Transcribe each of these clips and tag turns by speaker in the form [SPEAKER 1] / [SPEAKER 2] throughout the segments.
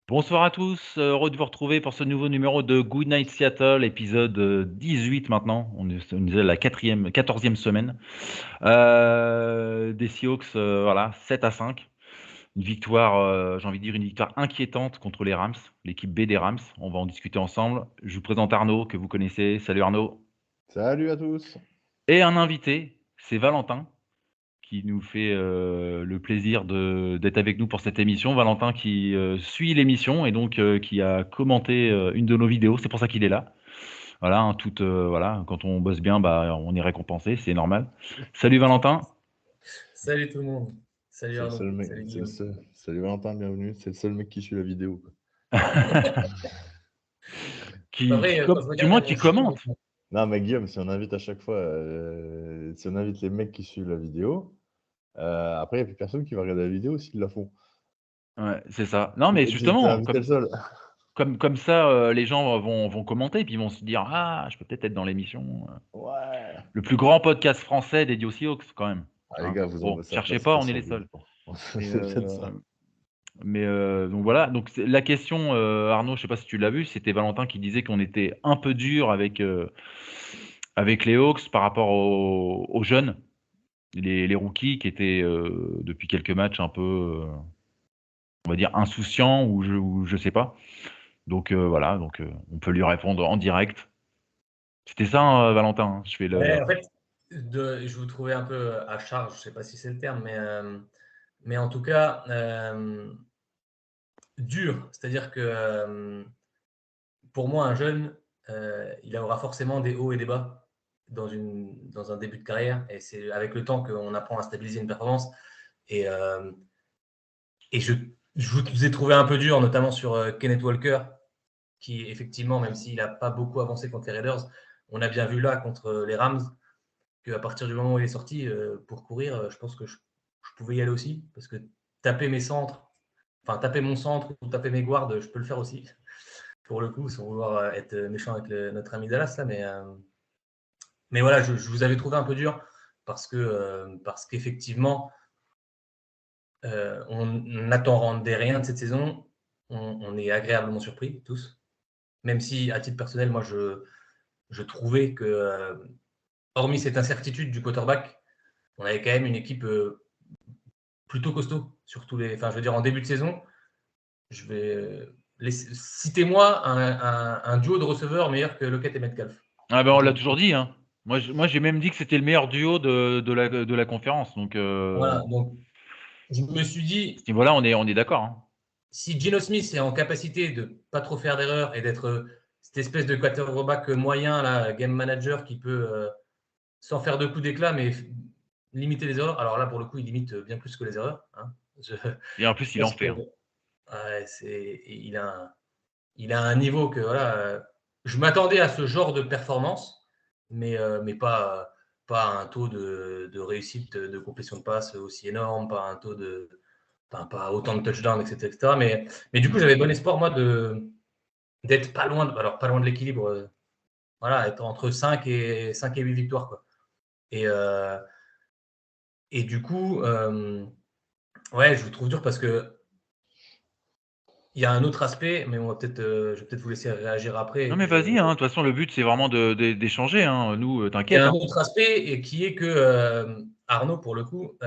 [SPEAKER 1] Bonsoir à tous, heureux de vous retrouver pour ce nouveau numéro de Good Night Seattle, épisode 18 maintenant. On est à la 14e semaine. Des Seahawks, voilà, 7-5. Une victoire, j'ai envie de dire une victoire inquiétante contre les Rams, l'équipe B des Rams. On va en discuter ensemble. Je vous présente Arnaud, que vous connaissez. Salut Arnaud.
[SPEAKER 2] Salut à tous.
[SPEAKER 1] Et un invité, c'est Valentin, qui nous fait le plaisir d'être avec nous pour cette émission. Valentin qui suit l'émission et donc qui a commenté une de nos vidéos. C'est pour ça qu'il est là. Voilà, hein, voilà, quand on bosse bien, bah, on est récompensé, c'est normal. Salut Valentin.
[SPEAKER 3] Salut tout le monde. Salut
[SPEAKER 2] C'est le
[SPEAKER 3] Arnaud.
[SPEAKER 2] seul mec.
[SPEAKER 3] Salut
[SPEAKER 2] C'est le
[SPEAKER 3] Guillaume.
[SPEAKER 2] seul. Salut Valentin, bienvenue. C'est le seul mec qui suit la vidéo, quoi.
[SPEAKER 3] C'est pas vrai, quand je
[SPEAKER 1] Du
[SPEAKER 3] regarde
[SPEAKER 1] moins
[SPEAKER 3] à
[SPEAKER 1] qui
[SPEAKER 3] mon chiffre,
[SPEAKER 1] commente.
[SPEAKER 2] Non, mais Guillaume, si on invite à chaque fois, si on invite les mecs qui suivent la vidéo, après, il n'y a plus personne qui va regarder la vidéo s'ils la font.
[SPEAKER 1] Ouais, c'est ça. Non, mais
[SPEAKER 2] T'es
[SPEAKER 1] justement,
[SPEAKER 2] invité le seul.
[SPEAKER 1] comme ça, les gens vont commenter, puis ils vont se dire, ah, je peux peut-être être dans l'émission.
[SPEAKER 2] Ouais.
[SPEAKER 1] Le plus grand podcast français dédié aux Seahawks, quand même.
[SPEAKER 2] Ah, les
[SPEAKER 1] Hein.
[SPEAKER 2] gars, vous
[SPEAKER 1] Bon,
[SPEAKER 2] envoie ça
[SPEAKER 1] cherchez pas, on est
[SPEAKER 2] sur
[SPEAKER 1] les
[SPEAKER 2] vous.
[SPEAKER 1] seuls. Mais,
[SPEAKER 2] C'est peut-être ça.
[SPEAKER 1] donc voilà. Donc la question, Arnaud, je sais pas si tu l'as vu, c'était Valentin qui disait qu'on était un peu dur avec les Hawks par rapport aux jeunes, les rookies qui étaient depuis quelques matchs un peu, on va dire insouciants ou je sais pas. Donc voilà, donc on peut lui répondre en direct. C'était ça, hein, Valentin. Hein. Je fais le.
[SPEAKER 3] Ouais, en fait, je vous trouvais un peu à charge, je sais pas si c'est le terme, mais en tout cas, dur. C'est-à-dire que pour moi, un jeune, il aura forcément des hauts et des bas dans un début de carrière. Et c'est avec le temps qu'on apprend à stabiliser une performance. Et, euh, et je vous ai trouvé un peu dur, notamment sur Kenneth Walker, qui effectivement, même s'il n'a pas beaucoup avancé contre les Raiders, on a bien vu là contre les Rams qu'à partir du moment où il est sorti pour courir, je pense que je pouvais y aller aussi parce que taper mes centres, enfin taper mon centre ou taper mes guards, je peux le faire aussi pour le coup, sans vouloir être méchant avec notre ami Dallas là, mais voilà, je vous avais trouvé un peu dur parce qu'effectivement, on n'attendait rien de cette saison. On est agréablement surpris tous, même si à titre personnel, moi je trouvais que, hormis cette incertitude du quarterback, on avait quand même une équipe plutôt costaud sur tous les. Enfin, je veux dire, en début de saison, je vais. Citez-moi un duo de receveurs meilleur que Lockett et Metcalf.
[SPEAKER 1] Ah ben on l'a toujours dit. Hein. Moi j'ai même dit que c'était le meilleur duo de la conférence. Donc
[SPEAKER 3] Voilà, donc je me suis
[SPEAKER 1] à
[SPEAKER 3] dit,
[SPEAKER 1] ce niveau-là, on est d'accord. Hein.
[SPEAKER 3] si Geno Smith est en capacité de pas trop faire d'erreurs et d'être cette espèce de quarterback moyen, là, game manager qui peut, sans faire de coups d'éclat, mais limiter les erreurs. Alors là, pour le coup, il limite bien plus que les erreurs. Hein.
[SPEAKER 1] Et en plus, il en
[SPEAKER 3] Parce que
[SPEAKER 1] fait. Hein.
[SPEAKER 3] ouais, il a un niveau que voilà. Je m'attendais à ce genre de performance, mais pas à un taux de réussite de complétion de passe aussi énorme, pas un taux de, enfin, pas autant de touchdowns, etc., etc. Mais du coup, j'avais bon espoir moi d'être pas loin, alors pas loin de l'équilibre, voilà, être entre 5 et 8 victoires quoi. Et euh, et du coup, ouais, je vous trouve dur parce que il y a un autre aspect, mais je vais peut-être vous laisser réagir après.
[SPEAKER 1] Non
[SPEAKER 3] Et
[SPEAKER 1] mais
[SPEAKER 3] puis
[SPEAKER 1] vas-y. Hein. De toute façon, le but c'est vraiment d'échanger. Hein. Nous,
[SPEAKER 3] il y
[SPEAKER 1] t'inquiète.
[SPEAKER 3] a un
[SPEAKER 1] Hein.
[SPEAKER 3] autre aspect et qui est que, Arnaud, pour le coup,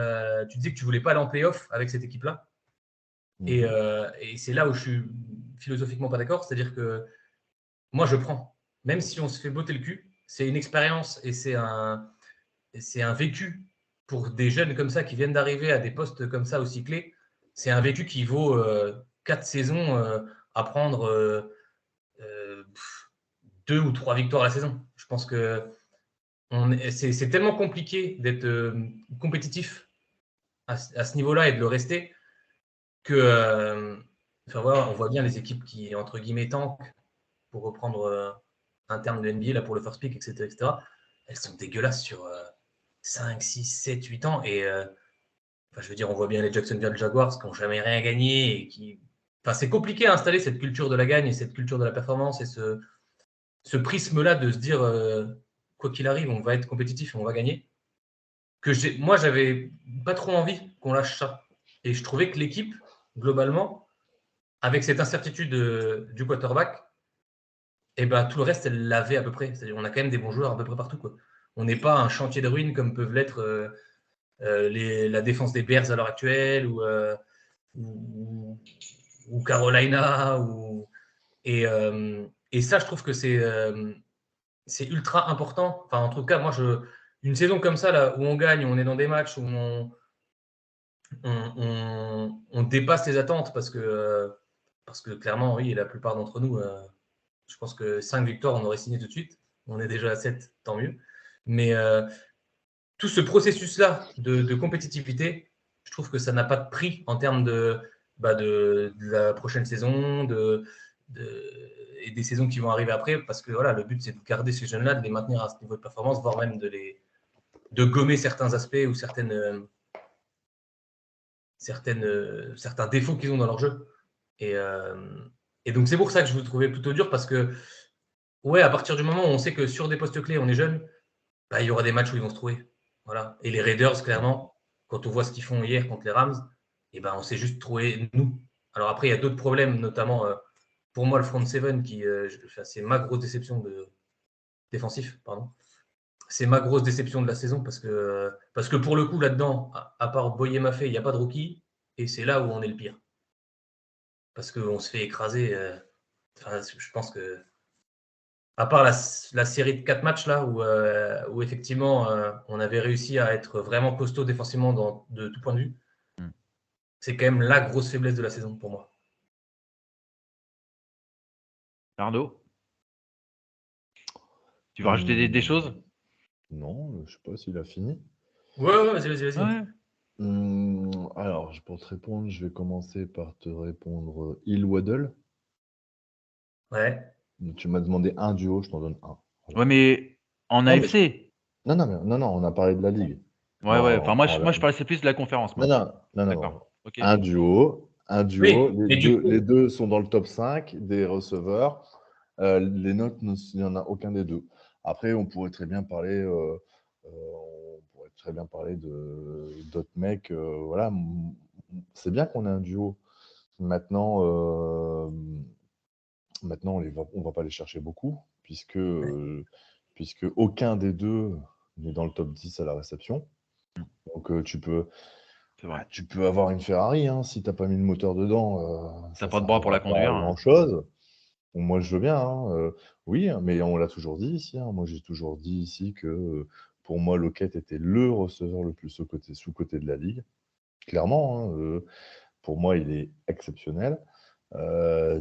[SPEAKER 3] tu disais que tu voulais pas aller en playoff avec cette équipe-là. Et c'est là où je suis philosophiquement pas d'accord. C'est-à-dire que moi, je prends. Même si on se fait botter le cul, c'est une expérience et c'est un vécu pour des jeunes comme ça qui viennent d'arriver à des postes comme ça aussi clés. C'est un vécu qui vaut 4 saisons à prendre 2 ou 3 victoires la saison. Je pense que c'est tellement compliqué d'être compétitif à ce niveau-là et de le rester que, enfin, voilà, on voit bien les équipes qui, entre guillemets, tankent, pour reprendre un terme de NBA là, pour le first pick, etc., etc., elles sont dégueulasses sur 5, 6, 7, 8 ans. Et enfin, je veux dire, on voit bien les Jacksonville Jaguars qui n'ont jamais rien gagné. Enfin, c'est compliqué à installer cette culture de la gagne et cette culture de la performance et ce prisme-là de se dire, quoi qu'il arrive, on va être compétitif et on va gagner. Moi, j'avais pas trop envie qu'on lâche ça. Et je trouvais que l'équipe, globalement, avec cette incertitude du quarterback, et ben, tout le reste, elle l'avait à peu près. C'est-à-dire, on a quand même des bons joueurs à peu près partout, quoi. On n'est pas un chantier de ruines comme peuvent l'être la défense des Bears à l'heure actuelle ou, ou Carolina. Et ça, je trouve que c'est ultra important. Enfin, en tout cas, moi, une saison comme ça, là, où on gagne, où on est dans des matchs où on dépasse les attentes parce que clairement, oui, la plupart d'entre nous, je pense que 5 victoires, on aurait signé tout de suite. On est déjà à 7, tant mieux. Mais tout ce processus-là de compétitivité, je trouve que ça n'a pas de prix en termes de la prochaine saison et des saisons qui vont arriver après, parce que voilà, le but, c'est de garder ces jeunes-là, de les maintenir à ce niveau de performance, voire même de gommer certains aspects ou certains défauts qu'ils ont dans leur jeu. Et, euh, et donc, c'est pour ça que je vous trouvais plutôt dur, parce que, ouais, à partir du moment où on sait que sur des postes clés, on est jeune, bah, il y aura des matchs où ils vont se trouver. Voilà. Et les Raiders, clairement, quand on voit ce qu'ils font hier contre les Rams, et ben, on s'est juste trouvé nous. Alors après, il y a d'autres problèmes, notamment pour moi, le front seven, c'est ma grosse déception défensif, pardon. C'est ma grosse déception de la saison parce que pour le coup, là-dedans, à part Boye Maffei, il n'y a pas de rookie, et c'est là où on est le pire. Parce qu'on se fait écraser. Je pense que à part la série de 4 matchs là où effectivement on avait réussi à être vraiment costaud défensivement de tout point de vue,
[SPEAKER 1] Mm.
[SPEAKER 3] c'est quand même la grosse faiblesse de la saison pour moi.
[SPEAKER 1] Arnaud, tu veux rajouter des choses?
[SPEAKER 2] Non, je sais pas s'il a fini.
[SPEAKER 3] Ouais, vas-y.
[SPEAKER 1] Ouais.
[SPEAKER 2] Alors, pour te répondre, je vais commencer par te répondre Il Waddle.
[SPEAKER 3] Ouais.
[SPEAKER 2] Tu m'as demandé un duo, je t'en donne un. Voilà.
[SPEAKER 1] Ouais, mais en
[SPEAKER 2] Non, mais
[SPEAKER 1] AFC.
[SPEAKER 2] non, on a parlé de la ligue.
[SPEAKER 1] Ouais, ouais. Enfin, moi,
[SPEAKER 2] En-
[SPEAKER 1] je parlais plus de la conférence,
[SPEAKER 2] Non,
[SPEAKER 1] moi.
[SPEAKER 2] non.
[SPEAKER 1] D'accord. Ok.
[SPEAKER 2] Un duo.
[SPEAKER 3] Oui, mais du coup,
[SPEAKER 2] Les deux sont dans le top 5 des receveurs. Les notes, il n'y en a aucun des deux. Après, on pourrait très bien parler, d'autres mecs. Voilà, c'est bien qu'on ait un duo. Maintenant, on va pas les chercher beaucoup, puisque aucun des deux n'est dans le top 10 à la réception.
[SPEAKER 1] Mm.
[SPEAKER 2] Donc,
[SPEAKER 1] C'est vrai.
[SPEAKER 2] tu peux avoir une Ferrari, hein, si tu n'as pas mis le moteur dedans,
[SPEAKER 1] T'as
[SPEAKER 2] ça
[SPEAKER 1] pas de bras pour
[SPEAKER 2] servira
[SPEAKER 1] la
[SPEAKER 2] pas à
[SPEAKER 1] conduire, hein.
[SPEAKER 2] grand-chose. Bon, moi, je veux bien, hein, oui, mais on l'a toujours dit ici, hein. Moi, j'ai toujours dit ici que pour moi, Lockett était le receveur le plus sous-coté de la ligue. Clairement, hein, pour moi, il est exceptionnel.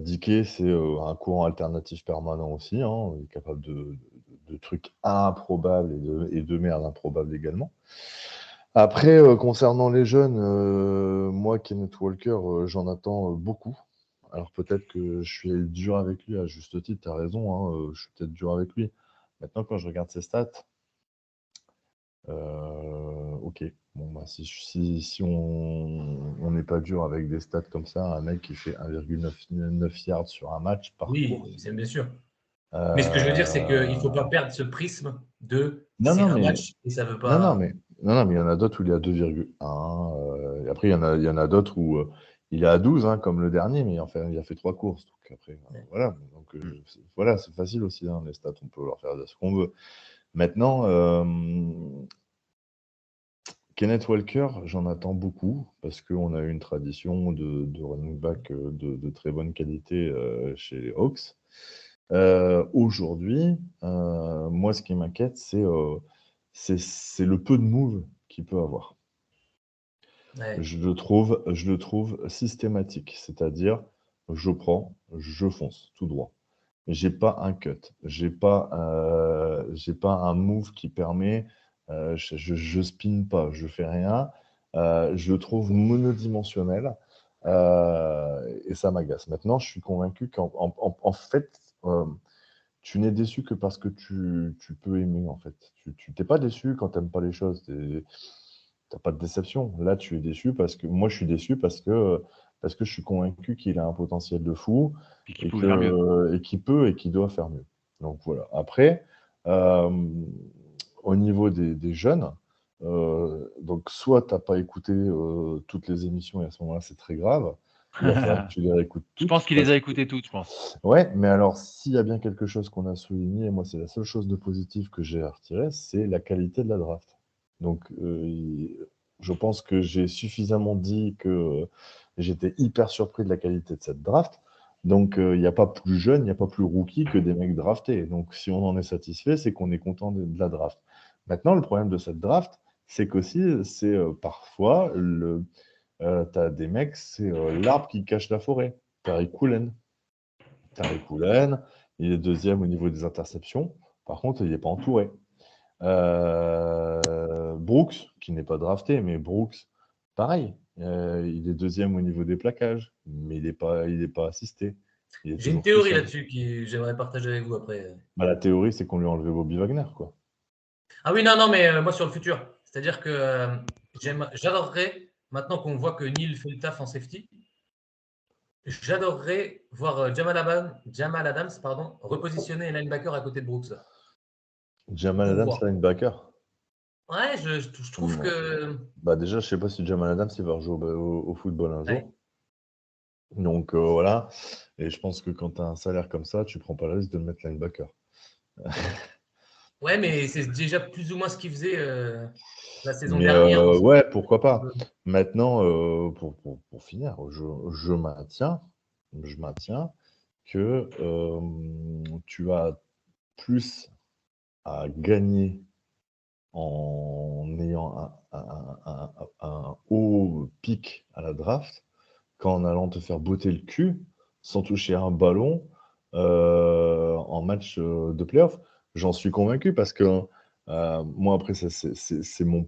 [SPEAKER 2] Dickey, c'est un courant alternatif permanent aussi, hein. Il est capable de trucs improbables et de merde improbables également. Après, concernant les jeunes, moi, Kenneth Walker, j'en attends beaucoup. Alors peut-être que je suis dur avec lui, à juste titre, tu as raison, hein, je suis peut-être dur avec lui. Maintenant, quand je regarde ses stats, ok. Bon, bah, si on n'est pas dur avec des stats comme ça, un mec qui fait 1,9 yards sur un match par
[SPEAKER 3] oui,
[SPEAKER 2] course.
[SPEAKER 3] c'est bien sûr. Mais ce que je veux dire, c'est qu'il ne faut pas perdre ce prisme
[SPEAKER 2] Non,
[SPEAKER 3] c'est
[SPEAKER 2] non,
[SPEAKER 3] un
[SPEAKER 2] mais
[SPEAKER 3] match et ça ne veut
[SPEAKER 2] Non, non,
[SPEAKER 3] pas.
[SPEAKER 2] mais, non, non, mais il y en a d'autres où il est à 2,1. Et après, il y en a d'autres où il est à 12, hein, comme le dernier, mais enfin, il a fait 3 courses. Donc après, voilà. Donc,
[SPEAKER 1] Mm.
[SPEAKER 2] voilà, c'est facile aussi, hein, les stats, on peut leur faire ce qu'on veut. Maintenant, Kenneth Walker, j'en attends beaucoup parce qu'on a eu une tradition de running back de très bonne qualité chez les Hawks. Aujourd'hui, moi, ce qui m'inquiète, c'est le peu de move qu'il peut avoir.
[SPEAKER 3] Ouais.
[SPEAKER 2] Je le trouve systématique, c'est-à-dire je prends, je fonce tout droit. J'ai pas un cut, j'ai pas un move qui permet, je spin pas, je fais rien. Je le trouve monodimensionnel et ça m'agace. Maintenant, je suis convaincu qu'en fait, tu n'es déçu que parce que tu peux aimer, en fait. Tu t'es pas déçu quand tu n'aimes pas les choses. T'as pas de déception. Là, tu es déçu parce que moi, je suis déçu parce que je suis convaincu qu'il a un potentiel de fou
[SPEAKER 1] Puis qui
[SPEAKER 2] et
[SPEAKER 1] pouvait faire mieux.
[SPEAKER 2] qu'il peut et qu'il doit faire mieux. Donc voilà. Après, euh, au niveau des jeunes, donc soit tu n'as pas écouté toutes les émissions et à ce moment-là, c'est très grave. Il va falloir que tu les réécoutes
[SPEAKER 1] Je pense
[SPEAKER 2] toutes
[SPEAKER 1] qu'il les
[SPEAKER 2] parce
[SPEAKER 1] a
[SPEAKER 2] que
[SPEAKER 1] écoutées toutes, je pense.
[SPEAKER 2] ouais, mais alors s'il y a bien quelque chose qu'on a souligné, et moi c'est la seule chose de positive que j'ai à retirer, c'est la qualité de la draft. Donc je pense que j'ai suffisamment dit que j'étais hyper surpris de la qualité de cette draft. Donc il n'y a pas plus jeune, il n'y a pas plus rookie que des mecs draftés. Donc si on en est satisfait, c'est qu'on est content de la draft. Maintenant, le problème de cette draft, c'est qu'aussi, c'est parfois, tu as des mecs, c'est l'arbre qui cache la forêt. Tariq Coolen. Tariq Coolen, il est deuxième au niveau des interceptions. Par contre, il n'est pas entouré. Brooks, qui n'est pas drafté, mais Brooks, pareil. Il est deuxième au niveau des plaquages, mais il est pas assisté. Il est
[SPEAKER 3] J'ai une
[SPEAKER 2] toujours tout
[SPEAKER 3] théorie
[SPEAKER 2] seul.
[SPEAKER 3] là-dessus que j'aimerais partager avec vous après.
[SPEAKER 2] Bah, la théorie, c'est qu'on lui a enlevé Bobby Wagner, quoi.
[SPEAKER 3] Ah oui, non, non, mais moi sur le futur. C'est-à-dire que j'adorerais, maintenant qu'on voit que Neil fait le taf en safety, j'adorerais voir Jamal Adams pardon, repositionner un linebacker à côté de Brooks. Là,
[SPEAKER 2] Jamal
[SPEAKER 3] pour
[SPEAKER 2] Adams,
[SPEAKER 3] voir.
[SPEAKER 2] linebacker.
[SPEAKER 3] Ouais, je trouve que.
[SPEAKER 2] Bah déjà, je sais pas si Jamal Adams il va rejouer au football un
[SPEAKER 3] Ouais.
[SPEAKER 2] jour. Donc voilà. Et je pense que quand tu as un salaire comme ça, tu prends pas le risque de le mettre linebacker.
[SPEAKER 3] Ouais, mais c'est déjà plus ou moins ce qu'il faisait la saison
[SPEAKER 2] Mais
[SPEAKER 3] dernière.
[SPEAKER 2] ouais, pourquoi pas. Maintenant, pour finir, je maintiens que tu as plus à gagner en ayant un haut pic à la draft qu'en allant te faire botter le cul sans toucher un ballon en match de playoff. J'en suis convaincu parce que moi, après, c'est mon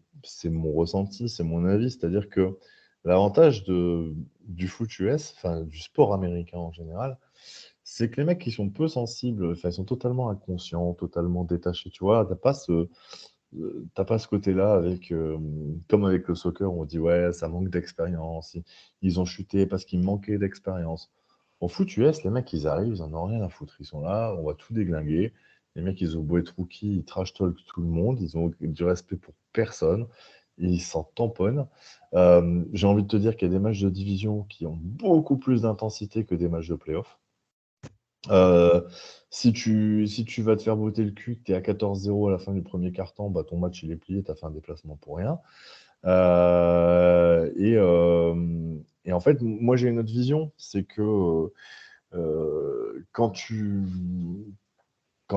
[SPEAKER 2] ressenti, c'est mon avis. C'est-à-dire que l'avantage du foot US, enfin du sport américain en général, c'est que les mecs qui sont peu sensibles, enfin, ils sont totalement inconscients, totalement détachés. Tu vois, t'as pas ce côté-là avec, comme avec le soccer, on dit ouais, ça manque d'expérience. Ils ont chuté parce qu'il manquait d'expérience. Au foot US, les mecs, ils arrivent, ils en ont rien à foutre. Ils sont là, on va tout déglinguer. Les mecs, ils ont beau être rookies, ils trash talk tout le monde, ils ont du respect pour personne, ils s'en tamponnent. J'ai envie de te dire qu'il y a des matchs de division qui ont beaucoup plus d'intensité que des matchs de playoff. Si tu vas te faire botter le cul, que tu es à 14-0 à la fin du premier quart-temps, bah, ton match il est plié, tu as fait un déplacement pour rien. Et en fait, moi j'ai une autre vision, c'est que quand tu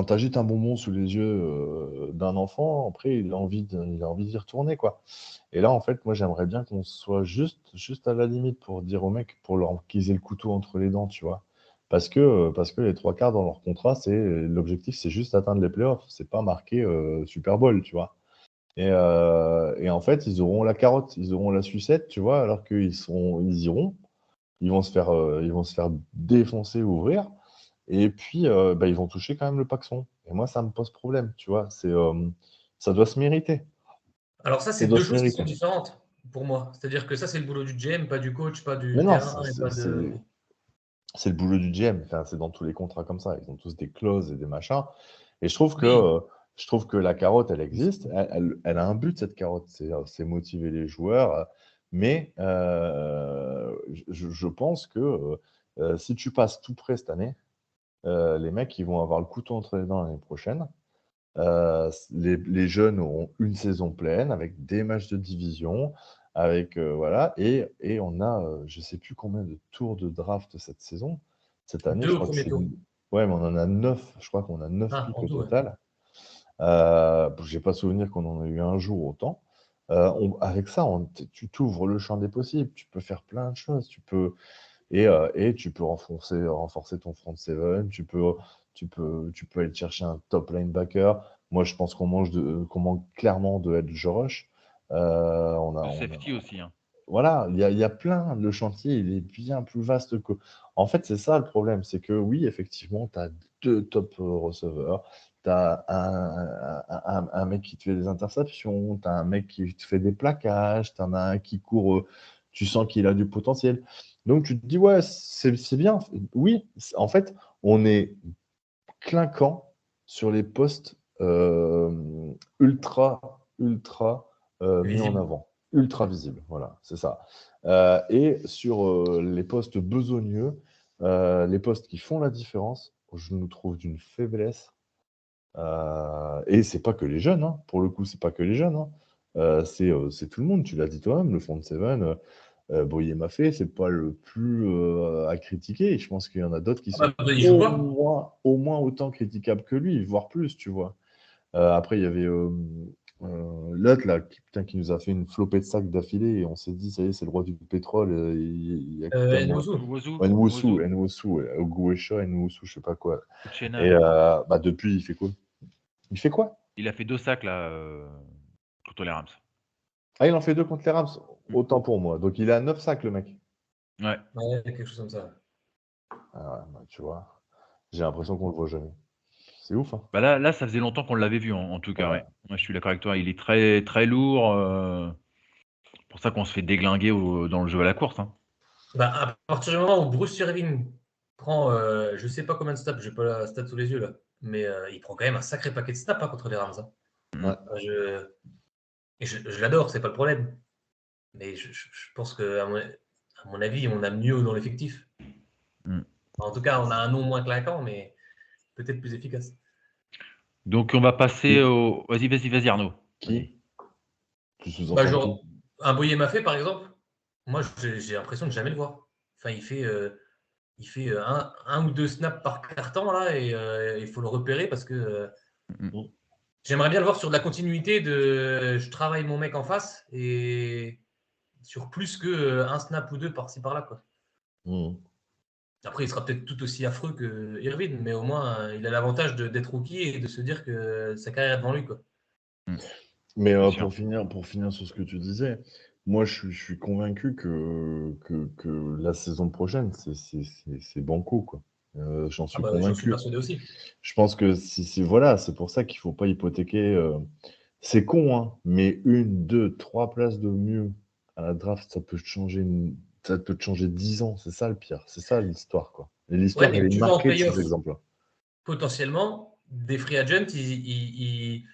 [SPEAKER 2] agites un bonbon sous les yeux d'un enfant, après il a envie d'y retourner, quoi. Et là, en fait, moi j'aimerais bien qu'on soit juste à la limite pour dire aux mecs, qu'ils aient le couteau entre les dents, tu vois. Parce que les trois quarts dans leur contrat, l'objectif, c'est juste atteindre les playoffs. C'est pas marqué Super Bowl, tu vois. Et en fait, ils auront la carotte, ils auront la sucette, tu vois, alors ils iront, ils vont se faire défoncer, ouvrir, et puis bah, ils vont toucher quand même le paxon. Et moi, ça me pose problème, tu vois. Ça doit se mériter.
[SPEAKER 3] Alors ça,
[SPEAKER 2] Ça
[SPEAKER 3] c'est
[SPEAKER 2] doit
[SPEAKER 3] deux
[SPEAKER 2] se
[SPEAKER 3] choses qui
[SPEAKER 2] mériter.
[SPEAKER 3] sont différentes pour moi. C'est-à-dire que ça, c'est le boulot du GM, pas du coach, pas
[SPEAKER 2] Mais
[SPEAKER 3] du
[SPEAKER 2] non,
[SPEAKER 3] terrain et pas de.
[SPEAKER 2] c'est le boulot du GM. Enfin, c'est dans tous les contrats comme ça. Ils ont tous des clauses et des machins. Et
[SPEAKER 3] Oui.
[SPEAKER 2] je trouve que la carotte, elle existe. Elle a un but, cette carotte. C'est motiver les joueurs. Mais je pense que si tu passes tout près cette année, les mecs, ils vont avoir le couteau entre les dents l'année prochaine. Les jeunes auront une saison pleine avec des matchs de division, avec voilà, et on a, je sais plus combien de tours de draft cette saison. Cette année,
[SPEAKER 3] Deux
[SPEAKER 2] je
[SPEAKER 3] au
[SPEAKER 2] crois que
[SPEAKER 3] premier
[SPEAKER 2] c'est
[SPEAKER 3] tour.
[SPEAKER 2] ouais, mais on en a 9. Je crois qu'on a 9
[SPEAKER 3] Ah,
[SPEAKER 2] pics
[SPEAKER 3] en
[SPEAKER 2] au
[SPEAKER 3] tout, ouais.
[SPEAKER 2] total. J'ai pas souvenir qu'on en a eu un jour autant. Avec ça, tu t'ouvres le champ des possibles. Tu peux faire plein de choses. Et tu peux renforcer ton front seven, tu peux aller chercher un top linebacker. Moi, je pense qu'on manque clairement de edge rush.
[SPEAKER 1] Le safety aussi, hein.
[SPEAKER 2] Voilà, il y a plein. Le chantier, il est bien plus vaste que. En fait, c'est ça le problème, c'est que oui, effectivement, tu as deux top receveurs. Tu as un mec qui te fait des interceptions, tu as un mec qui te fait des plaquages, tu en as un qui court, tu sens qu'il a du potentiel. Donc tu te dis, ouais, c'est bien. Oui, en fait, on est clinquant sur les postes ultra, ultra mis en
[SPEAKER 3] Visible.
[SPEAKER 2] avant. Ultra visible, voilà, c'est ça. Et sur les postes besogneux, les postes qui font la différence, je nous trouve d'une faiblesse. Et c'est pas que les jeunes, hein. Pour le coup, c'est pas que les jeunes, hein. C'est tout le monde. Tu l'as dit toi-même, le front seven. Boye Maffé, c'est pas le plus à critiquer. Je pense qu'il y en a d'autres qui sont
[SPEAKER 3] Il joue pas.
[SPEAKER 2] au moins autant critiquables que lui, voire plus, tu vois. Après, il y avait l'autre là, qui nous a fait une flopée de sacs d'affilée et on s'est dit, ça y est, c'est le roi du pétrole. Il a coupé à moi. Nwosu, Oguesha, Nwosu, je sais pas quoi.
[SPEAKER 1] Uchenna,
[SPEAKER 2] Et depuis, il fait quoi? Il fait quoi?
[SPEAKER 1] il a fait 2 sacs là contre les Rams.
[SPEAKER 2] Ah, il en fait 2 contre les Rams. Autant pour moi. Donc il est à 9 sacs, le mec.
[SPEAKER 1] Ouais.
[SPEAKER 3] Ouais, quelque chose comme ça.
[SPEAKER 2] Ah ouais, tu vois, j'ai l'impression qu'on le voit jamais. C'est ouf, hein.
[SPEAKER 1] Bah là, ça faisait longtemps qu'on l'avait vu en tout cas.
[SPEAKER 2] Ouais.
[SPEAKER 1] Ouais. Moi, je suis d'accord avec toi. Il est très très lourd. Pour ça qu'on se fait déglinguer dans le jeu à la course. Hein.
[SPEAKER 3] À partir du moment où Bruce Irvin prend, je sais pas combien de snaps, j'ai pas la stat sous les yeux là, mais il prend quand même un sacré paquet de snaps contre les Rams.
[SPEAKER 2] Ouais.
[SPEAKER 3] Je l'adore, c'est pas le problème. Mais je pense qu'à mon avis, on a mieux dans l'effectif. En tout cas, on a un nom moins claquant, mais peut-être plus efficace.
[SPEAKER 1] Donc on va passer au. Vas-y Arnaud.
[SPEAKER 2] Qui? Tu sous-entends
[SPEAKER 3] Genre, un Boye Maffé, par exemple, moi j'ai l'impression de jamais le voir. Enfin, il fait un ou deux snaps par carton là et il faut le repérer parce que j'aimerais bien le voir sur de la continuité de je travaille mon mec en face et sur plus que un snap ou deux par-ci par-là quoi. Après, il sera peut-être tout aussi affreux que Irvine, mais au moins il a l'avantage d'être rookie et de se dire que sa carrière est devant lui quoi.
[SPEAKER 2] Mais
[SPEAKER 1] Bien sûr.
[SPEAKER 2] pour finir sur ce que tu disais, moi je suis convaincu que la saison prochaine, c'est banco, quoi. J'en suis
[SPEAKER 3] J'en suis
[SPEAKER 2] convaincu.
[SPEAKER 3] persuadé aussi.
[SPEAKER 2] Je pense que voilà, c'est pour ça qu'il faut pas hypothéquer. C'est con, hein, mais 1, 2, 3 places de mieux à la draft, ça peut te changer 10 ans. C'est ça le pire. C'est ça l'histoire, quoi. Et
[SPEAKER 3] Ouais,
[SPEAKER 2] l'histoire,
[SPEAKER 3] mais
[SPEAKER 2] elle est
[SPEAKER 3] tu vas en
[SPEAKER 2] marquée de ces
[SPEAKER 3] playoff,
[SPEAKER 2] exemples-là.
[SPEAKER 3] potentiellement, des free agents, ils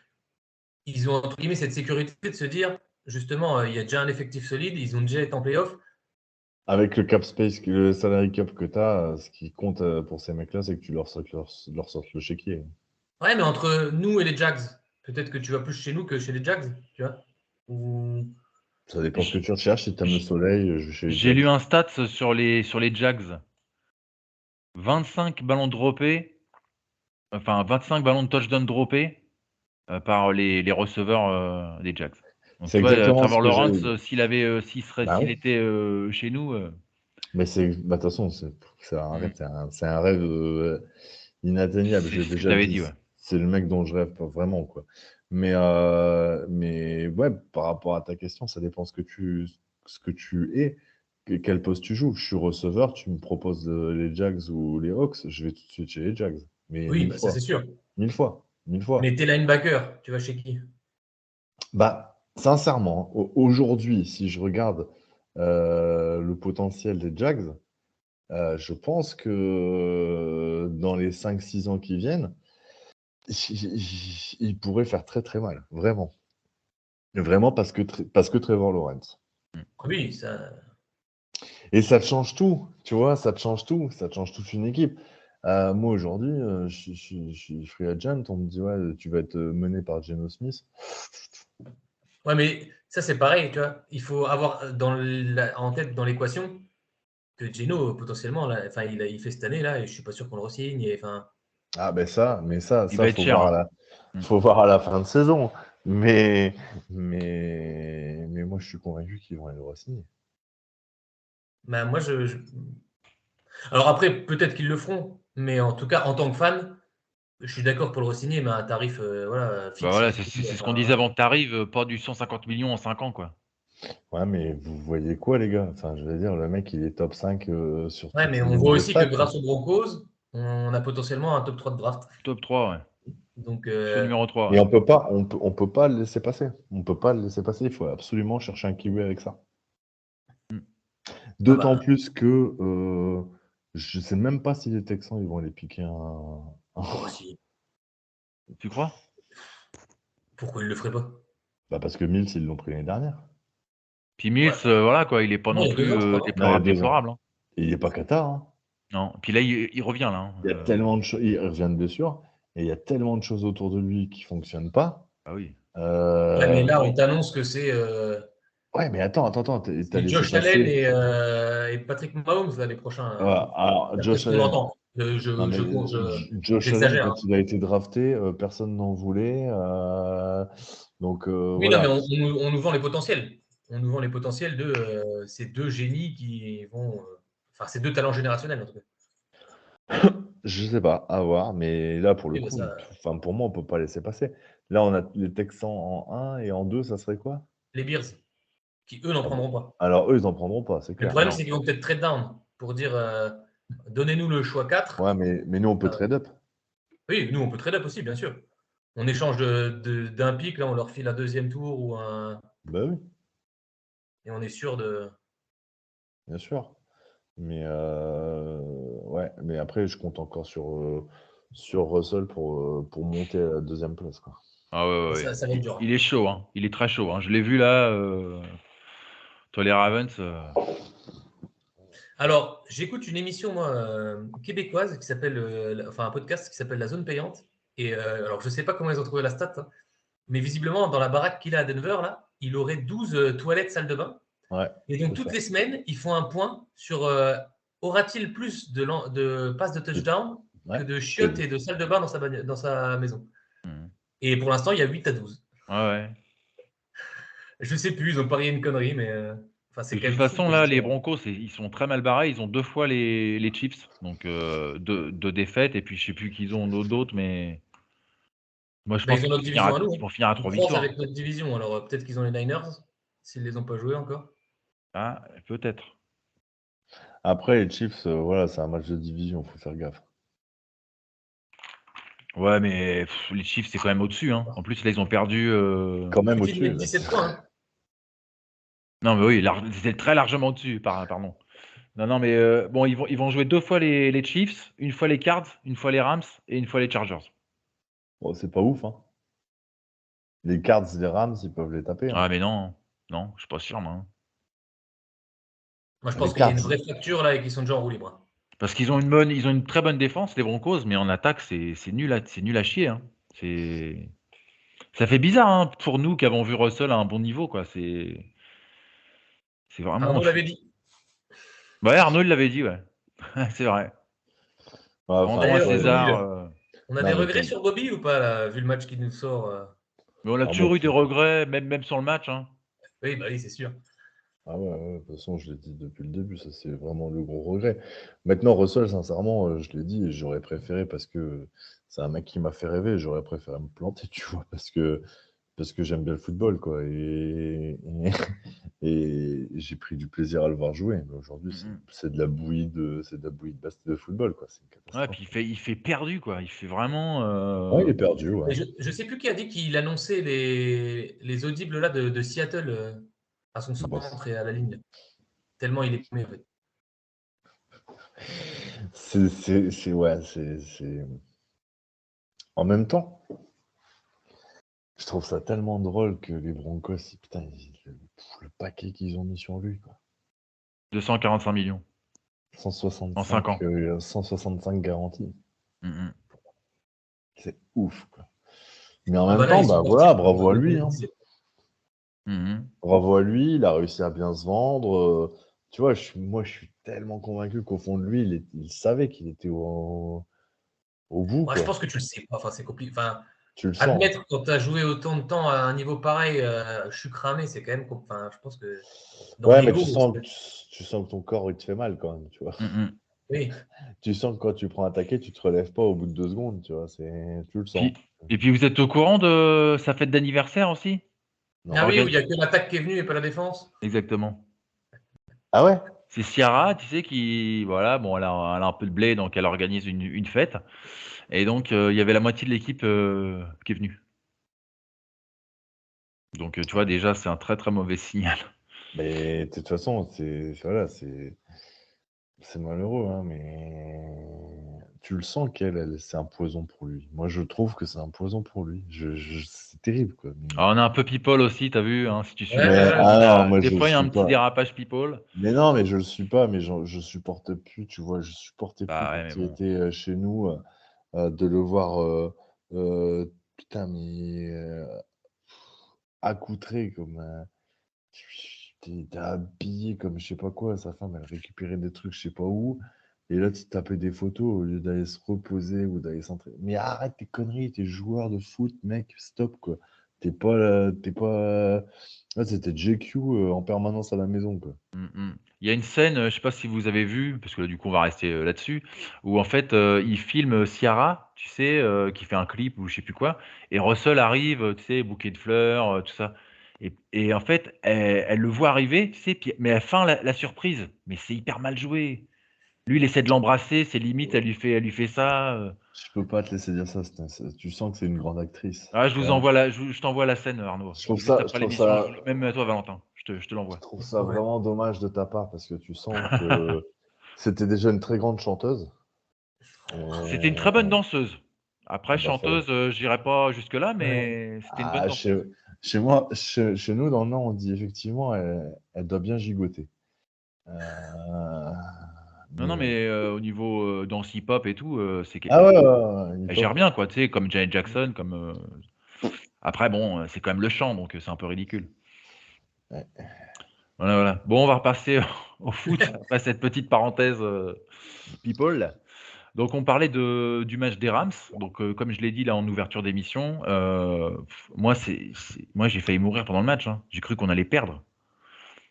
[SPEAKER 3] ont entre guillemets cette sécurité de se dire justement, il y a déjà un effectif solide, ils ont déjà été en playoff.
[SPEAKER 2] Avec le cap space, le salary cap que tu as, ce qui compte pour ces mecs-là, c'est que tu leur sortes le chéquier.
[SPEAKER 3] Ouais, mais entre nous et les Jags, peut-être que tu vas plus chez nous que chez les Jags, tu vois. Ou...
[SPEAKER 2] Ça dépend ce que tu recherches. Si tu aimes le soleil, je vais chez les
[SPEAKER 1] J'ai
[SPEAKER 2] Jags.
[SPEAKER 1] lu un stat sur les Jags. 25 ballons droppés, enfin 25 ballons de touchdown droppés par les receveurs des Jags. Donc
[SPEAKER 2] C'est
[SPEAKER 1] tu vois,
[SPEAKER 2] exactement ce
[SPEAKER 1] Trevor
[SPEAKER 2] que
[SPEAKER 1] Lawrence,
[SPEAKER 2] j'ai.
[SPEAKER 1] s'il était chez nous.
[SPEAKER 2] Mais de toute façon, c'est un rêve inatteignable.
[SPEAKER 1] C'est
[SPEAKER 2] J'ai
[SPEAKER 1] ce que je
[SPEAKER 2] déjà
[SPEAKER 1] t'avais
[SPEAKER 2] dit.
[SPEAKER 1] dit, ouais.
[SPEAKER 2] C'est le mec dont je rêve pas vraiment, quoi. Mais ouais, par rapport à ta question, ça dépend ce que tu es, quel poste tu joues. Je suis receveur, tu me proposes les Jags ou les Hawks, je vais tout de suite chez les Jags. Mais
[SPEAKER 3] Oui,
[SPEAKER 2] 1000
[SPEAKER 3] ça
[SPEAKER 2] fois.
[SPEAKER 3] c'est sûr.
[SPEAKER 2] 1000 fois. 1000 fois.
[SPEAKER 3] Mais t'es linebacker, tu vas chez qui?
[SPEAKER 2] Sincèrement, aujourd'hui, si je regarde le potentiel des Jags, je pense que dans les 5-6 ans qui viennent, il pourrait faire très très mal, vraiment. Vraiment parce que Trevor Lawrence.
[SPEAKER 3] Oui, ça.
[SPEAKER 2] Et ça te change tout, tu vois, ça te change tout, ça te change toute une équipe. Moi aujourd'hui, je suis free agent, on me dit ouais, tu vas être mené par Geno Smith.
[SPEAKER 3] Ouais, mais ça c'est pareil, tu vois. Il faut avoir en tête dans l'équation que Geno, potentiellement, là, enfin, il fait cette année là, et je suis pas sûr qu'on le re-signe. Enfin,
[SPEAKER 2] Ah ben ça,
[SPEAKER 1] Il va être
[SPEAKER 2] faut
[SPEAKER 1] cher.
[SPEAKER 2] voir
[SPEAKER 1] Hein.
[SPEAKER 2] faut voir à la fin de saison. Mais moi, je suis convaincu qu'ils vont aller le re-signer.
[SPEAKER 3] moi, alors après, peut-être qu'ils le feront, mais en tout cas, en tant que fan, je suis d'accord pour le re-signer, mais à un tarif
[SPEAKER 1] Bah
[SPEAKER 3] fixe.
[SPEAKER 1] voilà, c'est ce qu'on disait avant que tu arrives, pas du 150 millions en 5 ans, quoi.
[SPEAKER 2] Ouais, mais vous voyez quoi, les gars? Enfin, je veux dire, le mec, il est top 5 sur
[SPEAKER 3] Ouais,
[SPEAKER 2] toutes
[SPEAKER 3] mais
[SPEAKER 2] ses
[SPEAKER 3] on
[SPEAKER 2] lignes
[SPEAKER 3] voit
[SPEAKER 2] de
[SPEAKER 3] aussi que
[SPEAKER 2] stats, quoi.
[SPEAKER 3] grâce aux Broncos, on a potentiellement un top 3 de draft.
[SPEAKER 1] Top 3, ouais.
[SPEAKER 3] Donc,
[SPEAKER 1] Choix numéro 3.
[SPEAKER 2] Et
[SPEAKER 1] Ouais.
[SPEAKER 2] on peut pas le laisser passer. On peut pas le laisser passer. Il faut absolument chercher un kiwi avec ça. D'autant plus que je sais même pas si les Texans ils vont aller piquer un.
[SPEAKER 3] Si.
[SPEAKER 1] Tu crois?
[SPEAKER 3] Pourquoi ils le feraient pas?
[SPEAKER 2] Parce que Mills, ils l'ont pris l'année dernière.
[SPEAKER 1] Puis Mills,
[SPEAKER 3] Ouais.
[SPEAKER 1] voilà quoi, il est pas
[SPEAKER 3] Non,
[SPEAKER 1] non
[SPEAKER 3] il y a 2 ans, je
[SPEAKER 1] plus
[SPEAKER 3] crois, non?
[SPEAKER 2] Non, il y a
[SPEAKER 1] déplorable,
[SPEAKER 2] 2 ans.
[SPEAKER 1] déplorable. Hein.
[SPEAKER 2] Il est pas Qatar, hein.
[SPEAKER 1] Non. Puis là, il revient là. Hein.
[SPEAKER 2] Il y a tellement de choses. Il revient de blessure et il y a tellement de choses autour de lui qui fonctionnent pas.
[SPEAKER 1] Ah oui.
[SPEAKER 3] Ouais, mais là, on
[SPEAKER 2] Bon,
[SPEAKER 3] t'annonce que c'est
[SPEAKER 2] ouais, mais attends, t'as laissé
[SPEAKER 3] Josh Allen
[SPEAKER 2] passer.
[SPEAKER 3] et Patrick Mahomes, là, les prochains.
[SPEAKER 2] Voilà. Alors,
[SPEAKER 3] D'après ce
[SPEAKER 2] Josh
[SPEAKER 3] qu'on
[SPEAKER 2] Allen.
[SPEAKER 3] entend.
[SPEAKER 2] Non, mais Josh Allen,
[SPEAKER 3] J'exagère. Hein.
[SPEAKER 2] quand il a été drafté, personne n'en voulait. Donc,
[SPEAKER 3] Oui, non, mais
[SPEAKER 2] voilà.
[SPEAKER 3] on nous vend les potentiels. On nous vend les potentiels de ces 2 génies qui vont. Enfin, ces 2 talents générationnels, en tout cas.
[SPEAKER 2] Je sais pas, à voir. Mais là, pour le
[SPEAKER 3] Oui, bah,
[SPEAKER 2] coup,
[SPEAKER 3] ça,
[SPEAKER 2] enfin, pour moi, on peut pas laisser passer. Là, on a les Texans en 1 et en 2, ça serait quoi?
[SPEAKER 3] les Bears, qui eux n'en
[SPEAKER 2] Ah bon.
[SPEAKER 3] prendront pas.
[SPEAKER 2] Alors, eux, ils en prendront pas, c'est
[SPEAKER 3] Le
[SPEAKER 2] clair.
[SPEAKER 3] problème,
[SPEAKER 1] Non.
[SPEAKER 3] c'est qu'ils vont peut-être trade down pour dire donnez-nous le choix 4.
[SPEAKER 2] Ouais, mais nous, on peut trade up.
[SPEAKER 3] Oui, nous, on peut trade up aussi, bien sûr. On échange d'un pic, là, on leur file un 2e tour ou un.
[SPEAKER 2] Bah oui,
[SPEAKER 3] Et on est sûr de.
[SPEAKER 2] bien sûr. Mais ouais, mais après, je compte encore sur Russell pour monter à la 2e place, quoi.
[SPEAKER 1] Ah ouais, ouais.
[SPEAKER 3] Ça va être dur.
[SPEAKER 1] Il est chaud, hein. Il est très chaud. Hein. Je l'ai vu là. Toi, les Ravens.
[SPEAKER 3] Alors, j'écoute une émission, moi, québécoise, qui s'appelle, enfin, un podcast qui s'appelle La Zone Payante. Et alors, je ne sais pas comment ils ont trouvé la stat, hein, mais visiblement, dans la baraque qu'il a à Denver, là, il aurait 12 toilettes, salles de bain.
[SPEAKER 2] Ouais,
[SPEAKER 3] Et donc,
[SPEAKER 2] c'est
[SPEAKER 3] toutes
[SPEAKER 2] ça.
[SPEAKER 3] les semaines, ils font un point sur aura-t-il plus de passes de touchdown que
[SPEAKER 2] Ouais,
[SPEAKER 3] de
[SPEAKER 2] que
[SPEAKER 3] chiottes et de salles de bain dans sa maison.
[SPEAKER 1] Mhm.
[SPEAKER 3] Et pour l'instant, il y a 8-12.
[SPEAKER 1] Ouais, ouais.
[SPEAKER 3] Je ne sais plus, ils ont parié une connerie, mais enfin,
[SPEAKER 1] De
[SPEAKER 3] c'est quand
[SPEAKER 1] toute
[SPEAKER 3] même fou
[SPEAKER 1] façon,
[SPEAKER 3] que
[SPEAKER 1] là,
[SPEAKER 3] ce
[SPEAKER 1] les
[SPEAKER 3] soit.
[SPEAKER 1] Broncos, ils sont très mal barrés. Ils ont 2 fois les Chiefs, donc deux défaites. Et puis, je sais plus qu'ils ont d'autres, mais moi, je
[SPEAKER 3] Ben,
[SPEAKER 1] pense
[SPEAKER 3] ils ont
[SPEAKER 1] qu'ils
[SPEAKER 3] notre division à nous.
[SPEAKER 1] vont finir à
[SPEAKER 3] Ils
[SPEAKER 1] 3
[SPEAKER 3] croisent
[SPEAKER 1] victoires.
[SPEAKER 3] avec notre division. Alors peut-être qu'ils ont les Niners, s'ils ne les ont pas joués encore.
[SPEAKER 1] Ah, peut-être.
[SPEAKER 2] Après, les Chiefs, voilà, c'est un match de division, faut faire gaffe.
[SPEAKER 1] Ouais, mais les Chiefs, c'est quand même au-dessus. Hein. En plus, là, ils ont perdu.
[SPEAKER 2] Quand même
[SPEAKER 3] Suffit de
[SPEAKER 2] au-dessus.
[SPEAKER 3] mettre 17 points. Hein.
[SPEAKER 1] Non, mais oui, c'était très largement au-dessus. Pardon. Non, non, mais bon, ils vont jouer 2 fois les Chiefs, une fois les Cards, une fois les Rams et une fois les Chargers.
[SPEAKER 2] Bon, c'est pas ouf, hein. Les Cards, les Rams, ils peuvent les taper, hein.
[SPEAKER 1] Ah, mais non, non, je suis pas sûr, moi. Hein.
[SPEAKER 3] Moi, je
[SPEAKER 2] Les
[SPEAKER 3] pense qu'il y a une
[SPEAKER 2] Cards,
[SPEAKER 3] vraie fracture là et qu'ils sont déjà en roue libre.
[SPEAKER 1] Parce qu'ils ont ils ont une très bonne défense, les Broncos, mais en attaque, c'est nul à chier. Hein. Ça fait bizarre hein, pour nous qui avons vu Russell à un bon niveau, quoi. C'est vraiment
[SPEAKER 3] Arnaud
[SPEAKER 1] fou.
[SPEAKER 3] l'avait dit.
[SPEAKER 1] Ouais, Arnaud il l'avait dit, ouais. C'est vrai.
[SPEAKER 2] ouais, enfin,
[SPEAKER 1] Rends-moi
[SPEAKER 2] tu
[SPEAKER 3] D'ailleurs,
[SPEAKER 2] vois,
[SPEAKER 3] Bobby,
[SPEAKER 1] César.
[SPEAKER 3] on a des
[SPEAKER 2] non, mais
[SPEAKER 3] regrets sur Bobby ou pas, là, vu le match qui nous sort
[SPEAKER 1] Mais on a
[SPEAKER 2] alors moi,
[SPEAKER 1] toujours eu des regrets, même sur le match. Hein.
[SPEAKER 3] Oui, bah oui, c'est sûr.
[SPEAKER 2] ah ouais, ouais, de toute façon, je l'ai dit depuis le début, ça c'est vraiment le gros regret. Maintenant, Russell, sincèrement, je l'ai dit, j'aurais préféré parce que c'est un mec qui m'a fait rêver, j'aurais préféré me planter, tu vois, parce que j'aime bien le football, quoi. Et j'ai pris du plaisir à le voir jouer. Mais aujourd'hui,
[SPEAKER 1] Mhm.
[SPEAKER 2] c'est de la bouillie de football, quoi. C'est une
[SPEAKER 1] Ouais,
[SPEAKER 2] catastrophe.
[SPEAKER 1] puis il fait perdu, quoi. Il fait vraiment.
[SPEAKER 2] Ouais, il est perdu, ouais.
[SPEAKER 3] Et je ne sais plus qui a dit qu'il annonçait les audibles là, de Seattle à son
[SPEAKER 2] Bon,
[SPEAKER 3] centre et à la ligne. Tellement il est paumé, en fait.
[SPEAKER 2] ouais, En même temps, je trouve ça tellement drôle que les Broncos, putain, le paquet qu'ils ont mis sur lui, quoi.
[SPEAKER 1] 245 millions en 5 ans.
[SPEAKER 2] 165 garantis.
[SPEAKER 1] Mhm.
[SPEAKER 2] C'est ouf, quoi. Mais en
[SPEAKER 3] Ah
[SPEAKER 2] même
[SPEAKER 3] bah là,
[SPEAKER 2] temps,
[SPEAKER 3] ils sont
[SPEAKER 2] bah
[SPEAKER 3] partis
[SPEAKER 2] voilà,
[SPEAKER 3] pour
[SPEAKER 2] bravo à lui, hein.
[SPEAKER 3] 17.
[SPEAKER 1] Mhm.
[SPEAKER 2] Bravo à lui, il a réussi à bien se vendre. Tu vois, moi, je suis tellement convaincu qu'au fond de lui, il savait qu'il était au bout,
[SPEAKER 3] Moi, je
[SPEAKER 2] quoi.
[SPEAKER 3] pense que tu le sais pas. Enfin, c'est compliqué. Enfin,
[SPEAKER 2] Tu le sens, hein.
[SPEAKER 3] admettre quand tu as joué autant de temps à un niveau pareil, je suis cramé, c'est quand même. Enfin, je pense que dans
[SPEAKER 2] Ouais, mais
[SPEAKER 3] l'ego.
[SPEAKER 2] tu sens que ton corps, il te fait mal quand même, tu vois.
[SPEAKER 1] Mhm.
[SPEAKER 3] Oui.
[SPEAKER 2] Tu sens que quand tu prends un taquet, tu te relèves pas au bout de 2 secondes, tu vois. Tu le sens.
[SPEAKER 1] Et puis vous êtes au courant de sa fête d'anniversaire aussi?
[SPEAKER 2] Non.
[SPEAKER 3] Ah oui, où il
[SPEAKER 1] Organ-
[SPEAKER 3] n'y a que l'attaque qui est venue et pas la défense.
[SPEAKER 1] Exactement.
[SPEAKER 2] Ah ouais?
[SPEAKER 1] C'est Ciara, tu sais, qui, voilà, bon, elle a un peu de blé, donc elle organise une fête. Et donc, il y avait la moitié de l'équipe qui est venue. Donc, tu vois, déjà, c'est un très très mauvais signal.
[SPEAKER 2] Mais de toute façon, voilà, c'est malheureux, hein, mais tu le sens c'est un poison pour lui. Moi, je trouve que c'est un poison pour lui. C'est terrible, quoi.
[SPEAKER 1] Alors, on a un peu people aussi, t'as vu, hein, si tu suis
[SPEAKER 3] Ouais,
[SPEAKER 1] le
[SPEAKER 2] Mais,
[SPEAKER 3] ouais,
[SPEAKER 1] foot,
[SPEAKER 3] ouais.
[SPEAKER 2] non, moi,
[SPEAKER 1] des
[SPEAKER 2] je le
[SPEAKER 1] fois il y a un
[SPEAKER 2] suis
[SPEAKER 1] petit
[SPEAKER 2] pas.
[SPEAKER 1] dérapage people.
[SPEAKER 2] Mais non, mais je le suis pas, mais je supporte plus, tu vois, je supportais plus
[SPEAKER 1] Bah
[SPEAKER 2] quand
[SPEAKER 1] ouais, mais
[SPEAKER 2] il
[SPEAKER 1] bon.
[SPEAKER 2] était chez nous, de le voir, putain, mais accoutré comme t'es habillé comme je sais pas quoi, sa femme, elle récupérait des trucs je sais pas où, et là, tu tapais des photos au lieu d'aller se reposer ou d'aller s'entraîner. Mais arrête tes conneries, t'es joueur de foot, mec, stop, quoi. T'es pas. Là, c'était JQ en permanence à la maison, quoi.
[SPEAKER 1] Il y a une scène, je sais pas si vous avez vu, parce que là, du coup, on va rester là-dessus, où en fait, il filme Ciara, tu sais, qui fait un clip ou je sais plus quoi, et Russell arrive, tu sais, bouquet de fleurs, tout ça. Et en fait, elle le voit arriver, tu sais, mais elle feint la surprise. Mais c'est hyper mal joué. Lui, il essaie de l'embrasser, c'est limite, elle lui fait ça.
[SPEAKER 2] Je peux pas te laisser dire ça, tu sens que c'est une grande actrice.
[SPEAKER 1] Ah, je
[SPEAKER 2] Tu
[SPEAKER 1] vous
[SPEAKER 2] vois.
[SPEAKER 1] envoie je t'envoie la scène, Arnaud.
[SPEAKER 2] Je trouve
[SPEAKER 1] Juste
[SPEAKER 2] ça, je
[SPEAKER 1] après
[SPEAKER 2] trouve
[SPEAKER 1] l'émission,
[SPEAKER 2] ça,
[SPEAKER 1] même à toi, Valentin. Je te
[SPEAKER 2] je
[SPEAKER 1] l'envoie.
[SPEAKER 2] trouve ça
[SPEAKER 3] Ouais.
[SPEAKER 2] vraiment dommage de ta part parce que tu sens que c'était déjà une très grande chanteuse.
[SPEAKER 1] C'était une très bonne danseuse.
[SPEAKER 2] Ah
[SPEAKER 1] Après,
[SPEAKER 2] bah,
[SPEAKER 1] chanteuse, j'irai pas jusque-là, mais c'était une bonne
[SPEAKER 2] Ah,
[SPEAKER 1] danseuse.
[SPEAKER 2] chez moi, chez nous, dans le Nord, on dit effectivement, elle doit bien gigoter. Euh,
[SPEAKER 1] Non, non,
[SPEAKER 2] mais,
[SPEAKER 1] mais au niveau danse hip-hop et tout,
[SPEAKER 2] ah ouais, ouais, ouais,
[SPEAKER 1] elle
[SPEAKER 2] hip-hop.
[SPEAKER 1] gère bien, quoi, tu sais, comme Janet Jackson, comme. Après, bon, c'est quand même le chant, donc c'est un peu ridicule.
[SPEAKER 2] Ouais.
[SPEAKER 1] Voilà, voilà. Bon, on va repasser au foot, après cette petite parenthèse people. Donc, on parlait du match des Rams. Donc, comme je l'ai dit là en ouverture d'émission, moi, moi, j'ai failli mourir pendant le match, hein. J'ai cru qu'on allait perdre.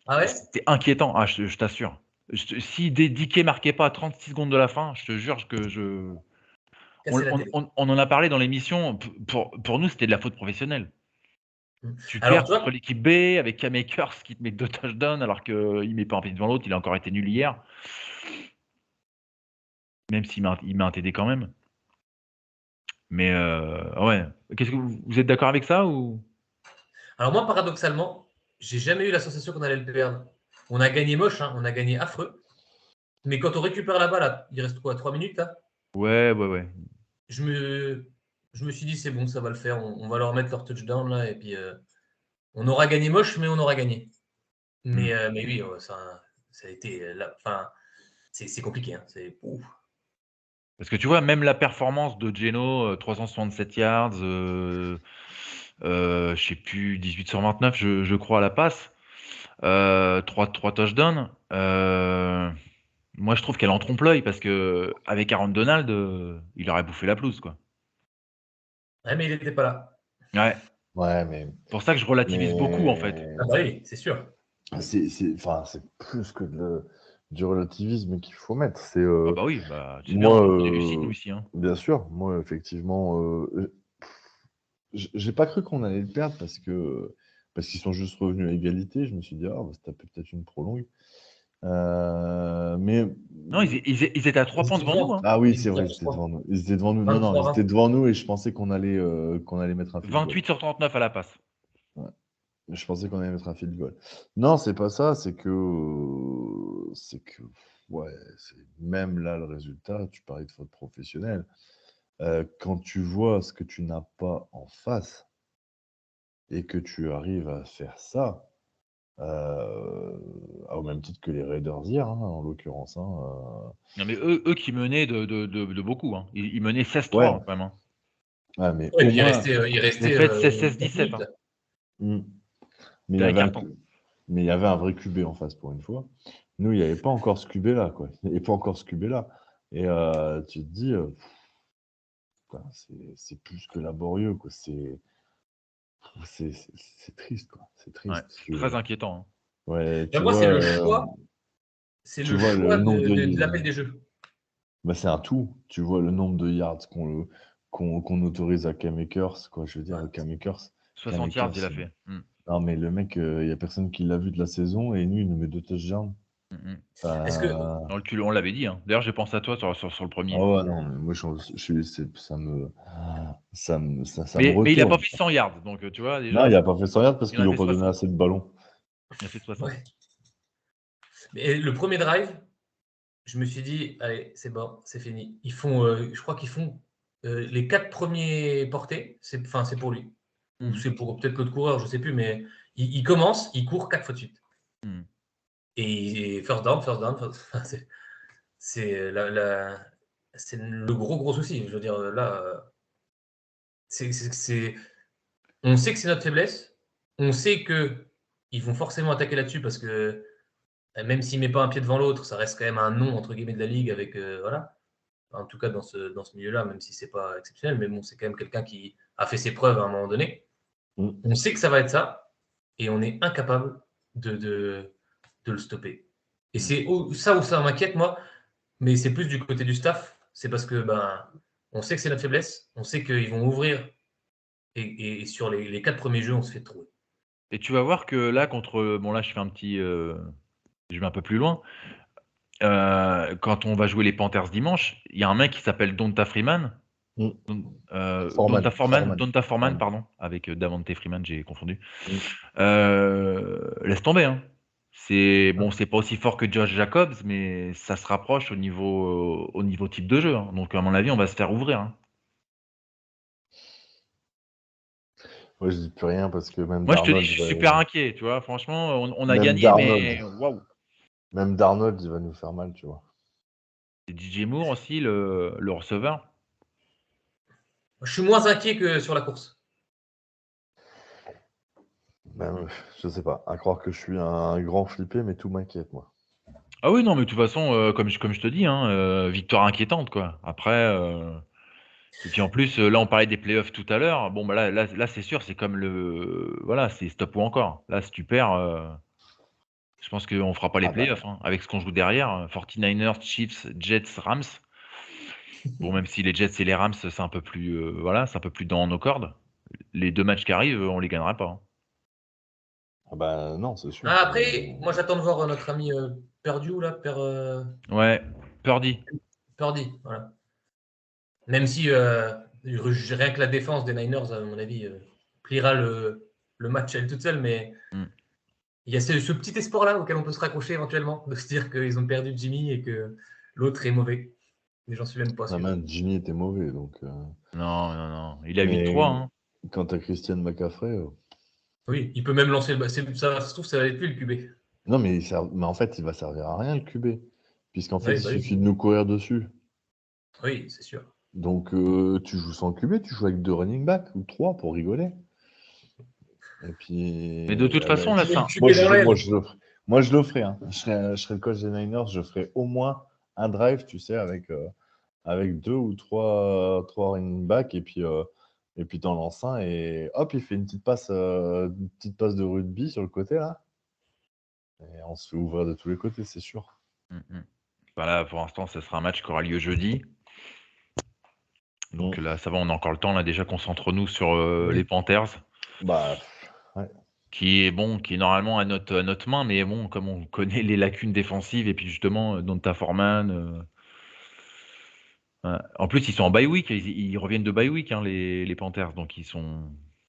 [SPEAKER 3] Ah ouais?
[SPEAKER 1] C'était inquiétant, ah, je t'assure. Si Dickey marquait pas à 36 secondes de la fin, je te jure que je. On,
[SPEAKER 3] Casser la
[SPEAKER 1] on-
[SPEAKER 3] télé.
[SPEAKER 1] on en a parlé dans l'émission. Pour nous, c'était de la faute professionnelle. Tu
[SPEAKER 3] Alors,
[SPEAKER 1] perds
[SPEAKER 3] tu
[SPEAKER 1] contre
[SPEAKER 3] vois,
[SPEAKER 1] l'équipe B avec Cam Akers qui te met 2 touchdowns alors qu'il ne met pas un pied devant l'autre. Il a encore été nul hier, même s'il met un TD quand même. Mais ouais. Qu'est-ce que vous êtes d'accord avec ça ou?
[SPEAKER 3] alors moi, paradoxalement, j'ai jamais eu la sensation qu'on allait le perdre. On a gagné moche, hein, on a gagné affreux. Mais quand on récupère la balle, là, il reste quoi, 3 minutes là,
[SPEAKER 1] Ouais, ouais, ouais.
[SPEAKER 3] je me suis dit, c'est bon, ça va le faire. On va leur mettre leur touchdown là. Et puis, on aura gagné moche, mais on aura gagné.
[SPEAKER 1] Hmm.
[SPEAKER 3] Mais oui, ça a été. Enfin, c'est compliqué. Hein, c'est ouf.
[SPEAKER 1] Parce que tu vois, même la performance de Geno, 367 yards, je sais plus, 18 sur 29, je crois, à la passe, 3 touchdowns. Moi, je trouve qu'elle en trompe l'œil parce que avec Aaron Donald, il aurait bouffé la pelouse, quoi.
[SPEAKER 3] Ouais, mais il n'était pas là.
[SPEAKER 1] Ouais,
[SPEAKER 2] Ouais,
[SPEAKER 1] c'est pour ça que je relativise beaucoup, en fait.
[SPEAKER 3] Ah bah oui, c'est sûr.
[SPEAKER 2] enfin, c'est plus que du relativisme qu'il faut mettre.
[SPEAKER 1] Ah bah oui, bah, tu sais bien,
[SPEAKER 2] Moi,
[SPEAKER 1] on est lucide, nous, ici, hein.
[SPEAKER 2] bien sûr, moi, effectivement, j'ai pas cru qu'on allait le perdre parce qu'ils sont juste revenus à égalité. Je me suis dit, ah, on va se taper peut-être une prolongue. Mais
[SPEAKER 1] Non, ils étaient à 3
[SPEAKER 3] Ils
[SPEAKER 1] points
[SPEAKER 3] étaient
[SPEAKER 1] devant nous,
[SPEAKER 3] devant.
[SPEAKER 1] hein.
[SPEAKER 2] ah oui,
[SPEAKER 3] Ils
[SPEAKER 2] c'est
[SPEAKER 3] étaient à
[SPEAKER 2] vrai, ils étaient
[SPEAKER 3] 3.
[SPEAKER 2] devant nous. Ils étaient devant nous. Non, non, ils
[SPEAKER 3] 23-20.
[SPEAKER 2] étaient devant nous et je pensais qu'on allait mettre un field goal.
[SPEAKER 1] 28 sur 39 à la passe.
[SPEAKER 2] Ouais. Je pensais qu'on allait mettre un field goal. Non, c'est pas ça, ouais, même là, le résultat, tu parlais de faute professionnelle. Quand tu vois ce que tu n'as pas en face et que tu arrives à faire ça, au même titre que les Raiders hier, hein, en l'occurrence.
[SPEAKER 1] Non, mais eux qui menaient de beaucoup, hein. Ils menaient 16-3,
[SPEAKER 2] Ouais,
[SPEAKER 1] hein, quand même, hein.
[SPEAKER 2] ouais, mais
[SPEAKER 3] Ouais,
[SPEAKER 2] au
[SPEAKER 3] puis
[SPEAKER 2] moins.
[SPEAKER 3] il restait
[SPEAKER 1] Défaite
[SPEAKER 3] 4
[SPEAKER 1] 16-17,
[SPEAKER 3] minutes.
[SPEAKER 1] hein.
[SPEAKER 2] Hmm. Mais il y
[SPEAKER 1] C'était un
[SPEAKER 2] avait
[SPEAKER 1] carton.
[SPEAKER 2] mais il y avait un vrai QB en face pour une fois. Nous, il n'y avait pas encore ce QB-là, quoi. Il n'y avait pas encore ce QB-là. Et tu te dis, quoi, c'est plus que laborieux, quoi. C'est triste, quoi. C'est
[SPEAKER 1] Ouais,
[SPEAKER 2] triste.
[SPEAKER 1] c'est très inquiétant, hein.
[SPEAKER 2] Ouais,
[SPEAKER 3] Moi, c'est
[SPEAKER 2] tu
[SPEAKER 3] le
[SPEAKER 2] vois le
[SPEAKER 3] choix
[SPEAKER 2] nombre
[SPEAKER 3] de l'appel des jeux.
[SPEAKER 2] bah, c'est un tout. Tu vois le nombre de yards qu'on autorise à Cam Akers, quoi. Je veux dire,
[SPEAKER 3] Ouais.
[SPEAKER 2] Cam Akers.
[SPEAKER 1] 60 yards, il a fait.
[SPEAKER 2] Non, mais le mec, il n'y a personne qui l'a vu de la saison et nous, il nous met 2 touchdowns.
[SPEAKER 3] Est-ce que,
[SPEAKER 1] Dans le cul, on l'avait dit, hein. D'ailleurs, j'ai pensé à toi sur le
[SPEAKER 2] Ah
[SPEAKER 1] premier.
[SPEAKER 2] ouais, non, mais moi, ça me
[SPEAKER 1] Mais il a pas
[SPEAKER 2] retourne.
[SPEAKER 1] fait 100 yards, donc tu vois,
[SPEAKER 2] Non,
[SPEAKER 1] déjà,
[SPEAKER 2] il a pas fait 100 yards parce
[SPEAKER 1] il en
[SPEAKER 2] qu'ils
[SPEAKER 1] a
[SPEAKER 2] lui ont
[SPEAKER 1] fait
[SPEAKER 2] pas donné
[SPEAKER 1] 60.
[SPEAKER 2] assez de ballons.
[SPEAKER 1] Il a fait 60.
[SPEAKER 3] ouais. Mais le premier drive, je me suis dit, allez, c'est bon, c'est fini. Je crois qu'ils font les 4 premiers portés, c'est pour lui. Ou
[SPEAKER 1] Mmh.
[SPEAKER 3] c'est pour peut-être l'autre coureur, je ne sais plus, mais il commence, il court 4 fois de suite.
[SPEAKER 1] Mmh.
[SPEAKER 3] Et first down, enfin, c'est le gros souci. Je veux dire, là, on sait que c'est notre faiblesse. On sait qu'ils vont forcément attaquer là-dessus parce que même s'il ne met pas un pied devant l'autre, ça reste quand même un nom entre guillemets de la ligue avec voilà. En tout cas dans ce milieu-là, même si c'est pas exceptionnel, mais bon, c'est quand même quelqu'un qui a fait ses preuves à un moment donné.
[SPEAKER 2] Mm.
[SPEAKER 3] On sait que ça va être ça et on est incapable de le stopper. Et c'est ça où ça m'inquiète moi, mais c'est plus du côté du staff. C'est parce que on sait que c'est notre faiblesse, on sait qu'ils vont ouvrir et sur les 4 premiers jeux, on se fait trouver.
[SPEAKER 1] Et tu vas voir que là contre, bon là je fais un petit, je vais un peu plus loin. Quand on va jouer les Panthers dimanche, il y a un mec qui s'appelle Donta Freeman.
[SPEAKER 2] Mm.
[SPEAKER 1] Donta
[SPEAKER 2] Foreman.
[SPEAKER 1] Foreman, pardon, avec Davante Freeman, j'ai confondu.
[SPEAKER 2] Mm.
[SPEAKER 1] Laisse tomber, hein. C'est bon, c'est pas aussi fort que Josh Jacobs, mais ça se rapproche au niveau type de jeu, hein. Donc à mon avis, on va se faire ouvrir, hein.
[SPEAKER 2] Moi, je dis plus rien parce que même
[SPEAKER 1] Moi, je te dis,
[SPEAKER 2] Darnold,
[SPEAKER 1] je suis super inquiet, tu vois. Franchement, on a
[SPEAKER 2] même
[SPEAKER 1] gagné,
[SPEAKER 2] Darnold,
[SPEAKER 1] mais waouh.
[SPEAKER 2] même Darnold, il va nous faire mal, tu vois.
[SPEAKER 1] C'est DJ Moore aussi, le receveur.
[SPEAKER 3] Je suis moins inquiet que sur la course.
[SPEAKER 2] Même, je sais pas. À croire que je suis un grand flippé, mais tout m'inquiète, moi.
[SPEAKER 1] Ah oui, non, mais de toute façon, comme je te dis, hein, victoire inquiétante, quoi. Après, et puis en plus, là, on parlait des playoffs tout à l'heure. Bon, bah là, c'est sûr, c'est comme voilà, c'est stop ou encore. Là, si tu perds, je pense qu'on fera pas les
[SPEAKER 2] Ah bah,
[SPEAKER 1] playoffs, hein, avec ce qu'on joue derrière. 49ers, Chiefs, Jets, Rams. Bon, même si les Jets et les Rams, c'est un peu plus, voilà, c'est un peu plus dans nos cordes. Les 2 matchs qui arrivent, on les gagnera pas, hein.
[SPEAKER 2] ah bah non, c'est sûr.
[SPEAKER 3] Après, moi j'attends de voir notre ami Perdue là,
[SPEAKER 1] Ouais, Purdy.
[SPEAKER 3] Purdy, voilà. Même si rien que la défense des Niners, à mon avis, pliera le match elle toute seule, mais
[SPEAKER 1] Mm.
[SPEAKER 3] il y a ce petit espoir-là auquel on peut se raccrocher éventuellement, de se dire qu'ils ont perdu Jimmy et que l'autre est mauvais. Mais j'en suis même pas
[SPEAKER 2] La
[SPEAKER 3] sûr.
[SPEAKER 2] main de Jimmy était mauvais, donc.
[SPEAKER 1] Non, non, non. Il a 8-3,
[SPEAKER 2] Mais
[SPEAKER 1] hein.
[SPEAKER 2] quant à Christian McCaffrey,
[SPEAKER 3] Oui, il peut même lancer le. Ça se trouve, ça va être lui le QB.
[SPEAKER 2] non, mais en fait, il va servir à rien le QB, puisqu'en fait,
[SPEAKER 3] Oui,
[SPEAKER 2] il
[SPEAKER 3] bah oui.
[SPEAKER 2] suffit de nous courir dessus.
[SPEAKER 3] Oui, c'est sûr.
[SPEAKER 2] Donc, tu joues sans QB, tu joues avec 2 running backs ou 3 pour rigoler. Et puis,
[SPEAKER 1] Mais de toute façon, là,
[SPEAKER 3] Tu mets
[SPEAKER 1] c'est
[SPEAKER 3] le
[SPEAKER 1] un.
[SPEAKER 3] QB dans l'aile.
[SPEAKER 2] moi, je le ferai, hein. Je serai le coach des Niners, je ferai au moins un drive, tu sais, avec 2 ou 3 running backs, et puis t'en lances un, et hop, il fait une petite passe de rugby sur le côté, là. Et on se fait ouvrir de tous les côtés, c'est sûr.
[SPEAKER 1] Voilà, pour l'instant, ce sera un match qui aura lieu jeudi. Donc
[SPEAKER 2] Mm.
[SPEAKER 1] là, ça va, on a encore le temps. Là, déjà, concentre-nous sur les Panthers,
[SPEAKER 2] Bah, ouais.
[SPEAKER 1] qui est normalement à notre main, mais bon, comme on connaît les lacunes défensives, et puis justement, Donta Foreman. Ouais. En plus, ils sont en bye week. Ils reviennent de bye week, hein, les Panthers. Donc,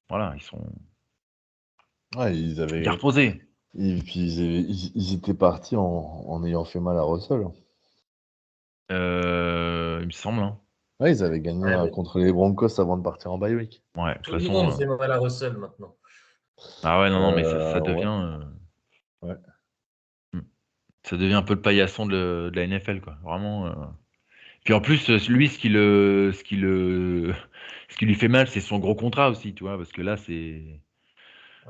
[SPEAKER 1] voilà, ils sont
[SPEAKER 2] Ouais,
[SPEAKER 1] bien reposés.
[SPEAKER 2] puis ils étaient partis en ayant fait mal à Russell.
[SPEAKER 1] Il me semble, hein.
[SPEAKER 2] Ouais, ils avaient gagné
[SPEAKER 3] Ouais, mais
[SPEAKER 2] contre les Broncos avant de partir en bye week.
[SPEAKER 1] Ouais, de
[SPEAKER 3] tout
[SPEAKER 1] toute
[SPEAKER 3] le
[SPEAKER 1] façon.
[SPEAKER 3] monde fait mal à Russell maintenant.
[SPEAKER 1] Ah ouais, non, non, mais ça
[SPEAKER 2] Ouais.
[SPEAKER 1] devient.
[SPEAKER 2] Ouais.
[SPEAKER 1] Ça devient un peu le paillasson de la NFL, quoi. Vraiment. Puis en plus, lui, ce qui lui fait mal, c'est son gros contrat aussi, tu vois, parce que là,
[SPEAKER 3] Ah bah,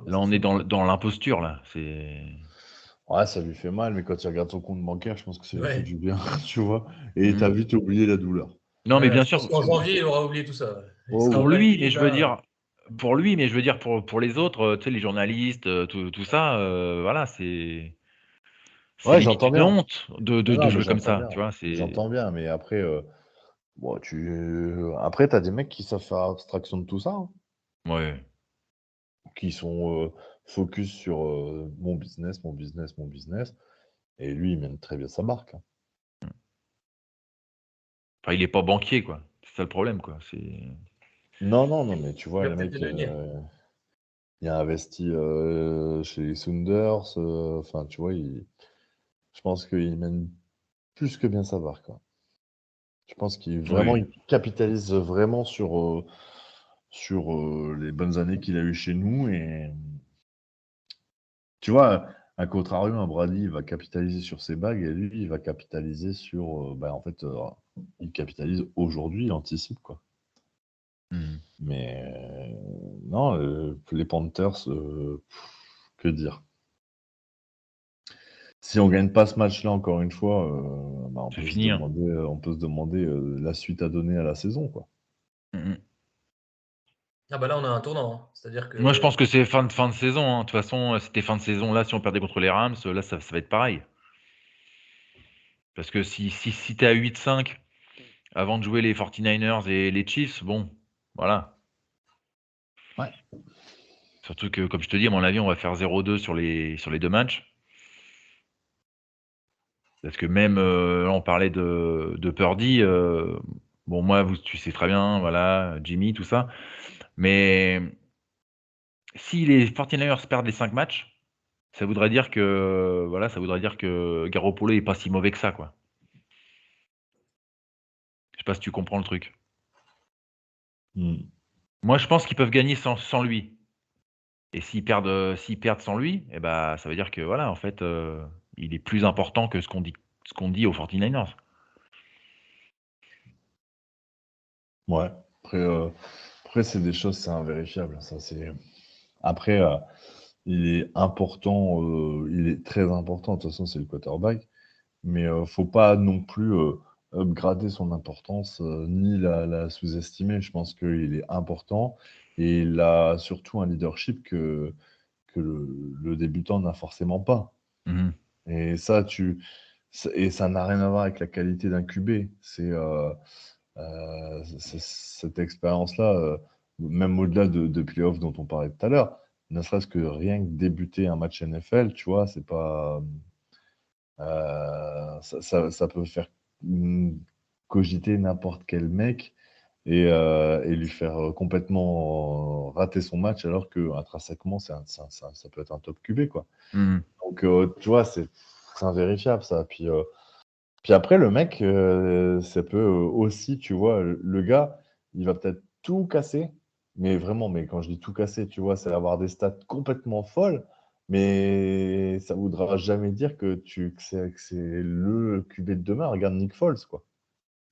[SPEAKER 1] là,
[SPEAKER 3] c'est
[SPEAKER 1] on est
[SPEAKER 3] fou.
[SPEAKER 1] dans l'imposture, là. C'est.
[SPEAKER 2] Ouais, ça lui fait mal, mais quand il regarde son compte bancaire, je pense que ça lui fait
[SPEAKER 3] Ouais.
[SPEAKER 2] du bien, tu vois. Et t'as
[SPEAKER 1] Mhm.
[SPEAKER 2] vite oublié la douleur.
[SPEAKER 1] Non, mais bien
[SPEAKER 3] Je pense
[SPEAKER 1] sûr,
[SPEAKER 3] qu'en janvier, il aura oublié tout ça. Il
[SPEAKER 2] Oh
[SPEAKER 3] sera
[SPEAKER 1] pour
[SPEAKER 2] oui.
[SPEAKER 1] lui, mais
[SPEAKER 3] reparti,
[SPEAKER 1] je veux
[SPEAKER 3] là.
[SPEAKER 1] dire, pour les autres, tu sais, les journalistes, tout ça, voilà, c'est
[SPEAKER 2] Ouais,
[SPEAKER 1] limite
[SPEAKER 2] j'entends
[SPEAKER 1] une
[SPEAKER 2] bien.
[SPEAKER 1] honte
[SPEAKER 2] Non,
[SPEAKER 1] de
[SPEAKER 2] non, mais
[SPEAKER 1] jouer comme
[SPEAKER 2] j'entends
[SPEAKER 1] ça,
[SPEAKER 2] bien.
[SPEAKER 1] tu vois. C'est.
[SPEAKER 2] J'entends bien, mais après, bon, après, t'as des mecs qui savent faire abstraction de tout ça, hein,
[SPEAKER 1] Ouais.
[SPEAKER 2] qui sont focus sur mon business, mon business, mon business. Et lui, il mène très bien sa barque, hein.
[SPEAKER 1] Enfin, il est pas banquier, quoi. C'est ça le problème, quoi. C'est.
[SPEAKER 2] Non, non, non, mais tu
[SPEAKER 3] Il
[SPEAKER 2] vois,
[SPEAKER 3] va
[SPEAKER 2] le
[SPEAKER 3] peut-être le
[SPEAKER 2] mec,
[SPEAKER 3] devenir.
[SPEAKER 2] il a investi chez les Sounders. Enfin, tu vois, je pense qu'il mène plus que bien savoir, quoi. Je pense qu'il
[SPEAKER 1] Oui.
[SPEAKER 2] il capitalise vraiment sur les bonnes années qu'il a eues chez nous. Et tu vois, à contrario, un Brady il va capitaliser sur ses bagues et lui, il va capitaliser sur. En fait, il capitalise aujourd'hui, il anticipe, quoi.
[SPEAKER 1] Mhm.
[SPEAKER 2] Mais non, les Panthers, que dire? Si on gagne pas ce match-là, encore une fois, on
[SPEAKER 1] C'est
[SPEAKER 2] peut se
[SPEAKER 1] fini. Hein.
[SPEAKER 2] demander, la suite à donner à la saison, quoi.
[SPEAKER 1] Mhm.
[SPEAKER 3] Ah bah là, on a un tournant, hein. C'est-à-dire
[SPEAKER 1] Moi, je
[SPEAKER 3] que
[SPEAKER 1] pense que c'est fin de saison. Hein. De toute façon, c'était fin de saison. Là, si on perdait contre les Rams, là, ça va être pareil. Parce que si tu es à 8-5 avant de jouer les 49ers et les Chiefs, bon, voilà.
[SPEAKER 2] Ouais.
[SPEAKER 1] Surtout que, comme je te dis, à mon avis, on va faire 0-2 sur les 2 matchs. Parce que même, là, on parlait de Purdy. Bon, moi, tu sais très bien, voilà, Jimmy, tout ça. Mais si les 49ers perdent les 5 matchs, ça voudrait dire que, voilà, ça voudrait dire que Garoppolo est pas si mauvais que ça, quoi. Je sais pas si tu comprends le truc.
[SPEAKER 2] Mm.
[SPEAKER 1] Moi, je pense qu'ils peuvent gagner sans lui. Et s'ils perdent sans lui, eh ben, ça veut dire que voilà, en fait, il est plus important que ce qu'on dit aux 49ers.
[SPEAKER 2] Ouais. Après, c'est des choses, c'est invérifiable. Ça, c'est... Après, il est important, il est très important. De toute façon, c'est le quarterback. Mais faut pas non plus upgrader son importance, ni la sous-estimer. Je pense qu'il est important et il a surtout un leadership que le débutant n'a forcément pas.
[SPEAKER 1] Mhm.
[SPEAKER 2] Et ça n'a rien à voir avec la qualité d'un QB. Cette expérience-là, même au-delà de playoffs dont on parlait tout à l'heure, ne serait-ce que rien que débuter un match NFL, tu vois, c'est pas. Ça peut faire cogiter n'importe quel mec et lui faire complètement rater son match alors que intrinsèquement, ça peut être un top QB, quoi.
[SPEAKER 1] Mhm.
[SPEAKER 2] Donc, tu vois, c'est invérifiable, ça. Puis après, le mec, ça peut aussi, tu vois, le gars, il va peut-être tout casser, mais vraiment, mais quand je dis tout casser, tu vois, c'est avoir des stats complètement folles, mais ça voudra jamais dire que c'est le QB de demain. Regarde Nick Foles, quoi.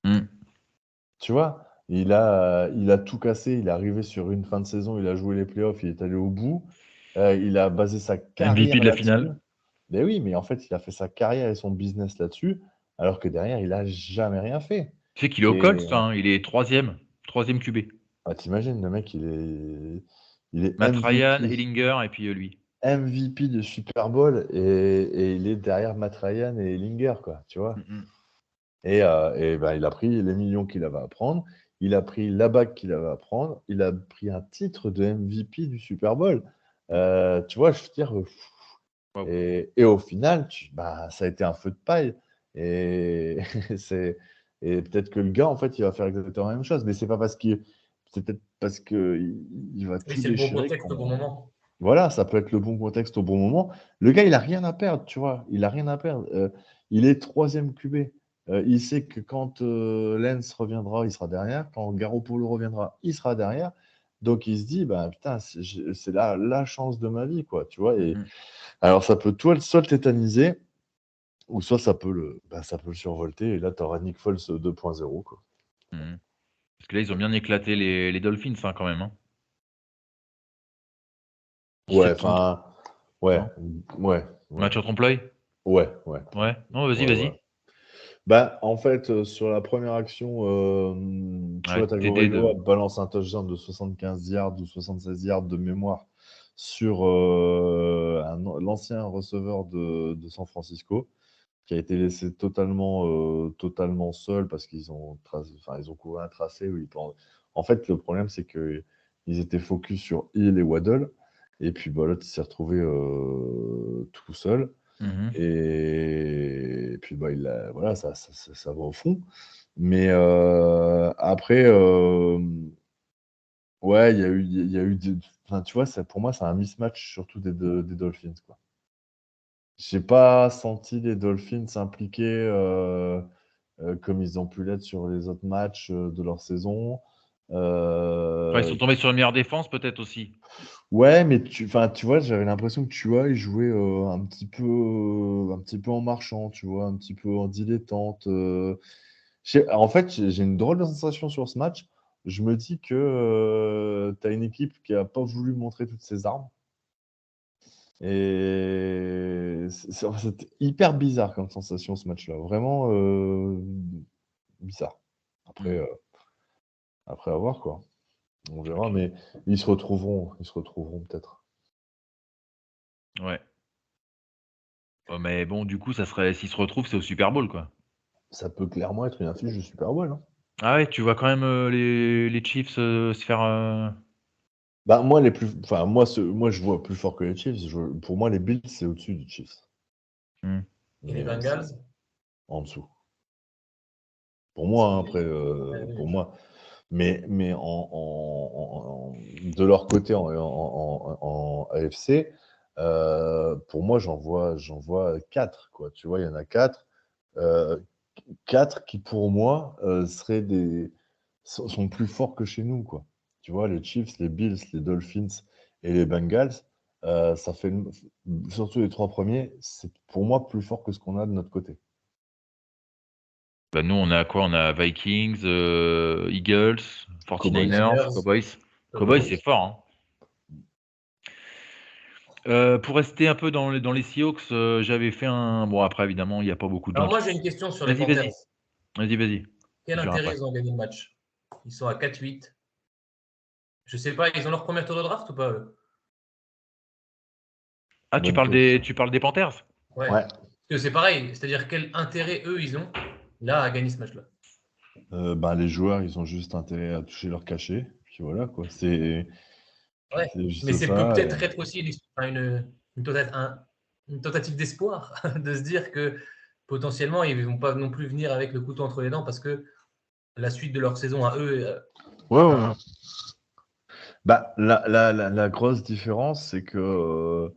[SPEAKER 1] Mhm.
[SPEAKER 2] Tu vois, il a tout cassé, il est arrivé sur une fin de saison, il a joué les playoffs, il est allé au bout, il a basé sa
[SPEAKER 1] MVP
[SPEAKER 2] carrière
[SPEAKER 1] de la
[SPEAKER 2] là-dessus.
[SPEAKER 1] finale.
[SPEAKER 2] Mais oui, mais en fait, il a fait sa carrière et son business là-dessus, alors que derrière, il a jamais rien fait.
[SPEAKER 1] Tu sais qu'il est au
[SPEAKER 2] Et
[SPEAKER 1] Colts, hein, il est troisième QB.
[SPEAKER 2] t'imagines, le mec, il est
[SPEAKER 1] Matt Ryan,
[SPEAKER 2] MVP,
[SPEAKER 1] Ellinger et puis lui.
[SPEAKER 2] MVP de Super Bowl et il est derrière Matt Ryan et Ellinger, quoi, tu vois.
[SPEAKER 1] Mhm.
[SPEAKER 2] Et ben, il a pris les millions qu'il avait à prendre, il a pris la bague qu'il avait à prendre, il a pris un titre de MVP du Super Bowl. Tu vois, je veux dire,
[SPEAKER 1] Wow.
[SPEAKER 2] et au final, ça a été un feu de paille. Et, c'est, et peut-être que le gars, en fait, il va faire exactement la même chose, mais c'est peut-être parce qu'il va
[SPEAKER 3] oui,
[SPEAKER 2] tout
[SPEAKER 3] c'est le bon
[SPEAKER 2] déchirer.
[SPEAKER 3] contexte au bon moment.
[SPEAKER 2] Voilà, ça peut être le bon contexte au bon moment. Le gars, il a rien à perdre, tu vois. Il a rien à perdre. Il est troisième QB. Il sait que quand Lens reviendra, il sera derrière. Quand Garoppolo reviendra, il sera derrière. Donc il se dit, bah putain, c'est la chance de ma vie, quoi, tu vois. Et
[SPEAKER 1] Mhm.
[SPEAKER 2] alors ça peut soit le tétaniser, ou soit ça peut le survolter. Et là, tu auras Nick Foles 2.0, quoi.
[SPEAKER 1] Mhm. Parce que là, ils ont bien éclaté les Dolphins, hein, quand même. Hein.
[SPEAKER 2] Ouais,
[SPEAKER 1] 17-30,
[SPEAKER 2] enfin, ouais,
[SPEAKER 1] non?
[SPEAKER 2] ouais, ouais,
[SPEAKER 1] Match en trompe-l'œil?
[SPEAKER 2] ouais, ouais,
[SPEAKER 1] Ouais. Non, vas-y,
[SPEAKER 2] ouais, ouais.
[SPEAKER 1] vas-y.
[SPEAKER 2] Bah, en fait, sur la première action,
[SPEAKER 1] Ouais,
[SPEAKER 2] Tua
[SPEAKER 1] TD
[SPEAKER 2] Tagovailoa
[SPEAKER 1] de.
[SPEAKER 2] balance un touchdown de 75 yards ou 76 yards de mémoire sur l'ancien receveur de San Francisco, qui a été laissé totalement seul parce ils ont couru un tracé où en fait, le problème, c'est qu'ils étaient focus sur Hill et Waddle, et puis bah, l'autre, il s'est retrouvé tout seul.
[SPEAKER 1] Mhm.
[SPEAKER 2] Et puis, bah, voilà, ça va au fond. Mais après, ouais, il y a eu enfin, tu vois, pour moi, c'est un mismatch surtout des Dolphins, quoi. j'ai pas senti les Dolphins impliqués comme ils ont pu l'être sur les autres matchs de leur saison.
[SPEAKER 1] Enfin, ils sont tombés sur une meilleure défense, peut-être aussi.
[SPEAKER 2] Ouais, mais tu vois, j'avais l'impression que Tua, il jouait un petit peu en marchant, tu vois, un petit peu en dilettante. En fait, j'ai une drôle de sensation sur ce match. Je me dis que tu as une équipe qui a pas voulu montrer toutes ses armes. Et c'est hyper bizarre comme sensation ce match-là. Vraiment bizarre. Après,
[SPEAKER 1] Mm.
[SPEAKER 2] après à voir, quoi. On verra,
[SPEAKER 1] Ok.
[SPEAKER 2] mais ils se retrouveront peut-être.
[SPEAKER 1] Ouais. Oh, mais bon, du coup, ça serait s'ils se retrouvent, c'est au Super Bowl, quoi.
[SPEAKER 2] Ça peut clairement être une affiche du Super Bowl, hein.
[SPEAKER 1] Ah ouais, tu vois quand même les Chiefs se faire.
[SPEAKER 2] Bah, moi, je vois plus fort que les Chiefs. Pour moi, les Bills, c'est au-dessus des Chiefs.
[SPEAKER 1] Hmm.
[SPEAKER 3] Et les
[SPEAKER 2] Mais c'est
[SPEAKER 3] Bengals,
[SPEAKER 2] en dessous. Pour
[SPEAKER 3] ils
[SPEAKER 2] moi,
[SPEAKER 3] sont
[SPEAKER 2] hein,
[SPEAKER 3] bien.
[SPEAKER 2] après, pour moi. Mais de leur côté, en AFC, pour moi, j'en vois 4, quoi. Tu vois, il y en a 4. 4 qui, pour moi, sont plus forts que chez nous, quoi. Tu vois, les Chiefs, les Bills, les Dolphins et les Bengals, ça fait, surtout les 3 premiers, c'est pour moi plus fort que ce qu'on a de notre côté.
[SPEAKER 1] Bah, nous, on a quoi? On a Vikings, Eagles,
[SPEAKER 2] Cowboys.
[SPEAKER 1] 49ers,
[SPEAKER 3] Niners,
[SPEAKER 1] Cowboys. Cowboys,
[SPEAKER 3] Cowboys.
[SPEAKER 1] c'est fort, hein. Pour rester un peu dans les Seahawks, j'avais fait un. Bon, après, évidemment, il n'y a pas beaucoup de gens
[SPEAKER 3] Alors moi,
[SPEAKER 1] qui.
[SPEAKER 3] j'ai une question sur les
[SPEAKER 1] Vas-y,
[SPEAKER 3] Panthers.
[SPEAKER 1] vas-y. Vas-y, vas-y.
[SPEAKER 3] Quel
[SPEAKER 1] Je dirai
[SPEAKER 3] intérêt
[SPEAKER 1] après.
[SPEAKER 3] ils ont gagné le match? Ils sont à 4-8. Je sais pas, ils ont leur premier tour de draft ou pas, eux?
[SPEAKER 1] Ah, tu
[SPEAKER 2] Bonne
[SPEAKER 1] parles des,
[SPEAKER 2] question.
[SPEAKER 1] tu parles des Panthers?
[SPEAKER 3] Ouais.
[SPEAKER 2] Ouais.
[SPEAKER 3] Parce que c'est pareil, c'est-à-dire quel intérêt eux ils ont là à gagner ce match-là.
[SPEAKER 2] Ben, les joueurs, ils ont juste intérêt à toucher leur cachet. Puis voilà, quoi.
[SPEAKER 3] Ouais.
[SPEAKER 2] C'est
[SPEAKER 3] Mais
[SPEAKER 2] juste
[SPEAKER 3] c'est peut
[SPEAKER 2] ça.
[SPEAKER 3] peut-être être aussi une tentative d'espoir de se dire que potentiellement ils vont pas non plus venir avec le couteau entre les dents parce que la suite de leur saison à eux,
[SPEAKER 2] Ouais, ouais.
[SPEAKER 3] enfin,
[SPEAKER 2] Bah, la grosse différence, c'est que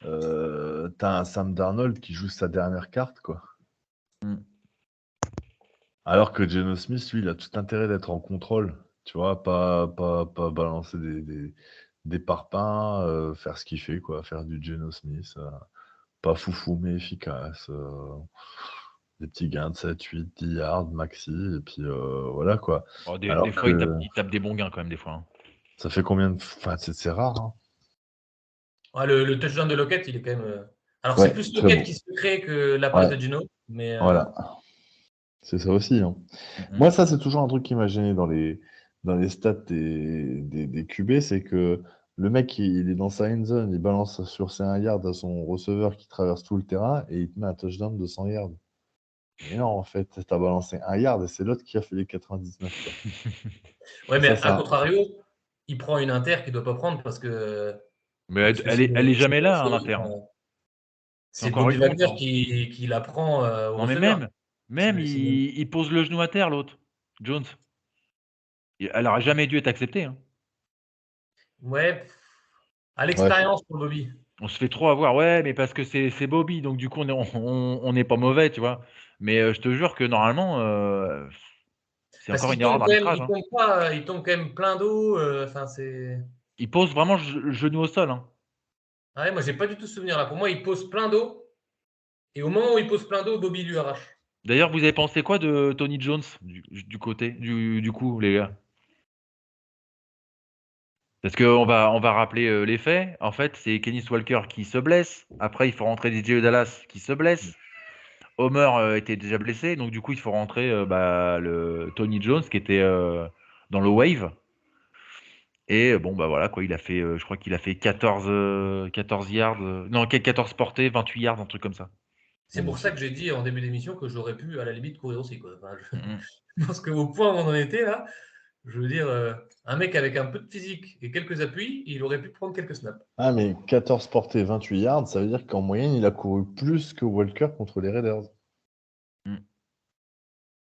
[SPEAKER 2] tu as un Sam Darnold qui joue sa dernière carte, quoi.
[SPEAKER 1] Hmm.
[SPEAKER 2] Alors que Geno Smith, lui, il a tout intérêt d'être en contrôle. Tu vois, pas balancer des parpaings, faire ce qu'il fait, quoi. Faire du Geno Smith. Pas foufou, mais efficace. Des petits gains de 7, 8, 10 yards maxi. Et puis voilà, quoi.
[SPEAKER 1] Oh, des
[SPEAKER 2] Alors
[SPEAKER 1] fois, ils
[SPEAKER 2] que
[SPEAKER 1] tapent, ils tapent des bons gains quand même, des fois, hein.
[SPEAKER 2] ça fait combien de. Enfin, c'est rare, hein.
[SPEAKER 3] ouais, le touchdown de Lockett, il est quand même. Alors c'est
[SPEAKER 2] Ouais,
[SPEAKER 3] plus
[SPEAKER 2] très
[SPEAKER 3] Lockett
[SPEAKER 2] bon.
[SPEAKER 3] qui se crée que la passe
[SPEAKER 2] Ouais,
[SPEAKER 3] de Gino, mais
[SPEAKER 2] voilà. C'est ça aussi, hein.
[SPEAKER 1] Mhm.
[SPEAKER 2] Moi, ça, c'est toujours un truc qui m'a gêné dans les stats des QB, c'est que le mec, il est dans sa end zone, il balance sur ses 1 yard à son receveur qui traverse tout le terrain et il te met un touchdown de 100 yards. Mais non, en fait, tu as balancé 1 yard et c'est l'autre qui a fait les 99, quoi.
[SPEAKER 3] ouais,
[SPEAKER 2] Et
[SPEAKER 3] mais
[SPEAKER 2] ça,
[SPEAKER 3] à
[SPEAKER 2] ça.
[SPEAKER 3] contrario, il prend une inter qu'il doit pas prendre
[SPEAKER 1] Mais
[SPEAKER 3] parce que
[SPEAKER 1] elle est jamais là, hein,
[SPEAKER 3] sinon,
[SPEAKER 1] l'Inter, hein. C'est
[SPEAKER 3] c'est
[SPEAKER 1] encore
[SPEAKER 3] Bobby
[SPEAKER 1] une honte,
[SPEAKER 3] Wagner
[SPEAKER 1] hein.
[SPEAKER 3] qui la prend au
[SPEAKER 1] Non, mais
[SPEAKER 3] receveur.
[SPEAKER 1] même
[SPEAKER 3] C'est même-
[SPEAKER 1] il pose le genou à terre, l'autre. Jones. Elle aurait jamais dû être acceptée, hein.
[SPEAKER 3] Ouais, à
[SPEAKER 2] Ouais,
[SPEAKER 3] l'expérience pour Bobby.
[SPEAKER 1] On se fait trop avoir, ouais, mais parce que c'est Bobby, donc du coup, on n'est pas mauvais, tu vois. Mais je te jure que normalement, c'est
[SPEAKER 3] Parce
[SPEAKER 1] encore
[SPEAKER 3] qu'il
[SPEAKER 1] une erreur
[SPEAKER 3] tombe quand même,
[SPEAKER 1] d'arbitrage, hein.
[SPEAKER 3] il tombe quand même plein d'eau. Enfin, c'est.
[SPEAKER 1] Il pose vraiment le genou au sol, hein.
[SPEAKER 3] Ah ouais, moi, j'ai pas du tout souvenir là. Pour moi, il pose plein d'eau. Et au moment où il pose plein d'eau, Bobby lui arrache.
[SPEAKER 1] D'ailleurs, vous avez pensé quoi de Tony Jones du côté, du coup, les gars? Parce qu'on va rappeler les faits. En fait, c'est Kenny Walker qui se blesse. Après, il faut rentrer DJ Dallas qui se blesse. Homer était déjà blessé, donc du coup, il faut rentrer le Tony Jones qui était dans le wave. Et bon, bah voilà, quoi, je crois qu'il a fait 14 yards, non, 14 portées, 28 yards, un truc comme ça.
[SPEAKER 3] C'est pour ça que
[SPEAKER 2] magnifique.
[SPEAKER 3] j'ai dit en début d'émission que j'aurais pu, à la limite, courir aussi, quoi. Enfin,
[SPEAKER 1] Mhm.
[SPEAKER 3] je pense qu'au point où on en était là, je veux dire, un mec avec un peu de physique et quelques appuis, il aurait pu prendre quelques snaps.
[SPEAKER 2] Ah, mais 14 portées, 28 yards, ça veut dire qu'en moyenne, il a couru plus que Walker contre les Raiders.
[SPEAKER 1] Mhm.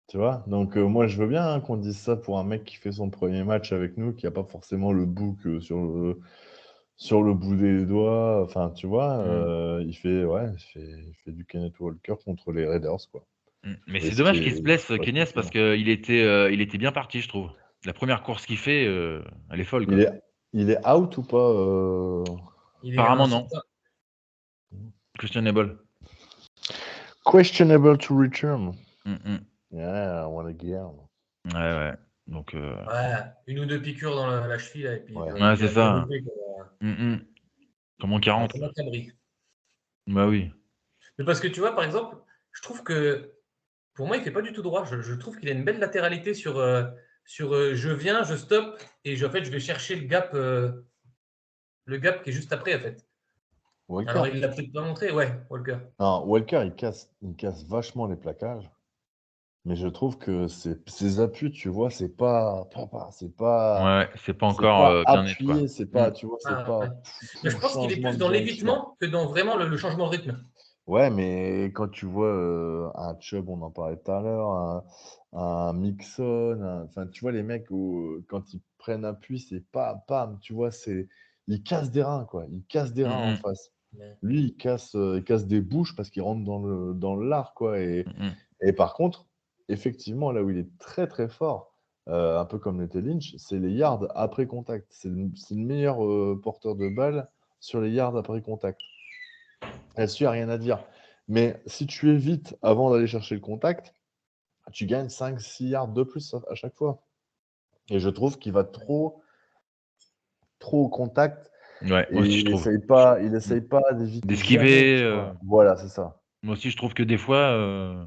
[SPEAKER 2] Tu vois? Donc, moi, je veux bien qu'on dise ça pour un mec qui fait son premier match avec nous, qui n'a pas forcément le book sur le bout des doigts. Enfin, tu vois, il fait du Kenneth Walker contre les Raiders, quoi.
[SPEAKER 1] Mais
[SPEAKER 2] Et
[SPEAKER 1] c'est
[SPEAKER 2] ce qui
[SPEAKER 1] dommage qu'il se
[SPEAKER 2] est
[SPEAKER 1] blesse,
[SPEAKER 2] pas
[SPEAKER 1] Kenyas, parce
[SPEAKER 2] spécial.
[SPEAKER 1] qu'il était bien parti, je trouve. La première course qu'il fait, elle est folle,
[SPEAKER 2] Il
[SPEAKER 1] quoi.
[SPEAKER 2] est, il est out ou pas
[SPEAKER 3] Il est
[SPEAKER 1] Apparemment, non.
[SPEAKER 3] incertain.
[SPEAKER 1] Questionable.
[SPEAKER 2] Questionable to return.
[SPEAKER 1] Mm.
[SPEAKER 2] Yeah, I want again.
[SPEAKER 1] Ouais. Donc,
[SPEAKER 3] Ouais, une ou deux piqûres dans la cheville, là, et puis
[SPEAKER 2] Ouais.
[SPEAKER 1] ouais,
[SPEAKER 3] il
[SPEAKER 1] c'est
[SPEAKER 3] va bien
[SPEAKER 1] ça.
[SPEAKER 3] bouffer, quoi.
[SPEAKER 1] Comme en
[SPEAKER 3] Ouais,
[SPEAKER 1] 40.
[SPEAKER 3] c'est notre cabri.
[SPEAKER 1] Bah oui.
[SPEAKER 3] Mais parce que tu vois, par exemple, je trouve que pour moi, il fait pas du tout droit. Je trouve qu'il a une belle latéralité sur je viens, je stoppe et en fait, je vais chercher le gap qui est juste après, en fait.
[SPEAKER 2] Walker.
[SPEAKER 3] Alors, il l'a peut-être pas montré, ouais, Walker.
[SPEAKER 2] Non, Walker, il casse vachement les plaquages. Mais je trouve que ses appuis, tu vois,
[SPEAKER 1] Ouais, c'est pas
[SPEAKER 2] c'est
[SPEAKER 1] encore
[SPEAKER 2] pas
[SPEAKER 1] bien net, quoi.
[SPEAKER 2] appuyé, c'est pas, tu vois, c'est
[SPEAKER 3] Ah,
[SPEAKER 2] pas
[SPEAKER 3] ouais. Mais je
[SPEAKER 2] fou,
[SPEAKER 3] pense qu'il est
[SPEAKER 2] changement
[SPEAKER 3] plus
[SPEAKER 2] de
[SPEAKER 3] dans
[SPEAKER 2] direction.
[SPEAKER 3] l'évitement que dans vraiment le changement de rythme.
[SPEAKER 2] Ouais, mais quand tu vois un Chubb, on en parlait tout à l'heure, un Mixon, enfin, tu vois, les mecs, quand ils prennent appui, c'est pas, pam, tu vois, ils cassent des reins, quoi. Ils cassent des reins en
[SPEAKER 1] Mm.
[SPEAKER 2] face.
[SPEAKER 3] Ouais.
[SPEAKER 2] Lui, il casse des bouches parce qu'il rentre dans l'art, quoi.
[SPEAKER 1] Mm.
[SPEAKER 2] Et par contre, effectivement, là où il est très très fort, un peu comme l'était Lynch, c'est les yards après contact. C'est le meilleur porteur de balle sur les yards après contact. Là-dessus, il n'y a rien à dire. Mais si tu évites avant d'aller chercher le contact, tu gagnes 5-6 yards de plus à chaque fois. Et je trouve qu'il va trop au contact
[SPEAKER 1] Ouais, moi
[SPEAKER 2] et
[SPEAKER 1] aussi, je trouve.
[SPEAKER 2] il essaye pas d'éviter jamais,
[SPEAKER 1] D'esquiver.
[SPEAKER 2] tu vois. Voilà, c'est ça.
[SPEAKER 1] Moi aussi, je trouve que des fois, je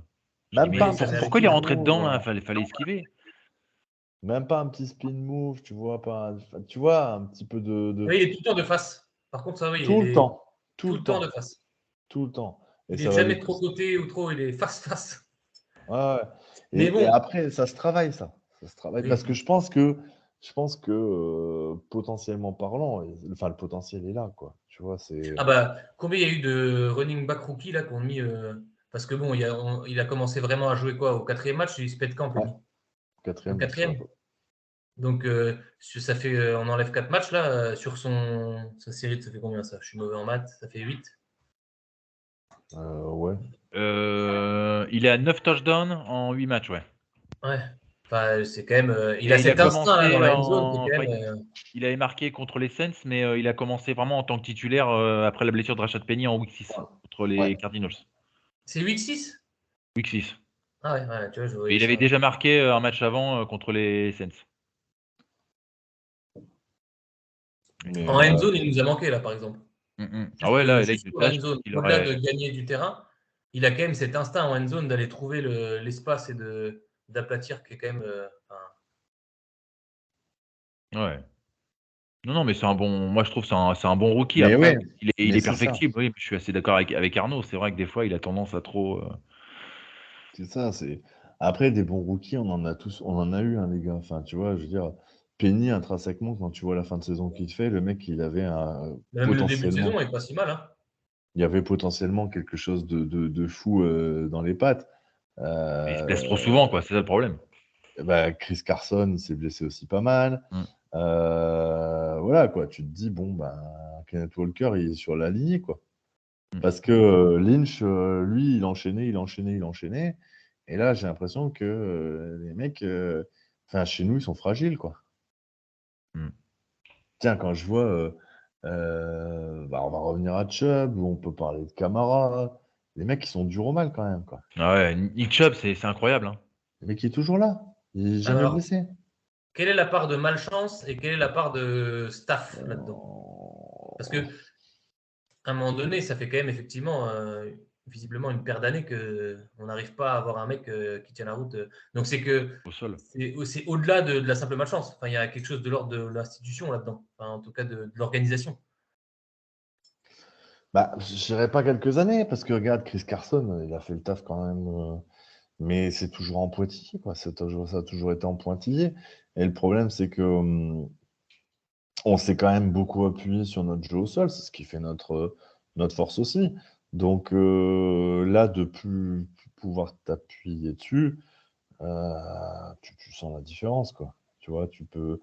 [SPEAKER 1] dis,
[SPEAKER 2] Même
[SPEAKER 1] mais
[SPEAKER 2] pas
[SPEAKER 3] Oui,
[SPEAKER 2] un
[SPEAKER 3] ça
[SPEAKER 2] petit
[SPEAKER 3] vient avec
[SPEAKER 1] pourquoi il est
[SPEAKER 2] spin
[SPEAKER 3] l'âge.
[SPEAKER 1] rentré dedans,
[SPEAKER 2] move.
[SPEAKER 1] là? Fallait esquiver.
[SPEAKER 2] Même pas un petit spin move, tu vois, enfin, tu vois, un petit peu
[SPEAKER 3] Oui, il est tout le temps de face. Par contre, ça, oui,
[SPEAKER 2] tout
[SPEAKER 3] il
[SPEAKER 2] le
[SPEAKER 3] est
[SPEAKER 2] temps, tout
[SPEAKER 3] tout
[SPEAKER 2] le
[SPEAKER 3] le temps de
[SPEAKER 2] temps,
[SPEAKER 3] face.
[SPEAKER 2] tout le temps. Et
[SPEAKER 3] Il
[SPEAKER 2] ça
[SPEAKER 3] est
[SPEAKER 2] va
[SPEAKER 3] jamais
[SPEAKER 2] des
[SPEAKER 3] trop côté ou trop, il est face.
[SPEAKER 2] Ouais, ouais.
[SPEAKER 3] Mais
[SPEAKER 2] Et
[SPEAKER 3] bon,
[SPEAKER 2] après, ça se travaille, ça. Ça se travaille parce que
[SPEAKER 3] oui.
[SPEAKER 2] je pense que potentiellement parlant, enfin le potentiel est là, quoi. Tu vois,
[SPEAKER 3] Ah bah, combien il y a eu de running back rookie là qu'on mis parce que bon, il a commencé vraiment à jouer quoi au quatrième match, il se pète camp,
[SPEAKER 2] ouais,
[SPEAKER 3] lui. Au
[SPEAKER 2] quatrième match. Ouais.
[SPEAKER 3] quatrième. Donc ça fait, on enlève 4 matchs là sur sa série, ça fait combien ça? Je suis mauvais en maths, ça fait 8.
[SPEAKER 2] Ouais.
[SPEAKER 1] Il est à 9 touchdowns en 8 matchs, ouais.
[SPEAKER 3] Ouais. Enfin, c'est quand même. Il a
[SPEAKER 1] Et il a
[SPEAKER 3] cet instinct là, dans
[SPEAKER 1] commencé
[SPEAKER 3] la end zone qui est
[SPEAKER 1] en.
[SPEAKER 3] quand
[SPEAKER 1] Enfin,
[SPEAKER 3] même.
[SPEAKER 1] il avait marqué contre les Saints, mais il a commencé vraiment en tant que titulaire après la blessure de Rashad Penny en week 6 contre
[SPEAKER 2] Ouais.
[SPEAKER 1] les Cardinals.
[SPEAKER 3] C'est 8-6.
[SPEAKER 1] Week 6.
[SPEAKER 3] Ah ouais, tu vois, je
[SPEAKER 1] Et
[SPEAKER 3] voyais
[SPEAKER 1] il avait
[SPEAKER 3] ça.
[SPEAKER 1] déjà marqué un match avant contre les Saints.
[SPEAKER 2] Mais
[SPEAKER 3] En end zone, il nous a manqué là, par exemple.
[SPEAKER 1] Ah ouais, là,
[SPEAKER 3] Juste pour la
[SPEAKER 1] je
[SPEAKER 3] end
[SPEAKER 1] pense
[SPEAKER 3] zone.
[SPEAKER 1] qu'il
[SPEAKER 3] Au-delà
[SPEAKER 1] aurait.
[SPEAKER 3] de gagner du terrain, il a quand même cet instinct en end zone d'aller trouver l'espace et d'aplatir qui est quand même.
[SPEAKER 1] Ouais. Non, mais c'est un bon. Moi, je trouve que c'est un bon rookie.
[SPEAKER 2] mais
[SPEAKER 1] Après,
[SPEAKER 2] ouais,
[SPEAKER 1] il
[SPEAKER 2] mais
[SPEAKER 1] est
[SPEAKER 2] c'est ça.
[SPEAKER 1] perfectible. Oui, je suis assez d'accord avec Arnaud. C'est vrai que des fois, il a tendance à trop.
[SPEAKER 2] C'est ça. Après des bons rookies, on en a eu, hein, les gars. Enfin, tu vois, je veux dire, Penny intrinsèquement, quand tu vois la fin de saison qu'il fait, le mec,
[SPEAKER 3] Même le début de
[SPEAKER 2] potentiellement.
[SPEAKER 3] saison est pas si mal. Hein.
[SPEAKER 2] Il y avait potentiellement quelque chose de fou dans les pattes.
[SPEAKER 1] Il se blesse trop souvent, quoi. C'est ça le problème.
[SPEAKER 2] Bah, Chris Carson, il s'est blessé aussi pas mal.
[SPEAKER 1] Mm.
[SPEAKER 2] Voilà, quoi. Tu te dis, bon, bah, Kenneth Walker, il est sur la lignée, quoi.
[SPEAKER 1] Mm.
[SPEAKER 2] Parce que Lynch, lui, il enchaînait, il enchaînait, il enchaînait. Et là, j'ai l'impression que les mecs, enfin, chez nous, ils sont fragiles, quoi.
[SPEAKER 1] Mm.
[SPEAKER 2] Tiens, quand je vois, bah, on va revenir à Chubb, ou on peut parler de Camara. Les mecs, ils sont durs au mal quand même, quoi.
[SPEAKER 1] Ah ouais, Nick Chubb, c'est incroyable. Hein.
[SPEAKER 2] Le mec, il est toujours là. Il n'est jamais
[SPEAKER 3] Alors,
[SPEAKER 2] blessé.
[SPEAKER 3] quelle est la part de malchance et quelle est la part de staff là-dedans? Parce
[SPEAKER 2] Euh,
[SPEAKER 3] que à un moment donné, ça fait quand même effectivement, visiblement une paire d'années qu'on n'arrive pas à avoir un mec qui tient la route. Donc c'est que
[SPEAKER 1] Au sol.
[SPEAKER 3] c'est au-delà de la simple malchance. Enfin, il y a quelque chose de l'ordre de l'institution là-dedans. Enfin, en tout cas de l'organisation.
[SPEAKER 2] Bah, je dirais pas quelques années, parce que regarde, Chris Carson, il a fait le taf quand même. Mais c'est toujours en pointillé, quoi. Ça a toujours été en pointillé. Et le problème, c'est que on s'est quand même beaucoup appuyé sur notre jeu au sol. C'est ce qui fait notre force aussi. Donc là, de plus pouvoir t'appuyer dessus, tu sens la différence, quoi. Tu tu vois,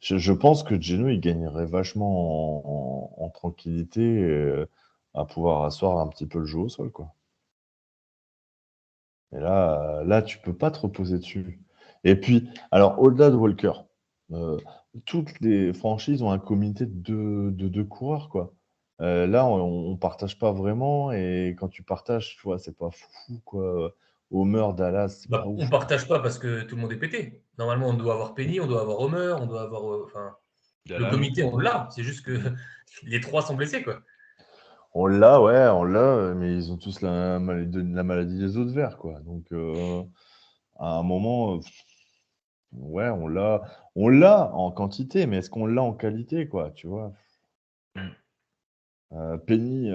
[SPEAKER 2] je pense que Geno, il gagnerait vachement en tranquillité à pouvoir asseoir un petit peu le jeu au sol, quoi. Et là, tu peux pas te reposer dessus. Et puis, alors, au-delà de Walker, toutes les franchises ont un comité de deux coureurs, quoi. Là, on partage pas vraiment, et quand tu partages, tu vois, c'est pas fou, quoi. Homer, Dallas, c'est pas
[SPEAKER 3] On
[SPEAKER 2] ouf.
[SPEAKER 3] partage pas parce que tout le monde est pété. Normalement, on doit avoir Penny, on doit avoir Homer, on doit avoir. Le comité, on l'a. C'est juste que les 3 sont blessés, quoi.
[SPEAKER 2] On l'a, ouais, on l'a, mais ils ont tous la maladie des os de verre, quoi. Donc, à un moment, ouais, on l'a en quantité, mais est-ce qu'on l'a en qualité, quoi, tu vois? Penny,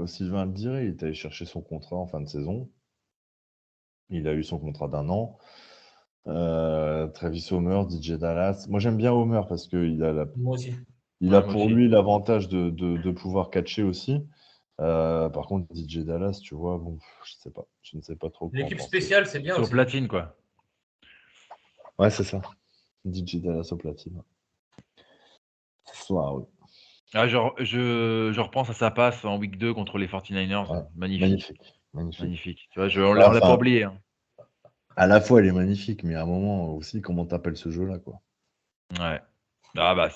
[SPEAKER 2] Sylvain le dirait, il est allé chercher son contrat en fin de saison. Il a eu son contrat d'1 an. Travis Homer, DJ Dallas. Moi, j'aime bien Homer parce qu'il a
[SPEAKER 3] Moi aussi.
[SPEAKER 1] Ouais, moi
[SPEAKER 2] pour
[SPEAKER 1] aussi.
[SPEAKER 2] lui l'avantage de pouvoir catcher aussi. Par contre, DJ Dallas, tu vois, bon, je sais pas. Je ne sais pas trop quoi en
[SPEAKER 3] L'équipe
[SPEAKER 2] penser.
[SPEAKER 3] spéciale, c'est bien
[SPEAKER 1] C'est au
[SPEAKER 3] aussi.
[SPEAKER 1] platine, quoi.
[SPEAKER 2] Ouais, c'est ça. DJ Dallas au platine. Ce soir, oui.
[SPEAKER 1] Ah, je repense à sa passe en week 2 contre les 49ers.
[SPEAKER 2] Ouais,
[SPEAKER 1] Magnifique.
[SPEAKER 2] magnifique.
[SPEAKER 1] Magnifique. Tu vois, on l'a
[SPEAKER 2] Enfin,
[SPEAKER 1] pas oublié. Hein.
[SPEAKER 2] à la fois, elle est magnifique, mais à un moment aussi, comment t'appelles ce jeu-là, quoi.
[SPEAKER 1] Ouais. Ah bah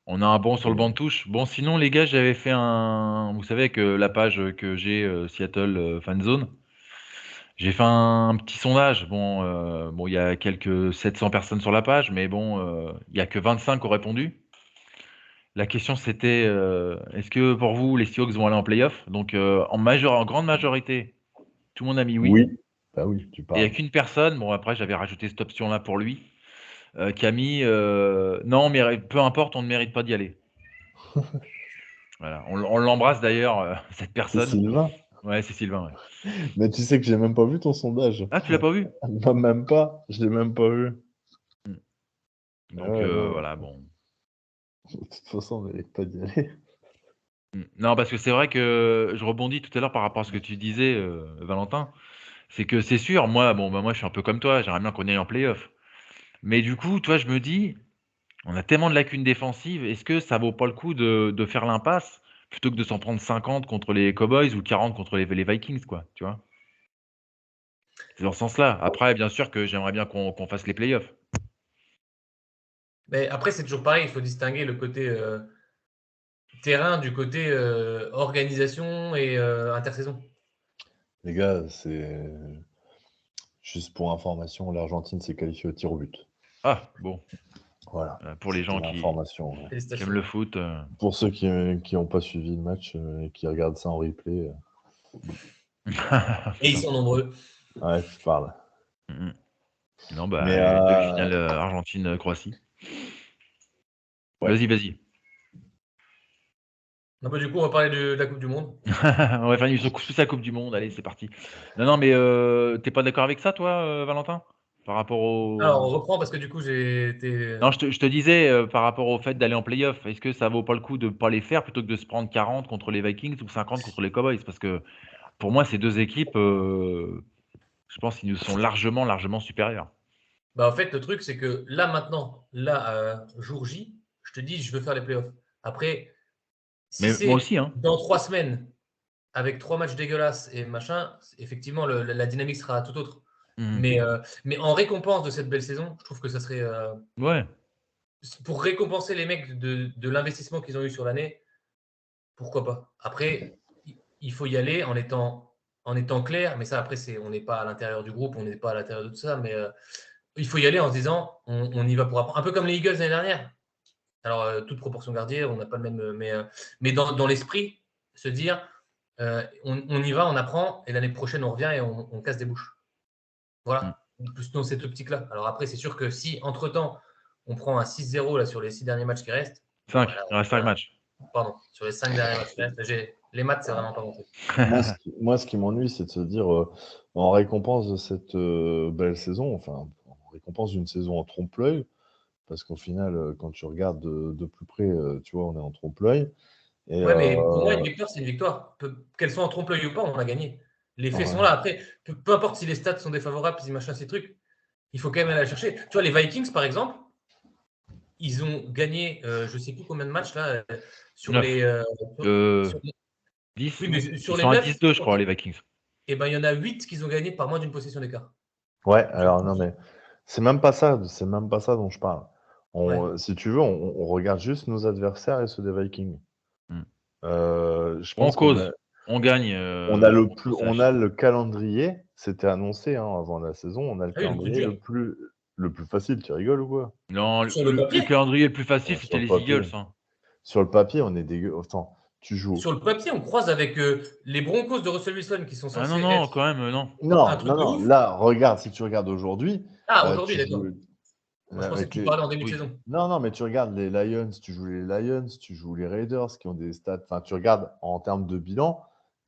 [SPEAKER 1] on a un bon sur le banc de touche. Bon, sinon les gars, j'avais fait vous savez que la page que j'ai Seattle Fanzone, j'ai fait un petit sondage. Bon, il y a quelques 700 personnes sur la page, mais bon, il y a que 25 qui ont répondu. La question c'était est-ce que pour vous les Seahawks vont aller en playoff? Donc en grande majorité, tout le monde a mis oui.
[SPEAKER 2] Oui, bah oui, tu
[SPEAKER 1] Et il n'y a
[SPEAKER 2] parles.
[SPEAKER 1] qu'une personne, bon après j'avais rajouté cette option-là pour lui, qui a mis non, mais peu importe, on ne mérite pas d'y aller. Voilà. On l'embrasse d'ailleurs, cette
[SPEAKER 2] C'est
[SPEAKER 1] personne.
[SPEAKER 2] Sylvain.
[SPEAKER 1] Ouais, c'est Sylvain, ouais.
[SPEAKER 2] Mais tu sais que j'ai même pas vu ton sondage.
[SPEAKER 1] Ah, tu l'as pas vu?
[SPEAKER 2] Moi, même pas. Je l'ai même pas vu.
[SPEAKER 1] Mmh.
[SPEAKER 2] Ah
[SPEAKER 1] Donc
[SPEAKER 2] ouais, non.
[SPEAKER 1] voilà, bon.
[SPEAKER 2] De toute façon, on n'allait pas d'y aller.
[SPEAKER 1] Non, parce que c'est vrai que je rebondis tout à l'heure par rapport à ce que tu disais, Valentin. C'est que c'est sûr, moi, bon, bah, moi, je suis un peu comme toi, j'aimerais bien qu'on aille en playoff. Mais du coup, toi, je me dis, on a tellement de lacunes défensives, est-ce que ça vaut pas le coup de faire l'impasse plutôt que de s'en prendre 50 contre les Cowboys ou 40 contre les Vikings, quoi, tu vois? C'est dans ce sens-là. Après, bien sûr que j'aimerais bien qu'on fasse les playoffs.
[SPEAKER 3] Mais après, c'est toujours pareil. Il faut distinguer le côté terrain du côté organisation et intersaison.
[SPEAKER 2] Les gars, c'est juste pour information, l'Argentine s'est qualifiée au tir au but.
[SPEAKER 1] Ah, bon,
[SPEAKER 2] Voilà,
[SPEAKER 1] pour les
[SPEAKER 2] c'était
[SPEAKER 1] gens
[SPEAKER 2] l'information. Ouais.
[SPEAKER 1] qui aiment
[SPEAKER 3] Félicitations.
[SPEAKER 1] le foot.
[SPEAKER 2] Pour ceux qui n'ont pas suivi le match et qui regardent ça en replay,
[SPEAKER 3] Et ils sont nombreux.
[SPEAKER 2] ouais, tu parles.
[SPEAKER 1] Mmh mh. Non,
[SPEAKER 2] Mais
[SPEAKER 1] bah, demi-finale, Argentine,
[SPEAKER 2] ouais,
[SPEAKER 1] Vas-y, vas-y.
[SPEAKER 3] Non, bah, du coup, on va parler de la Coupe du Monde.
[SPEAKER 1] On va faire une émission spéciale la Coupe du monde. Allez, c'est parti. Non, mais tu pas d'accord avec ça toi, Valentin? Par rapport
[SPEAKER 3] Alors, on
[SPEAKER 1] au
[SPEAKER 3] reprend parce que du coup, j'ai été.
[SPEAKER 1] non, je te disais, par rapport au fait d'aller en playoff, est-ce que ça vaut pas le coup de pas les faire plutôt que de se prendre 40 contre les Vikings ou 50 contre les Cowboys? Parce que pour moi, ces 2 équipes, je pense qu'ils nous sont largement, largement supérieurs.
[SPEAKER 3] Bah, en fait, le truc, c'est que là, maintenant, là, jour J, je te dis, je veux faire les playoffs. Après, si
[SPEAKER 1] Mais moi
[SPEAKER 3] c'est
[SPEAKER 1] aussi, hein.
[SPEAKER 3] dans 3 semaines, avec 3 matchs dégueulasses et machin, effectivement, la dynamique sera tout autre.
[SPEAKER 1] Mmh.
[SPEAKER 3] Mais en récompense de cette belle saison, je trouve que ça serait
[SPEAKER 1] Ouais.
[SPEAKER 3] pour récompenser les mecs de l'investissement qu'ils ont eu sur l'année, pourquoi pas. Après, il faut y aller en étant clair, mais ça, après, on n'est pas à l'intérieur du groupe, on n'est pas à l'intérieur de tout ça, mais il faut y aller en se disant, on y va pour apprendre. Un peu comme les Eagles l'année dernière. Alors, toute proportion gardée, on n'a pas le même. Mais dans l'esprit, se dire, on y va, on apprend, et l'année prochaine, on revient et on casse des bouches.
[SPEAKER 1] Mmh.
[SPEAKER 3] Voilà, plus dans cette optique-là. Alors après, c'est sûr que si, entre-temps, on prend un 6-0 là, sur les 6 derniers matchs qui restent, bon,
[SPEAKER 1] 5,
[SPEAKER 3] voilà,
[SPEAKER 1] il reste 5 matchs.
[SPEAKER 3] pardon, sur les 5 derniers matchs qui restent, les maths, c'est vraiment pas mon truc.
[SPEAKER 2] moi, ce qui m'ennuie, c'est de se dire, en récompense de cette belle saison, enfin, en récompense d'une saison en trompe-l'œil, parce qu'au final, quand tu regardes de plus près, tu vois, on est en trompe-l'œil. Et
[SPEAKER 3] Ouais, mais pour moi, une victoire, c'est une victoire. Qu'elle soit en trompe-l'œil ou pas, on a gagné. Les faits sont
[SPEAKER 2] ouais.
[SPEAKER 3] là. Après, peu importe si les stats sont défavorables, si machin, ces trucs, il faut quand même aller la chercher. Tu vois, les Vikings, par exemple, ils ont gagné, je ne sais plus combien de matchs là, sur
[SPEAKER 1] 9.
[SPEAKER 3] les.
[SPEAKER 1] Euh,
[SPEAKER 3] Sur les-
[SPEAKER 1] 10.
[SPEAKER 3] Oui, mais
[SPEAKER 1] Ils
[SPEAKER 3] sur les
[SPEAKER 1] sont à
[SPEAKER 3] 9,
[SPEAKER 1] 10-2, je crois, les Vikings.
[SPEAKER 3] il y en a 8 qui ont gagné par moins d'une possession d'écart.
[SPEAKER 2] Ouais, alors non, mais c'est même pas ça dont je parle.
[SPEAKER 3] Ouais.
[SPEAKER 2] Si tu veux, on regarde juste nos adversaires et ceux des Vikings.
[SPEAKER 1] Mm.
[SPEAKER 2] Je
[SPEAKER 1] On
[SPEAKER 2] pense qu'on
[SPEAKER 1] cause, on gagne.
[SPEAKER 2] on a
[SPEAKER 1] on
[SPEAKER 2] on a le calendrier, c'était annoncé hein, avant la saison, on a le
[SPEAKER 3] Ah oui, le plus
[SPEAKER 2] calendrier
[SPEAKER 3] dur.
[SPEAKER 2] le plus facile, tu rigoles ou quoi?
[SPEAKER 1] Non,
[SPEAKER 3] Sur le
[SPEAKER 1] le
[SPEAKER 3] papier.
[SPEAKER 1] calendrier le plus facile,
[SPEAKER 2] Sur
[SPEAKER 1] c'était
[SPEAKER 2] le
[SPEAKER 1] les Eagles.
[SPEAKER 2] papier.
[SPEAKER 1] Hein.
[SPEAKER 2] Sur le papier, on est dégueu. Attends, tu joues.
[SPEAKER 3] Sur le papier, on croise avec les Broncos de Russell Wilson qui sont
[SPEAKER 1] Ah non,
[SPEAKER 3] censés
[SPEAKER 1] non,
[SPEAKER 3] être
[SPEAKER 1] quand même, non.
[SPEAKER 3] un
[SPEAKER 2] Non,
[SPEAKER 3] truc
[SPEAKER 2] non,
[SPEAKER 3] de
[SPEAKER 2] non.
[SPEAKER 3] ouf.
[SPEAKER 2] Là, regarde, si tu regardes aujourd'hui,
[SPEAKER 3] Ah, aujourd'hui,
[SPEAKER 2] tu
[SPEAKER 3] d'accord.
[SPEAKER 2] joues
[SPEAKER 3] Moi, je pensais que
[SPEAKER 2] avec
[SPEAKER 3] tu
[SPEAKER 2] les.
[SPEAKER 3] parlais en début de
[SPEAKER 1] Oui.
[SPEAKER 3] saison.
[SPEAKER 2] Non, non, mais tu regardes les Lions, tu joues les Lions, tu joues les Raiders qui ont des stats. Enfin, tu regardes en termes de bilan.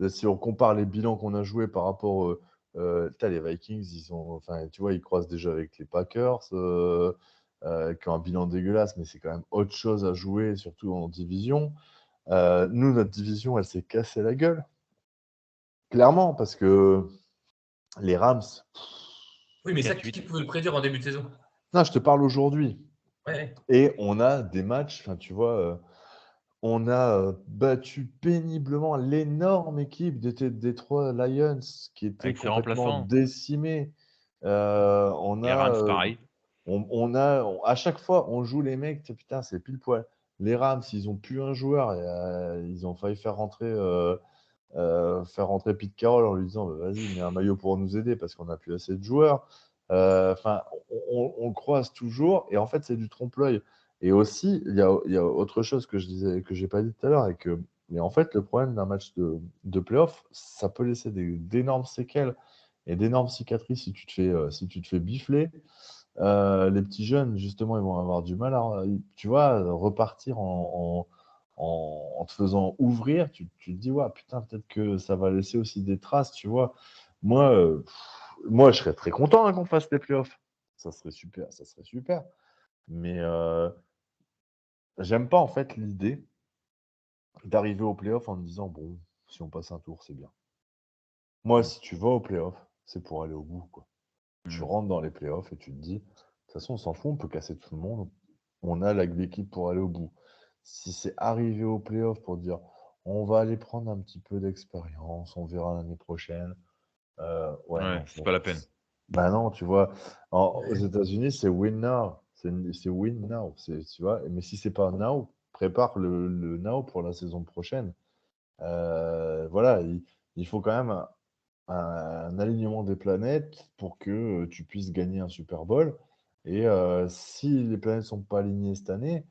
[SPEAKER 2] Si on compare les bilans qu'on a joués par rapport. Les Vikings, enfin, tu vois, ils croisent déjà avec les Packers, qui ont un bilan dégueulasse, mais c'est quand même autre chose à jouer, surtout en division. Nous, notre division, elle s'est cassée la gueule. Clairement, parce que les Rams.
[SPEAKER 3] Oui, mais ça,
[SPEAKER 1] 4-8.
[SPEAKER 3] qui pouvait le prédire en début de saison?
[SPEAKER 2] Non, je te parle aujourd'hui.
[SPEAKER 3] Ouais.
[SPEAKER 2] Et on a des matchs, enfin, tu vois, on a battu péniblement l'énorme équipe des Detroit Lions qui était
[SPEAKER 1] Avec ses
[SPEAKER 2] complètement
[SPEAKER 1] remplaçants.
[SPEAKER 2] décimée. On
[SPEAKER 1] Les Rams,
[SPEAKER 2] a,
[SPEAKER 1] pareil.
[SPEAKER 2] à chaque fois, on joue les mecs, putain, c'est pile poil. Les Rams, ils ont plus un joueur, et, ils ont failli faire rentrer Pete Carroll en lui disant bah, vas-y, mets un maillot pour nous aider parce qu'on n'a plus assez de joueurs. Enfin, on le croise toujours et en fait, c'est du trompe-l'œil. Et aussi, il y a autre chose que je disais, que j'ai pas dit tout à l'heure, mais en fait, le problème d'un match de playoff, ça peut laisser d'énormes séquelles et d'énormes cicatrices si tu te fais bifler. Les petits jeunes, justement, ils vont avoir du mal à, tu vois, repartir en te faisant ouvrir. Tu te dis, ouais, putain, peut-être que ça va laisser aussi des traces, tu vois. Moi, je serais très content hein, qu'on fasse les playoffs. Ça serait super, ça serait super. Mais j'aime pas, en fait, l'idée d'arriver aux playoffs en me disant, bon, si on passe un tour, c'est bien. Moi, si tu vas aux playoffs, c'est pour aller au bout, quoi. Tu
[SPEAKER 1] Mm.
[SPEAKER 2] rentres dans les playoffs et tu te dis, de toute façon, on s'en fout, on peut casser tout le monde. On a l'équipe pour aller au bout. Si c'est arrivé aux playoffs pour dire, on va aller prendre un petit peu d'expérience, on verra l'année prochaine. Ouais,
[SPEAKER 1] Ouais,
[SPEAKER 2] non.
[SPEAKER 1] c'est pas la peine.
[SPEAKER 2] Ben non, tu vois, aux États-Unis, c'est win now. C'est win now. Tu vois, mais si c'est pas now, prépare le now pour la saison prochaine. Voilà, il faut quand même un alignement des planètes pour que tu puisses gagner un Super Bowl. Et si les planètes sont pas alignées cette année,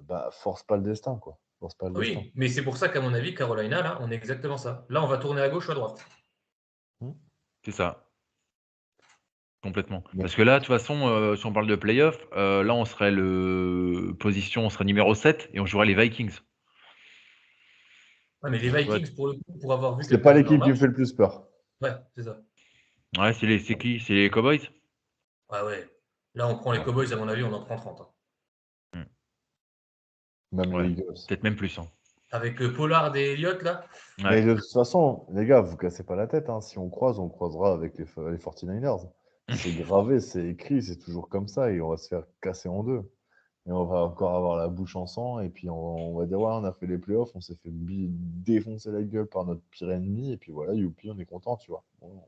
[SPEAKER 2] bah force pas le destin, quoi. Force pas le destin.
[SPEAKER 3] Oui, mais c'est pour ça qu'à mon avis, Carolina, là, on est exactement ça. Là, on va tourner à gauche ou à droite.
[SPEAKER 2] Hmm.
[SPEAKER 1] C'est ça, complètement.
[SPEAKER 2] Mais
[SPEAKER 1] Parce que là, de toute façon, si on parle de playoff, là, on serait on serait numéro 7 et on jouerait les Vikings.
[SPEAKER 3] Ouais, mais les
[SPEAKER 1] Tu vois,
[SPEAKER 3] Vikings, pour le coup, pour avoir vu
[SPEAKER 2] c'est pas
[SPEAKER 3] quelques-uns de leurs
[SPEAKER 2] l'équipe qui me
[SPEAKER 3] matchs,
[SPEAKER 2] fait le plus peur.
[SPEAKER 3] ouais, c'est ça.
[SPEAKER 1] ouais, c'est qui? C'est les Cowboys?
[SPEAKER 3] Ouais, ouais. Là, on prend les
[SPEAKER 2] Ouais.
[SPEAKER 3] Cowboys, à mon avis, on en prend 30. Hein.
[SPEAKER 1] Mm.
[SPEAKER 2] Même les
[SPEAKER 1] Ouais,
[SPEAKER 2] Eagles.
[SPEAKER 1] peut-être même plus. Hein.
[SPEAKER 3] Avec Pollard et Elliott, là.
[SPEAKER 2] Mais
[SPEAKER 1] Ouais.
[SPEAKER 2] de toute façon, les gars, vous cassez pas la tête. Hein. Si on croise, on croisera avec les 49ers. C'est gravé, c'est écrit, c'est toujours comme ça et on va se faire casser en deux. Et on va encore avoir la bouche en sang et puis on va dire ouais, on a fait les playoffs, on s'est fait défoncer la gueule par notre pire ennemi et puis voilà, youpi, on est content, tu vois. Bon.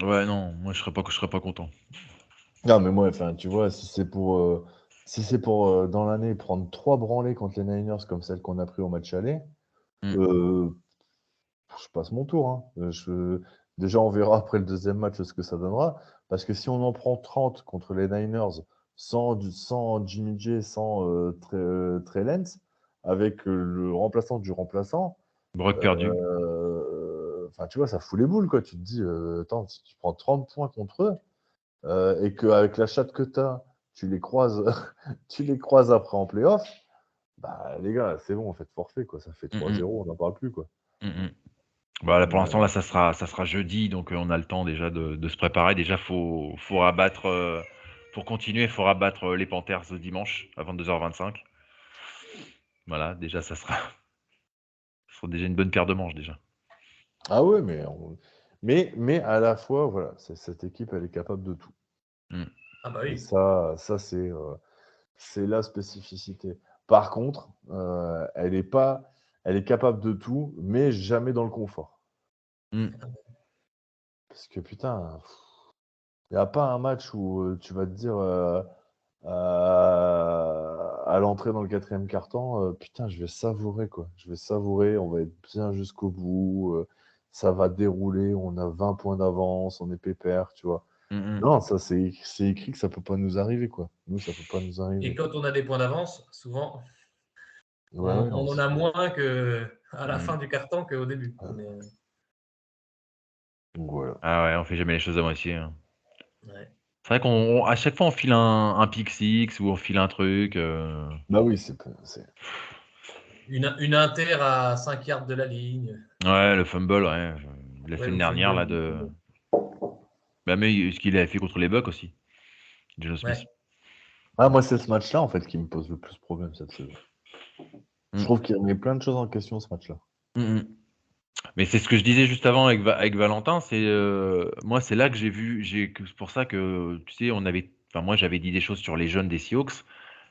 [SPEAKER 1] Ouais, non, moi, je serais pas content.
[SPEAKER 2] Non, mais moi, enfin, tu vois, si c'est pour dans l'année prendre 3 branlées contre les Niners comme celle qu'on a pris au match aller,
[SPEAKER 1] Mm.
[SPEAKER 2] euh, je passe mon tour. Hein. Déjà, on verra après le deuxième match ce que ça donnera. Parce que si on en prend 30 contre les Niners sans Jimmy J, sans Trey Lance, avec le remplaçant du remplaçant,
[SPEAKER 1] Brock perdu.
[SPEAKER 2] enfin, tu vois, ça fout les boules. Quoi. Tu te dis, attends, si tu prends 30 points contre eux et qu'avec la chatte que tu as, tu les croises, tu les croises après en playoff, bah, les gars, c'est bon, on fait forfait. Quoi. Ça fait
[SPEAKER 1] Mm, mm,
[SPEAKER 2] 3-0, on n'en parle plus. Quoi.
[SPEAKER 1] mm, mm. Bah, là, pour l'instant,
[SPEAKER 2] Euh,
[SPEAKER 1] là, ça sera jeudi, donc on a le temps déjà de se préparer. Déjà, faut rabattre, pour continuer, il faut rabattre les Panthers dimanche à 22h25. Voilà, déjà, ça sera déjà une bonne paire de manches déjà.
[SPEAKER 2] Ah ouais, mais à la fois, voilà, cette équipe, elle est capable de tout.
[SPEAKER 1] Mm.
[SPEAKER 3] Ah bah
[SPEAKER 2] Et
[SPEAKER 3] oui.
[SPEAKER 2] ça, c'est la spécificité. Par contre, elle est capable de tout, mais jamais dans le confort.
[SPEAKER 1] Mm.
[SPEAKER 2] Parce que putain, il n'y a pas un match où tu vas te dire à l'entrée dans le 4e quart-temps, putain, je vais savourer quoi. Je vais savourer, on va être bien jusqu'au bout, ça va dérouler, on a 20 points d'avance, on est pépère, tu vois.
[SPEAKER 1] Mm, mm.
[SPEAKER 2] Non, ça c'est écrit que ça peut pas nous arriver quoi. Nous, ça peut pas nous
[SPEAKER 3] Et
[SPEAKER 2] arriver.
[SPEAKER 3] quand on a des points d'avance, souvent,
[SPEAKER 2] Ouais, ouais, non,
[SPEAKER 3] on en a moins que à la fin
[SPEAKER 1] Mm.
[SPEAKER 3] du carton qu'au début. Mais,
[SPEAKER 2] donc voilà.
[SPEAKER 1] Ah ouais, on fait jamais les choses à moitié, hein.
[SPEAKER 3] ouais.
[SPEAKER 1] C'est vrai à chaque fois on file un pick six ou on file un truc.
[SPEAKER 2] Bah oui,
[SPEAKER 3] Une inter à 5 yards de la ligne.
[SPEAKER 1] Ouais, le fumble, ouais. La
[SPEAKER 3] Ouais,
[SPEAKER 1] semaine
[SPEAKER 3] ou
[SPEAKER 1] dernière,
[SPEAKER 3] fumble.
[SPEAKER 1] là, de. Bah, mais ce qu'il avait fait contre les Bucks aussi, Geno Smith.
[SPEAKER 3] Ouais.
[SPEAKER 2] Ah, moi, c'est ce match-là, en fait, qui me pose le plus problème cette saison. Je
[SPEAKER 1] Mm.
[SPEAKER 2] trouve qu'il remet plein de choses en question, ce match-là.
[SPEAKER 1] Mm, mm. Mais c'est ce que je disais juste avant avec Valentin, moi c'est là que c'est pour ça que tu sais moi j'avais dit des choses sur les jeunes des Seahawks, parce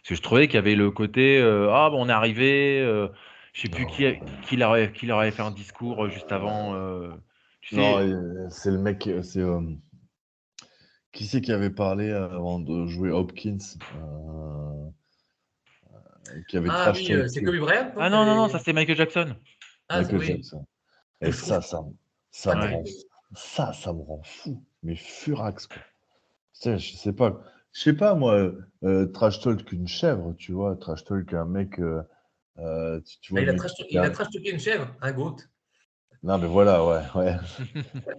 [SPEAKER 1] que je trouvais qu'il y avait le côté ah bon on est arrivé, je sais plus qui leur avait fait un discours juste avant, tu
[SPEAKER 2] Non,
[SPEAKER 1] sais,
[SPEAKER 2] c'est le mec, qui c'est qui avait parlé avant de jouer Hopkins, qui avait
[SPEAKER 3] Ah
[SPEAKER 2] trash
[SPEAKER 3] oui, c'est
[SPEAKER 2] talké
[SPEAKER 3] Kobe Bryant, non,
[SPEAKER 1] ah
[SPEAKER 3] qui
[SPEAKER 1] non non non ça
[SPEAKER 3] avait.
[SPEAKER 1] c'était Michael Jackson,
[SPEAKER 3] Ah,
[SPEAKER 2] Michael
[SPEAKER 3] oui.
[SPEAKER 2] Jackson. Et
[SPEAKER 3] Je trouve.
[SPEAKER 2] ça me
[SPEAKER 3] Attends,
[SPEAKER 2] rend, ça me rend fou, mais furax, quoi. Tu sais, je sais pas moi, trash talk qu'une chèvre, tu vois, trash talk un mec, tu
[SPEAKER 3] ah,
[SPEAKER 2] vois le mec qui
[SPEAKER 3] il a trash talké une chèvre, un goat.
[SPEAKER 2] non mais voilà, ouais, ouais.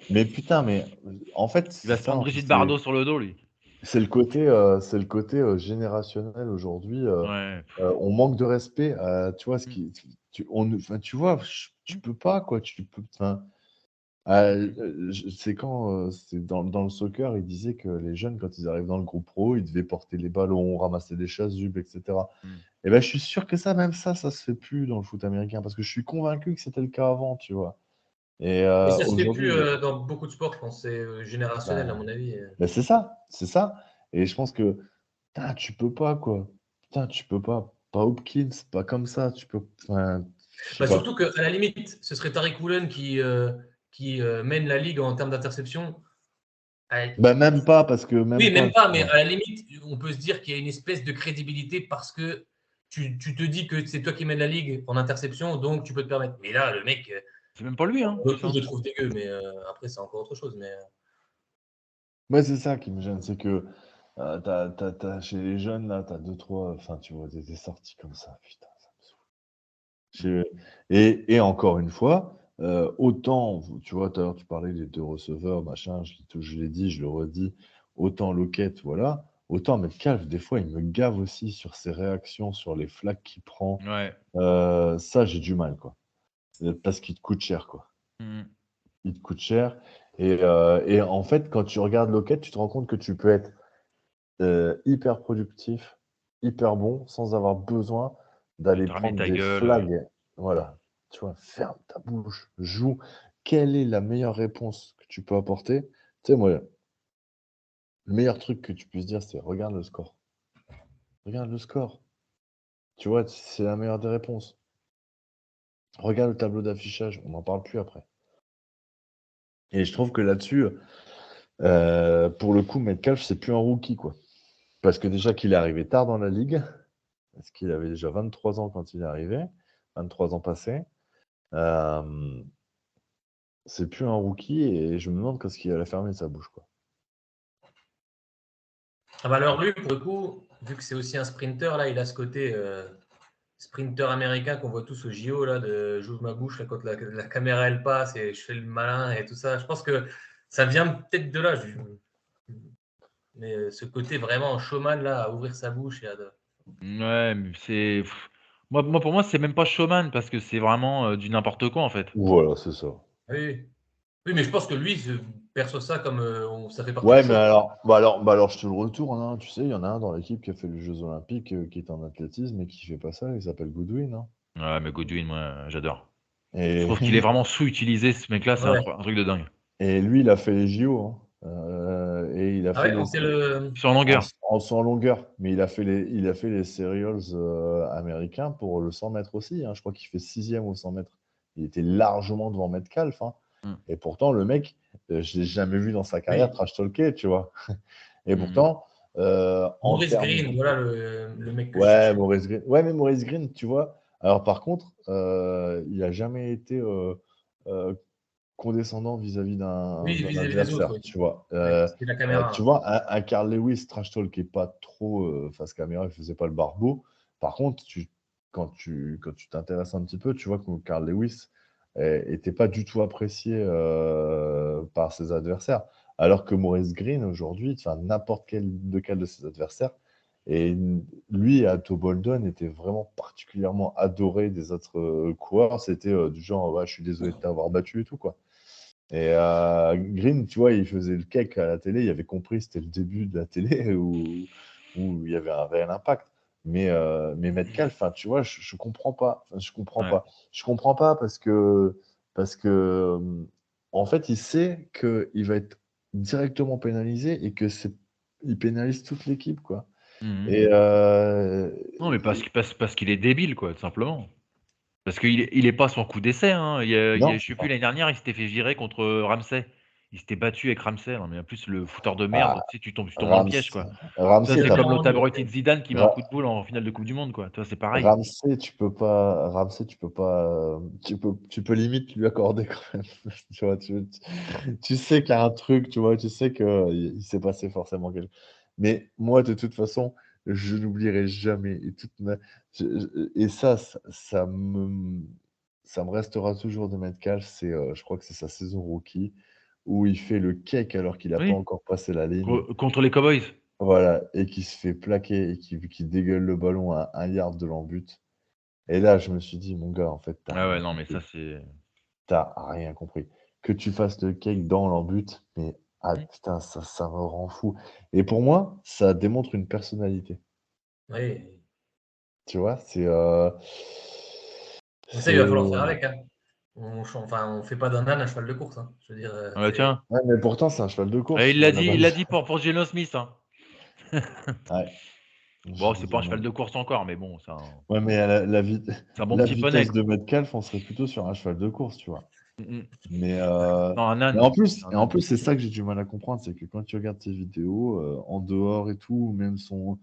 [SPEAKER 2] Mais putain, mais en fait,
[SPEAKER 1] il va
[SPEAKER 2] c'est
[SPEAKER 1] se
[SPEAKER 2] ça,
[SPEAKER 1] prendre
[SPEAKER 2] en fait,
[SPEAKER 1] Brigitte Bardot sur le dos lui.
[SPEAKER 2] c'est le côté générationnel aujourd'hui.
[SPEAKER 1] Ouais.
[SPEAKER 2] On manque de respect. Tu vois,
[SPEAKER 1] Mm.
[SPEAKER 2] enfin, tu vois, tu peux pas, quoi. Enfin, c'est c'est dans le soccer, il disait que les jeunes, quand ils arrivent dans le groupe pro, ils devaient porter les ballons, ramasser des chasubles, etc.
[SPEAKER 1] Mm.
[SPEAKER 2] Et ben, je suis sûr que ça, même ça se fait plus dans le foot américain, parce que je suis convaincu que c'était le cas avant, tu vois. Et
[SPEAKER 3] Mais ça se fait
[SPEAKER 2] aujourd'hui,
[SPEAKER 3] plus dans beaucoup de sports, je pense. C'est générationnel, à
[SPEAKER 2] bah,
[SPEAKER 3] mon avis.
[SPEAKER 2] bah, c'est ça, c'est ça. Et je pense que putain, tu peux pas, quoi. Putain, tu peux pas. Pas Hopkins, pas comme ça. Tu peux. Enfin, je sais
[SPEAKER 3] Bah,
[SPEAKER 2] pas.
[SPEAKER 3] surtout qu'à la limite, ce serait Tariq Woolen qui mène la ligue en termes d'interception.
[SPEAKER 2] Bah, même pas, parce que même
[SPEAKER 3] Oui,
[SPEAKER 2] pas,
[SPEAKER 3] même pas,
[SPEAKER 2] tu
[SPEAKER 3] mais
[SPEAKER 2] vois.
[SPEAKER 3] à la limite, on peut se dire qu'il y a une espèce de crédibilité parce que tu te dis que c'est toi qui mène la ligue en interception, donc tu peux te permettre. Mais là, le mec,
[SPEAKER 1] C'est même pas lui hein,
[SPEAKER 3] pour le
[SPEAKER 1] plus
[SPEAKER 3] coup, je
[SPEAKER 1] hein.
[SPEAKER 3] le trouve dégueu, mais après, c'est encore autre chose. Mais
[SPEAKER 2] Ouais, c'est ça qui me gêne, c'est que chez les jeunes, là, t'as deux, trois. Enfin, tu vois, des sorties comme ça. Putain, ça me saoule. Et encore une fois, autant, tu vois, tout à l'heure, tu parlais des deux receveurs, machin, je l'ai dit, je le redis, autant Lockett, voilà, autant Metcalf, des fois, il me gave aussi sur ses réactions, sur les flags qu'il prend.
[SPEAKER 1] Ouais.
[SPEAKER 2] Ça, j'ai du mal, quoi. Parce qu'il te coûte cher, quoi.
[SPEAKER 1] Mm.
[SPEAKER 2] Il te coûte cher. Et en fait, quand tu regardes Lockett, tu te rends compte que tu peux être hyper productif, hyper bon, sans avoir besoin
[SPEAKER 1] De
[SPEAKER 2] d'aller
[SPEAKER 1] te ramener
[SPEAKER 2] prendre
[SPEAKER 1] ta
[SPEAKER 2] des
[SPEAKER 1] gueule.
[SPEAKER 2] flags. Voilà. Tu vois, ferme ta bouche, joue. Quelle est la meilleure réponse que tu peux apporter? Tu sais, moi, le meilleur truc que tu puisses dire, c'est regarde le score. Regarde le score. Tu vois, c'est la meilleure des réponses. Regarde le tableau d'affichage, on n'en parle plus après. Et je trouve que là-dessus, pour le coup, Metcalf, c'est plus un rookie, quoi. Parce que déjà qu'il est arrivé tard dans la ligue, parce qu'il avait déjà 23 ans quand il est arrivé, 23 ans passés. C'est plus un rookie et je me demande quand est-ce qu'il a fermé sa bouche, quoi.
[SPEAKER 3] ah bah alors lui, pour le coup, vu que c'est aussi un sprinter, là, il a ce côté sprinter américain qu'on voit tous au JO, là, de j'ouvre ma bouche là, quand la caméra elle passe et je fais le malin et tout ça. Je pense que ça vient peut-être de là. Mais ce côté vraiment showman là, à ouvrir sa bouche
[SPEAKER 1] Ouais, mais moi pour moi c'est même pas showman parce que c'est vraiment du n'importe quoi en fait.
[SPEAKER 2] Voilà, c'est ça.
[SPEAKER 3] Oui. Oui, mais je pense que lui perçoit ça comme ça fait partie du
[SPEAKER 2] Ouais, mais
[SPEAKER 3] show, quoi.
[SPEAKER 2] alors, je te le retourne, hein. Tu sais, il y en a un dans l'équipe qui a fait les Jeux Olympiques, qui est en athlétisme et qui fait pas ça. Il s'appelle Goodwin, hein.
[SPEAKER 1] Ouais, mais Godwin, moi j'adore. Je
[SPEAKER 2] Et,
[SPEAKER 1] trouve qu'il est vraiment sous-utilisé ce mec-là, c'est
[SPEAKER 3] Ouais.
[SPEAKER 1] un truc de dingue.
[SPEAKER 2] et lui, il a fait les JO, hein. Et il a
[SPEAKER 3] Ah
[SPEAKER 2] fait
[SPEAKER 3] ouais,
[SPEAKER 2] les
[SPEAKER 3] on sait le.
[SPEAKER 1] Sur en longueur.
[SPEAKER 2] en Longueur, mais il a fait les serials américains pour le 100 mètres aussi, hein. Je crois qu'il fait 6e au 100 mètres. Il était largement devant Metcalf, hein.
[SPEAKER 1] Mm.
[SPEAKER 2] Et pourtant, le mec, je l'ai jamais vu dans sa carrière
[SPEAKER 3] Oui.
[SPEAKER 2] trash talker, tu vois. Et
[SPEAKER 1] Mm.
[SPEAKER 2] pourtant, en
[SPEAKER 3] Maurice
[SPEAKER 2] termes
[SPEAKER 3] Green, voilà le mec que je
[SPEAKER 2] Ouais,
[SPEAKER 3] cherchais.
[SPEAKER 2] Maurice Green. Ouais, mais Maurice Green, tu vois. Alors, par contre, il a jamais été euh, condescendant vis-à-vis
[SPEAKER 3] Oui,
[SPEAKER 2] d'un
[SPEAKER 3] vis-à-vis des autres,
[SPEAKER 2] adversaire,
[SPEAKER 3] oui.
[SPEAKER 2] tu vois.
[SPEAKER 3] Ouais, c'était la caméra,
[SPEAKER 2] Tu
[SPEAKER 3] hein.
[SPEAKER 2] vois, un Carl Lewis, trash talk qui est pas trop face caméra, il faisait pas le barbeau. Par contre, quand tu t'intéresses un petit peu, tu vois que Carl Lewis était pas du tout apprécié par ses adversaires. Alors que Maurice Green, aujourd'hui, enfin, n'importe quel de ses adversaires, et lui, Atto Boldon, était vraiment particulièrement adoré des autres coureurs. C'était du genre, ouais, je suis désolé de t'avoir battu et tout, quoi. Et Green, tu vois, il faisait le cake à la télé. Il avait compris, c'était le début de la télé où il y avait un réel impact. Mais Metcalf, enfin, tu vois, je comprends pas. Enfin, je comprends
[SPEAKER 1] Ouais.
[SPEAKER 2] pas. Je comprends pas parce que en fait, il sait qu'il va être directement pénalisé et il pénalise toute l'équipe, quoi.
[SPEAKER 1] Mhm.
[SPEAKER 2] Et
[SPEAKER 1] Non, mais parce qu'il est débile, quoi, tout simplement. Parce qu'il est pas son coup d'essai, hein.
[SPEAKER 2] non,
[SPEAKER 1] Je sais plus, l'année dernière, il s'était fait virer contre Ramsey. Il s'était battu avec Ramsey, hein, mais en plus, le fouteur de merde,
[SPEAKER 2] ah,
[SPEAKER 1] tu sais, tu tombes dans le piège, quoi. Ça,
[SPEAKER 2] Ramsey,
[SPEAKER 1] c'est
[SPEAKER 3] Il a
[SPEAKER 1] comme
[SPEAKER 3] bien
[SPEAKER 1] l'autre
[SPEAKER 3] rendu, ouais.
[SPEAKER 1] abruti de Zidane qui met un coup de boule en finale de Coupe du Monde, quoi. Toi, c'est pareil.
[SPEAKER 2] Ramsey, tu peux pas, tu peux limite lui accorder quand même. Tu vois, tu sais qu'il y a un truc, tu vois, tu sais qu'il s'est passé forcément quelque chose. Mais moi, de toute façon, je n'oublierai jamais. Et ça me restera toujours de Metcalf. Je crois que c'est sa saison rookie où il fait le cake alors qu'il n'a pas
[SPEAKER 1] Oui,
[SPEAKER 2] encore passé la ligne.
[SPEAKER 1] contre les Cowboys.
[SPEAKER 2] Voilà, et qui se fait plaquer et qui dégueule le ballon à 1 yard de l'embut. Et là, je me suis dit, mon gars, en fait, t'as
[SPEAKER 1] Ah
[SPEAKER 2] rien
[SPEAKER 1] ouais, non, mais ça,
[SPEAKER 2] compris.
[SPEAKER 1] c'est.
[SPEAKER 2] T'as rien compris. Que tu fasses le cake dans l'embut, mais ah
[SPEAKER 1] Hmm.
[SPEAKER 2] putain, ça me rend fou. Et pour moi, ça démontre une personnalité.
[SPEAKER 3] Oui.
[SPEAKER 2] Tu vois,
[SPEAKER 3] Mais ça, il va
[SPEAKER 2] c'est.
[SPEAKER 3] falloir faire avec, hein. On fait pas d'un âne un cheval de course, hein. Je veux dire,
[SPEAKER 1] Ah bah tiens.
[SPEAKER 2] Ouais, mais pourtant, c'est un cheval de
[SPEAKER 1] Ah,
[SPEAKER 2] course. On a pas
[SPEAKER 1] il l'a dit pour Geno Smith, hein.
[SPEAKER 2] Ouais.
[SPEAKER 1] Bon, c'est pas un cheval de course encore, mais bon,
[SPEAKER 2] Ouais, mais
[SPEAKER 1] c'est un bon
[SPEAKER 2] la
[SPEAKER 1] petit poney,
[SPEAKER 2] vitesse
[SPEAKER 1] quoi.
[SPEAKER 2] de Metcalf, on serait plutôt sur un cheval de course, tu vois.
[SPEAKER 1] Mhm.
[SPEAKER 2] Mais,
[SPEAKER 1] Non, un
[SPEAKER 2] mais
[SPEAKER 1] âne.
[SPEAKER 2] en plus,
[SPEAKER 1] Un âne.
[SPEAKER 2] c'est ça que j'ai du mal à comprendre, c'est que quand tu regardes tes vidéos en dehors et tout, ou même son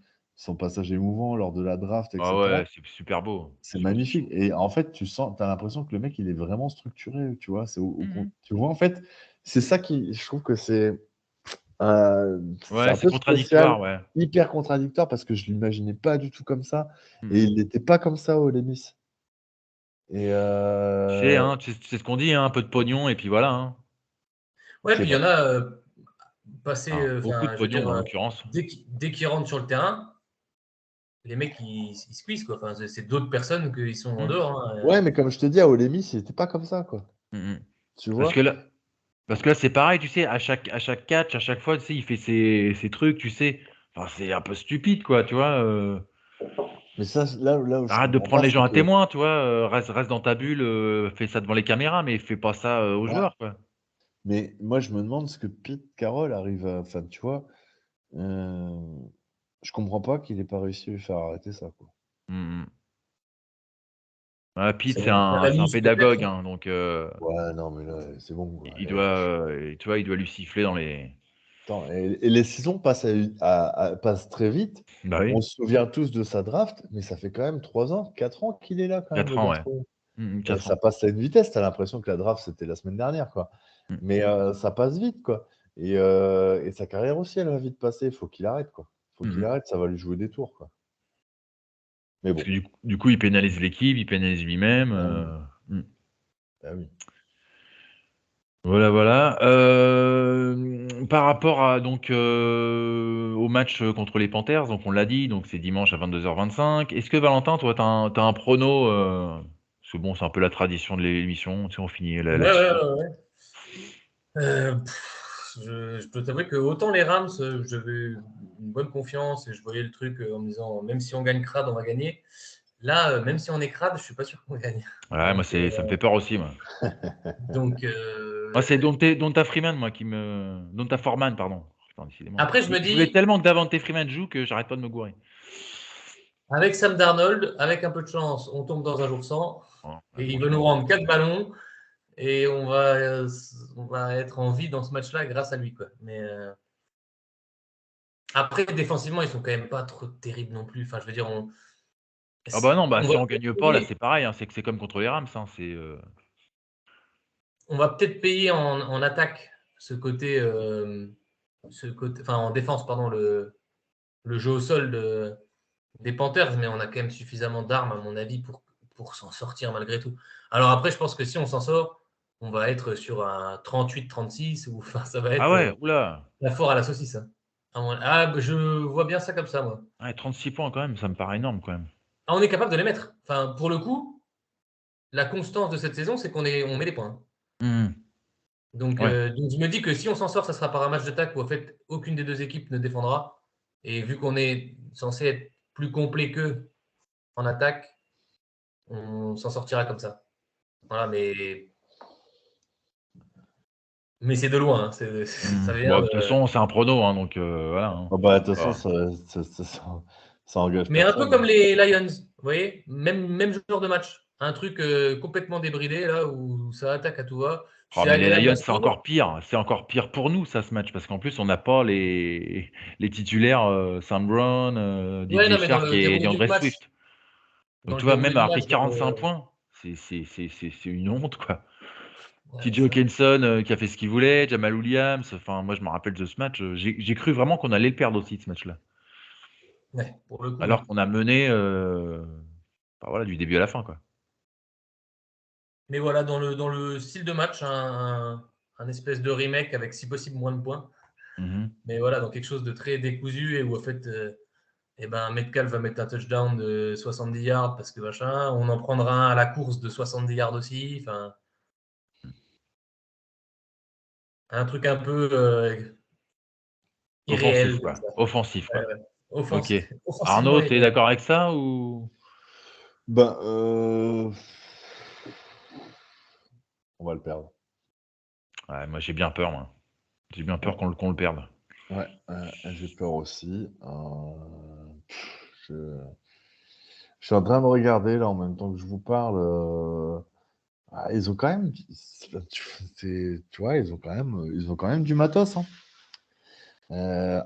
[SPEAKER 2] passage émouvant lors de la draft,
[SPEAKER 1] Ah
[SPEAKER 2] etc.,
[SPEAKER 1] ouais, c'est super beau.
[SPEAKER 2] c'est magnifique. Et en fait, tu as l'impression que le mec, il est vraiment structuré, tu vois.
[SPEAKER 1] Mhm.
[SPEAKER 2] Tu vois, en fait, c'est ça qui, je trouve que c'est
[SPEAKER 1] Ouais,
[SPEAKER 2] un
[SPEAKER 1] c'est
[SPEAKER 2] peu spécial,
[SPEAKER 1] contradictoire, ouais.
[SPEAKER 2] hyper contradictoire, parce que je l'imaginais pas du tout comme ça, et
[SPEAKER 1] Mhm.
[SPEAKER 2] il n'était pas comme ça au Lemis. Et
[SPEAKER 1] Hein, tu sais ce qu'on dit, hein, un peu de pognon, et puis voilà, hein.
[SPEAKER 3] ouais,
[SPEAKER 2] c'est
[SPEAKER 3] puis il y
[SPEAKER 2] vrai.
[SPEAKER 3] en a passé,
[SPEAKER 1] Enfin, beaucoup de
[SPEAKER 3] je veux
[SPEAKER 1] pognon,
[SPEAKER 3] dire,
[SPEAKER 1] en l'occurrence.
[SPEAKER 3] dès qu'ils rentrent sur le terrain, les mecs ils se cuisent, quoi. Enfin, c'est d'autres personnes qui sont en
[SPEAKER 1] Mhm.
[SPEAKER 3] dehors, hein.
[SPEAKER 2] Ouais, mais comme je te dis, à Olémis, il n'était pas comme ça, quoi.
[SPEAKER 1] Mhm.
[SPEAKER 2] Tu
[SPEAKER 1] Parce que
[SPEAKER 2] vois?
[SPEAKER 1] là, Parce que là, c'est pareil, tu sais, à chaque catch, à chaque fois, tu sais, il fait ses trucs, tu sais. Enfin, c'est un peu stupide, quoi, tu vois.
[SPEAKER 2] Mais ça, là où je
[SPEAKER 1] Arrête de
[SPEAKER 2] comprends
[SPEAKER 1] prendre
[SPEAKER 2] pas,
[SPEAKER 1] les
[SPEAKER 2] c'est
[SPEAKER 1] gens à
[SPEAKER 2] que.
[SPEAKER 1] témoin, tu vois. Reste dans ta bulle, fais ça devant les caméras, mais fais pas ça aux
[SPEAKER 2] Ouais.
[SPEAKER 1] joueurs, quoi.
[SPEAKER 2] Mais moi, je me demande ce que Pete Carroll arrive à. Enfin, tu vois, euh, je comprends pas qu'il ait pas réussi à lui faire arrêter ça, quoi.
[SPEAKER 1] Mhm. Ouais, Pete,
[SPEAKER 3] C'est un
[SPEAKER 1] c'est un
[SPEAKER 3] Lamus, peut-être,
[SPEAKER 1] pédagogue,
[SPEAKER 3] hein.
[SPEAKER 1] donc
[SPEAKER 2] Ouais, non, mais là, c'est bon, quoi.
[SPEAKER 1] il doit, tu vois, il doit lui siffler dans les.
[SPEAKER 2] Attends, et les saisons passent très vite.
[SPEAKER 1] Bah
[SPEAKER 2] On
[SPEAKER 1] oui,
[SPEAKER 2] se souvient tous de sa draft, mais ça fait quand même 3 ans, 4 ans qu'il est là, quand même,
[SPEAKER 1] 4
[SPEAKER 2] le
[SPEAKER 1] ans, ouais.
[SPEAKER 2] garçon.
[SPEAKER 1] 4
[SPEAKER 2] Ça
[SPEAKER 1] ans.
[SPEAKER 2] passe à une vitesse. Tu as l'impression que la draft, c'était la semaine dernière, quoi.
[SPEAKER 1] Mhm.
[SPEAKER 2] Mais ça passe vite, quoi. Et sa carrière aussi, elle va vite passer. Il faut qu'il arrête, quoi. Il faut qu'il
[SPEAKER 1] Mhm.
[SPEAKER 2] arrête, ça va lui jouer des tours, quoi. Mais
[SPEAKER 1] Parce
[SPEAKER 2] bon,
[SPEAKER 1] que du coup, il pénalise l'équipe, il pénalise lui-même.
[SPEAKER 2] bah oui.
[SPEAKER 1] Mhm.
[SPEAKER 2] Bah oui.
[SPEAKER 1] Voilà, voilà. Par rapport à donc au match contre les Panthers, donc on l'a dit, donc c'est dimanche à 22h25. Est-ce que Valentin, toi, t'as un prono parce que bon, c'est un peu la tradition de l'émission, tu sais, on finit
[SPEAKER 3] Ouais, ouais,
[SPEAKER 1] là-dessus.
[SPEAKER 3] ouais, ouais. Je peux t'avouer que autant les Rams, j'avais une bonne confiance et je voyais le truc en me disant, même si on gagne crade, on va gagner. Là, même si on est crade, je suis pas sûr qu'on gagne.
[SPEAKER 1] Ouais, moi
[SPEAKER 3] Donc,
[SPEAKER 1] ça me fait peur aussi, moi. Moi, c'est Donta Freeman, moi, Donta Foreman, pardon. Putain, décidément.
[SPEAKER 3] Après, je me
[SPEAKER 1] Je voulais
[SPEAKER 3] dis,
[SPEAKER 1] tellement que Davante Freeman joue que j'arrête pas de me gourer.
[SPEAKER 3] avec Sam Darnold, avec un peu de chance, on tombe dans un jour sans.
[SPEAKER 1] Oh,
[SPEAKER 3] Et il
[SPEAKER 1] franchement.
[SPEAKER 3] veut nous rendre 4 ballons. Et on va être en vie dans ce match-là grâce à lui, quoi. Mais après, défensivement, ils sont quand même pas trop terribles non plus. Enfin, je veux dire,
[SPEAKER 1] Ah bah non, bah
[SPEAKER 3] on
[SPEAKER 1] si
[SPEAKER 3] va
[SPEAKER 1] on
[SPEAKER 3] peut-être
[SPEAKER 1] gagne pas, là,
[SPEAKER 3] payer,
[SPEAKER 1] c'est pareil, hein, c'est que c'est comme contre les Rams, hein,
[SPEAKER 3] on va peut-être payer en attaque enfin en défense, pardon, le jeu au sol des Panthers, mais on a quand même suffisamment d'armes, à mon avis, pour s'en sortir malgré tout. Alors après, je pense que si on s'en sort, on va être sur un 38-36, ou enfin, ça va
[SPEAKER 1] Ah
[SPEAKER 3] être
[SPEAKER 1] ouais, oula.
[SPEAKER 3] la foire à la saucisse, hein. Ah, je vois bien ça comme ça, moi.
[SPEAKER 1] Ouais, 36 points quand même, ça me paraît énorme quand même.
[SPEAKER 3] Ah, on est capable de les mettre. Enfin, pour le coup, la constance de cette saison, c'est on met les points.
[SPEAKER 1] Mhm. Ouais.
[SPEAKER 3] Donc, je me dis que si on s'en sort, ça sera par un match d'attaque où en fait aucune des deux équipes ne défendra. Et vu qu'on est censé être plus complet qu'eux en attaque, on s'en sortira comme ça. Voilà, mais c'est de loin, hein. Ça vient
[SPEAKER 1] Bon, de toute
[SPEAKER 3] de...
[SPEAKER 1] façon, c'est un prono, hein, donc voilà. Hein.
[SPEAKER 2] Ah bah, de toute façon,
[SPEAKER 1] Ah.
[SPEAKER 2] ça engage
[SPEAKER 3] Mais un peu
[SPEAKER 2] personne,
[SPEAKER 3] comme
[SPEAKER 2] hein.
[SPEAKER 3] les Lions, vous voyez, même genre de match. Un truc complètement débridé, là, où ça attaque à tout va.
[SPEAKER 1] Oh,
[SPEAKER 3] C'est
[SPEAKER 1] mais les
[SPEAKER 3] agréable à
[SPEAKER 1] Lions, c'est
[SPEAKER 3] suivre.
[SPEAKER 1] encore pire. C'est encore pire pour nous, ça, ce match, parce qu'en plus, on n'a pas les titulaires Sam Brown,
[SPEAKER 3] Ouais,
[SPEAKER 1] DJ
[SPEAKER 3] non, mais dans
[SPEAKER 1] Shark
[SPEAKER 3] le
[SPEAKER 1] et
[SPEAKER 3] déroulé du
[SPEAKER 1] DeAndre
[SPEAKER 3] match,
[SPEAKER 1] Swift. Donc, tu vois, même après 45
[SPEAKER 3] le...
[SPEAKER 1] points, c'est une honte, quoi.
[SPEAKER 3] Ouais,
[SPEAKER 1] TJ
[SPEAKER 3] c'est vrai.
[SPEAKER 1] Hawkinson qui a fait ce qu'il voulait, Jamal Williams. Enfin, moi, je me rappelle de ce match. J'ai cru vraiment qu'on allait le perdre aussi, ce match-là.
[SPEAKER 3] Ouais, pour le coup, oui.
[SPEAKER 1] Alors qu'on a mené enfin, voilà, du début à la fin, quoi.
[SPEAKER 3] Mais voilà, dans le style de match, un espèce de remake avec si possible moins de points.
[SPEAKER 1] Mhm.
[SPEAKER 3] Mais voilà, dans quelque chose de très décousu et où en fait, eh ben, Metcalf va mettre un touchdown de 70 yards parce que machin, on en prendra un à la course de 70 yards aussi. Enfin, un truc un peu
[SPEAKER 1] Offensif,
[SPEAKER 3] irréel comme
[SPEAKER 1] quoi.
[SPEAKER 3] ça.
[SPEAKER 1] Offensif,
[SPEAKER 3] Ouais,
[SPEAKER 1] quoi.
[SPEAKER 3] ouais.
[SPEAKER 1] Ok.
[SPEAKER 3] Offensivement
[SPEAKER 1] Arnaud, t'es
[SPEAKER 3] irréel.
[SPEAKER 1] d'accord avec ça ou...
[SPEAKER 2] Ben, on va le perdre.
[SPEAKER 1] Ouais, moi, j'ai bien peur, moi. J'ai bien peur
[SPEAKER 2] Ouais,
[SPEAKER 1] qu'on le perde.
[SPEAKER 2] ouais, j'ai peur aussi. Je... je suis en train de regarder là en même temps que je vous parle. Ils ont quand même, tu vois, ils ont quand même du matos, hein.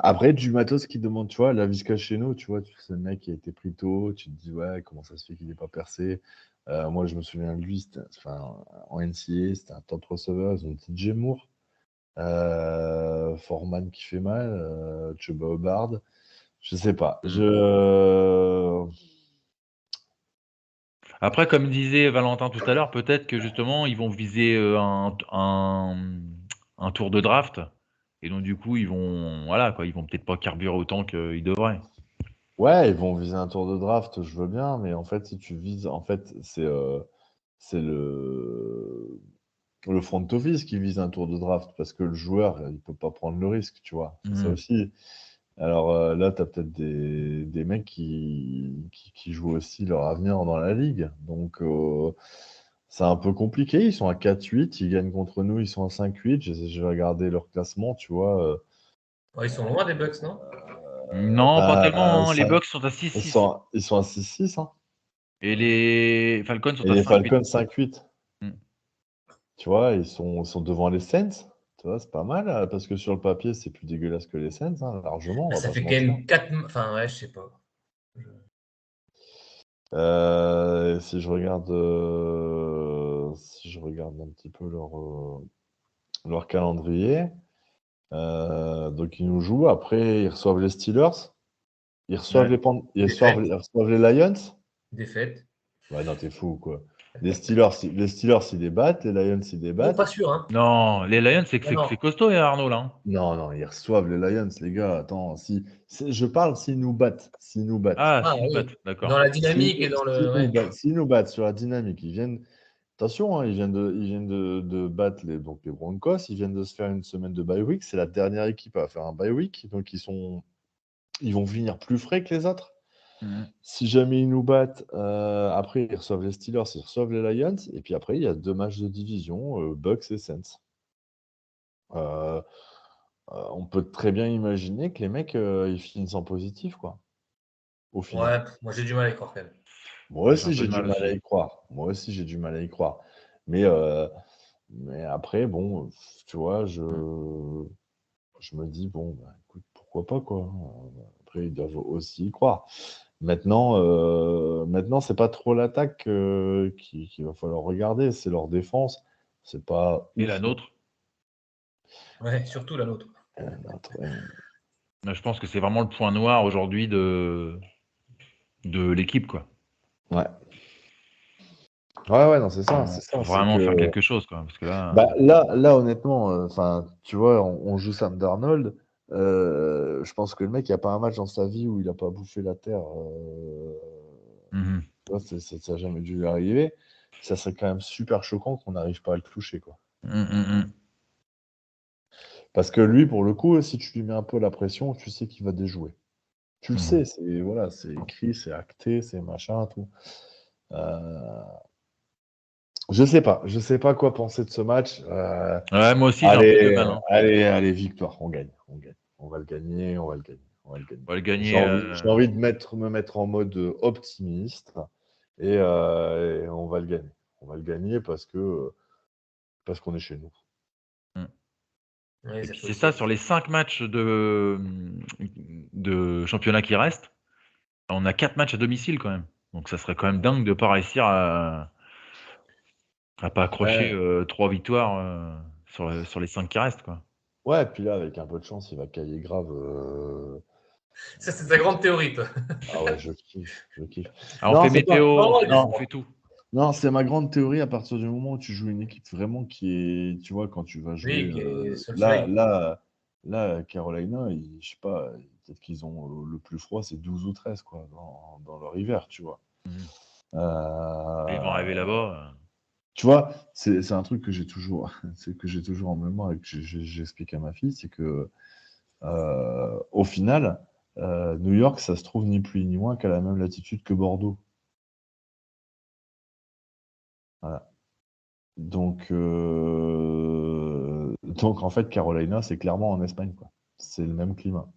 [SPEAKER 2] Après, du matos qui demande, tu vois, la Visca chez nous, tu vois, c'est le mec qui a été pris tôt, tu te dis, ouais, comment ça se fait qu'il n'est pas percé? Moi, je me souviens de lui, enfin, en NCAA, c'était un top receveur, ils ont DJ Moore, Foreman qui fait mal, Chuba Hubbard, je sais pas.
[SPEAKER 1] Après, comme disait Valentin tout à l'heure, peut-être que justement, ils vont viser un tour de draft. Et donc, du coup, voilà, quoi, ils vont peut-être pas carburer autant qu'ils devraient.
[SPEAKER 2] Ouais, ils vont viser un tour de draft, je veux bien, mais en fait, si tu vises, en fait, c'est le front office qui vise un tour de draft parce que le joueur, il peut pas prendre le risque, tu vois. C'est ça
[SPEAKER 1] Mhm.
[SPEAKER 2] aussi. Alors là, tu as peut-être des mecs qui jouent aussi leur avenir dans la ligue. Donc, c'est un peu compliqué. Ils sont à 4-8, ils gagnent contre nous, ils sont à 5-8. Je vais regarder leur classement, tu vois.
[SPEAKER 3] Ouais, ils sont loin des Bucks, non?
[SPEAKER 1] Non, pas tellement, hein. Les Bucks sont à
[SPEAKER 2] ils
[SPEAKER 1] 6-6.
[SPEAKER 2] sont, ils sont à 6-6, hein.
[SPEAKER 1] Et les Falcons sont
[SPEAKER 2] Et
[SPEAKER 1] à
[SPEAKER 2] les
[SPEAKER 1] 5-8.
[SPEAKER 2] Falcons, 5-8.
[SPEAKER 1] Mm.
[SPEAKER 2] Tu vois, ils sont devant les Saints. Tu vois, c'est pas mal, parce que sur le papier, c'est plus dégueulasse que les Saints, hein, largement, on
[SPEAKER 3] Ah,
[SPEAKER 2] va
[SPEAKER 3] ça
[SPEAKER 2] pas se
[SPEAKER 3] fait quand
[SPEAKER 2] mentir.
[SPEAKER 3] même 4. Enfin, ouais, je sais pas.
[SPEAKER 2] Si je regarde un petit peu leur calendrier, donc ils nous jouent. Après, ils reçoivent les Steelers. Ils reçoivent
[SPEAKER 1] Ouais.
[SPEAKER 2] ils
[SPEAKER 3] Défaite.
[SPEAKER 2] reçoivent les Lions.
[SPEAKER 3] Défaite.
[SPEAKER 2] Ouais, non, t'es fou, quoi. Les Steelers, ils les battent. Les Lions, ils les
[SPEAKER 3] Oh, pas
[SPEAKER 2] battent.
[SPEAKER 3] sûr, hein.
[SPEAKER 1] Non, les Lions,
[SPEAKER 3] Non,
[SPEAKER 1] c'est
[SPEAKER 3] non.
[SPEAKER 1] costaud, hein, Arnaud, là. Hein.
[SPEAKER 2] Non, non, ils reçoivent les Lions, les gars. Attends, je parle s'ils nous battent. S'ils nous battent.
[SPEAKER 1] Ah,
[SPEAKER 3] Ah
[SPEAKER 1] s'ils nous
[SPEAKER 3] oui.
[SPEAKER 1] battent,
[SPEAKER 3] Dans
[SPEAKER 1] d'accord.
[SPEAKER 3] la
[SPEAKER 2] S'ils
[SPEAKER 3] dynamique et
[SPEAKER 2] nous,
[SPEAKER 3] dans
[SPEAKER 2] s'ils
[SPEAKER 3] le.
[SPEAKER 2] nous
[SPEAKER 3] Ouais.
[SPEAKER 2] battent, s'ils nous battent sur la dynamique, ils viennent. Attention, hein, ils viennent de battre les Broncos. Ils viennent de se faire une semaine de bye week. C'est la dernière équipe à faire un bye week. Donc, ils vont venir plus frais que les autres.
[SPEAKER 1] Mhm.
[SPEAKER 2] Si jamais ils nous battent, après, ils reçoivent les Steelers, ils reçoivent les Lions. Et puis après, il y a 2 matchs de division, Bucks et Saints. Euh, on peut très bien imaginer que les mecs, ils finissent en positif, quoi, au final.
[SPEAKER 3] Ouais, moi j'ai du mal à y croire quand même.
[SPEAKER 2] Moi
[SPEAKER 1] Ouais, j'ai un
[SPEAKER 2] aussi,
[SPEAKER 1] peu
[SPEAKER 2] j'ai
[SPEAKER 1] de
[SPEAKER 2] du
[SPEAKER 1] mal
[SPEAKER 2] mal à
[SPEAKER 1] aussi.
[SPEAKER 2] y croire. Moi aussi, j'ai du mal à y croire. Mais, mais après, bon, tu vois, je me dis, bon, bah, écoute, pourquoi pas, quoi. Après, ils doivent aussi y croire. Maintenant, c'est pas trop l'attaque qu'il va falloir regarder, c'est leur défense. C'est pas
[SPEAKER 1] Et la
[SPEAKER 2] ouf, non.
[SPEAKER 1] nôtre,
[SPEAKER 3] Ouais, surtout la nôtre.
[SPEAKER 1] je pense que c'est vraiment le point noir aujourd'hui de l'équipe, quoi.
[SPEAKER 2] Ouais. Ouais, non, c'est ça, c'est
[SPEAKER 1] Faut
[SPEAKER 2] ça. C'est
[SPEAKER 1] vraiment
[SPEAKER 2] que
[SPEAKER 1] faire quelque chose, quoi. Parce que là,
[SPEAKER 2] bah, là, honnêtement, enfin, tu vois, on joue Sam Darnold. Je pense que le mec, il n'y a pas un match dans sa vie où il n'a pas bouffé la terre.
[SPEAKER 1] mhm.
[SPEAKER 2] Tu vois, ça n'a jamais dû lui arriver. Ça serait quand même super choquant qu'on n'arrive pas à le toucher, quoi. Parce que lui, pour le coup, si tu lui mets un peu la pression, tu sais qu'il va déjouer. Tu le sais, c'est voilà, c'est écrit, c'est acté, c'est machin, tout. Euh, je sais pas quoi penser de ce match.
[SPEAKER 1] Ouais, moi aussi, j'ai un peu de mal, hein.
[SPEAKER 2] Allez, victoire, on gagne. On va le gagner, on va le gagner, on va le gagner.
[SPEAKER 1] On va le gagner.
[SPEAKER 2] J'ai envie de me mettre en mode optimiste et on va le gagner. On va le gagner parce qu'on est chez nous.
[SPEAKER 3] Ouais,
[SPEAKER 1] Et
[SPEAKER 3] c'est
[SPEAKER 1] puis c'est ça,
[SPEAKER 3] possible.
[SPEAKER 1] sur les 5 matchs de championnat qui restent, on a 4 matchs à domicile quand même. Donc ça serait quand même dingue de ne pas réussir à pas accrocher
[SPEAKER 2] Ouais,
[SPEAKER 1] 3 victoires sur les 5 qui restent, quoi.
[SPEAKER 2] ouais, puis là, avec un peu de chance, il va cailler grave.
[SPEAKER 3] Ça, c'est ta grande théorie, toi.
[SPEAKER 2] Ah ouais, je kiffe, je kiffe.
[SPEAKER 1] Alors on
[SPEAKER 2] Non,
[SPEAKER 1] fait
[SPEAKER 2] c'est pas.
[SPEAKER 1] météo,
[SPEAKER 3] Non,
[SPEAKER 2] Non,
[SPEAKER 1] on fait tout.
[SPEAKER 2] non, c'est ma grande théorie à partir du moment où tu joues une équipe vraiment qui est, tu vois, quand tu vas jouer
[SPEAKER 3] oui, qui est sur le
[SPEAKER 2] là,
[SPEAKER 3] soleil.
[SPEAKER 2] là, là, Carolina, je sais pas, peut-être qu'ils ont le plus froid, c'est 12 ou 13 quoi, dans leur hiver, tu vois.
[SPEAKER 1] Mhm. Ils vont arriver
[SPEAKER 2] Euh,
[SPEAKER 1] là-bas.
[SPEAKER 2] Tu vois, c'est un truc que j'ai toujours, c'est que j'ai toujours en mémoire et que j'explique à ma fille, c'est que au final, New York, ça se trouve ni plus ni moins qu'à la même latitude que Bordeaux. Voilà. Donc en fait, Carolina, c'est clairement en Espagne, quoi. C'est le même climat.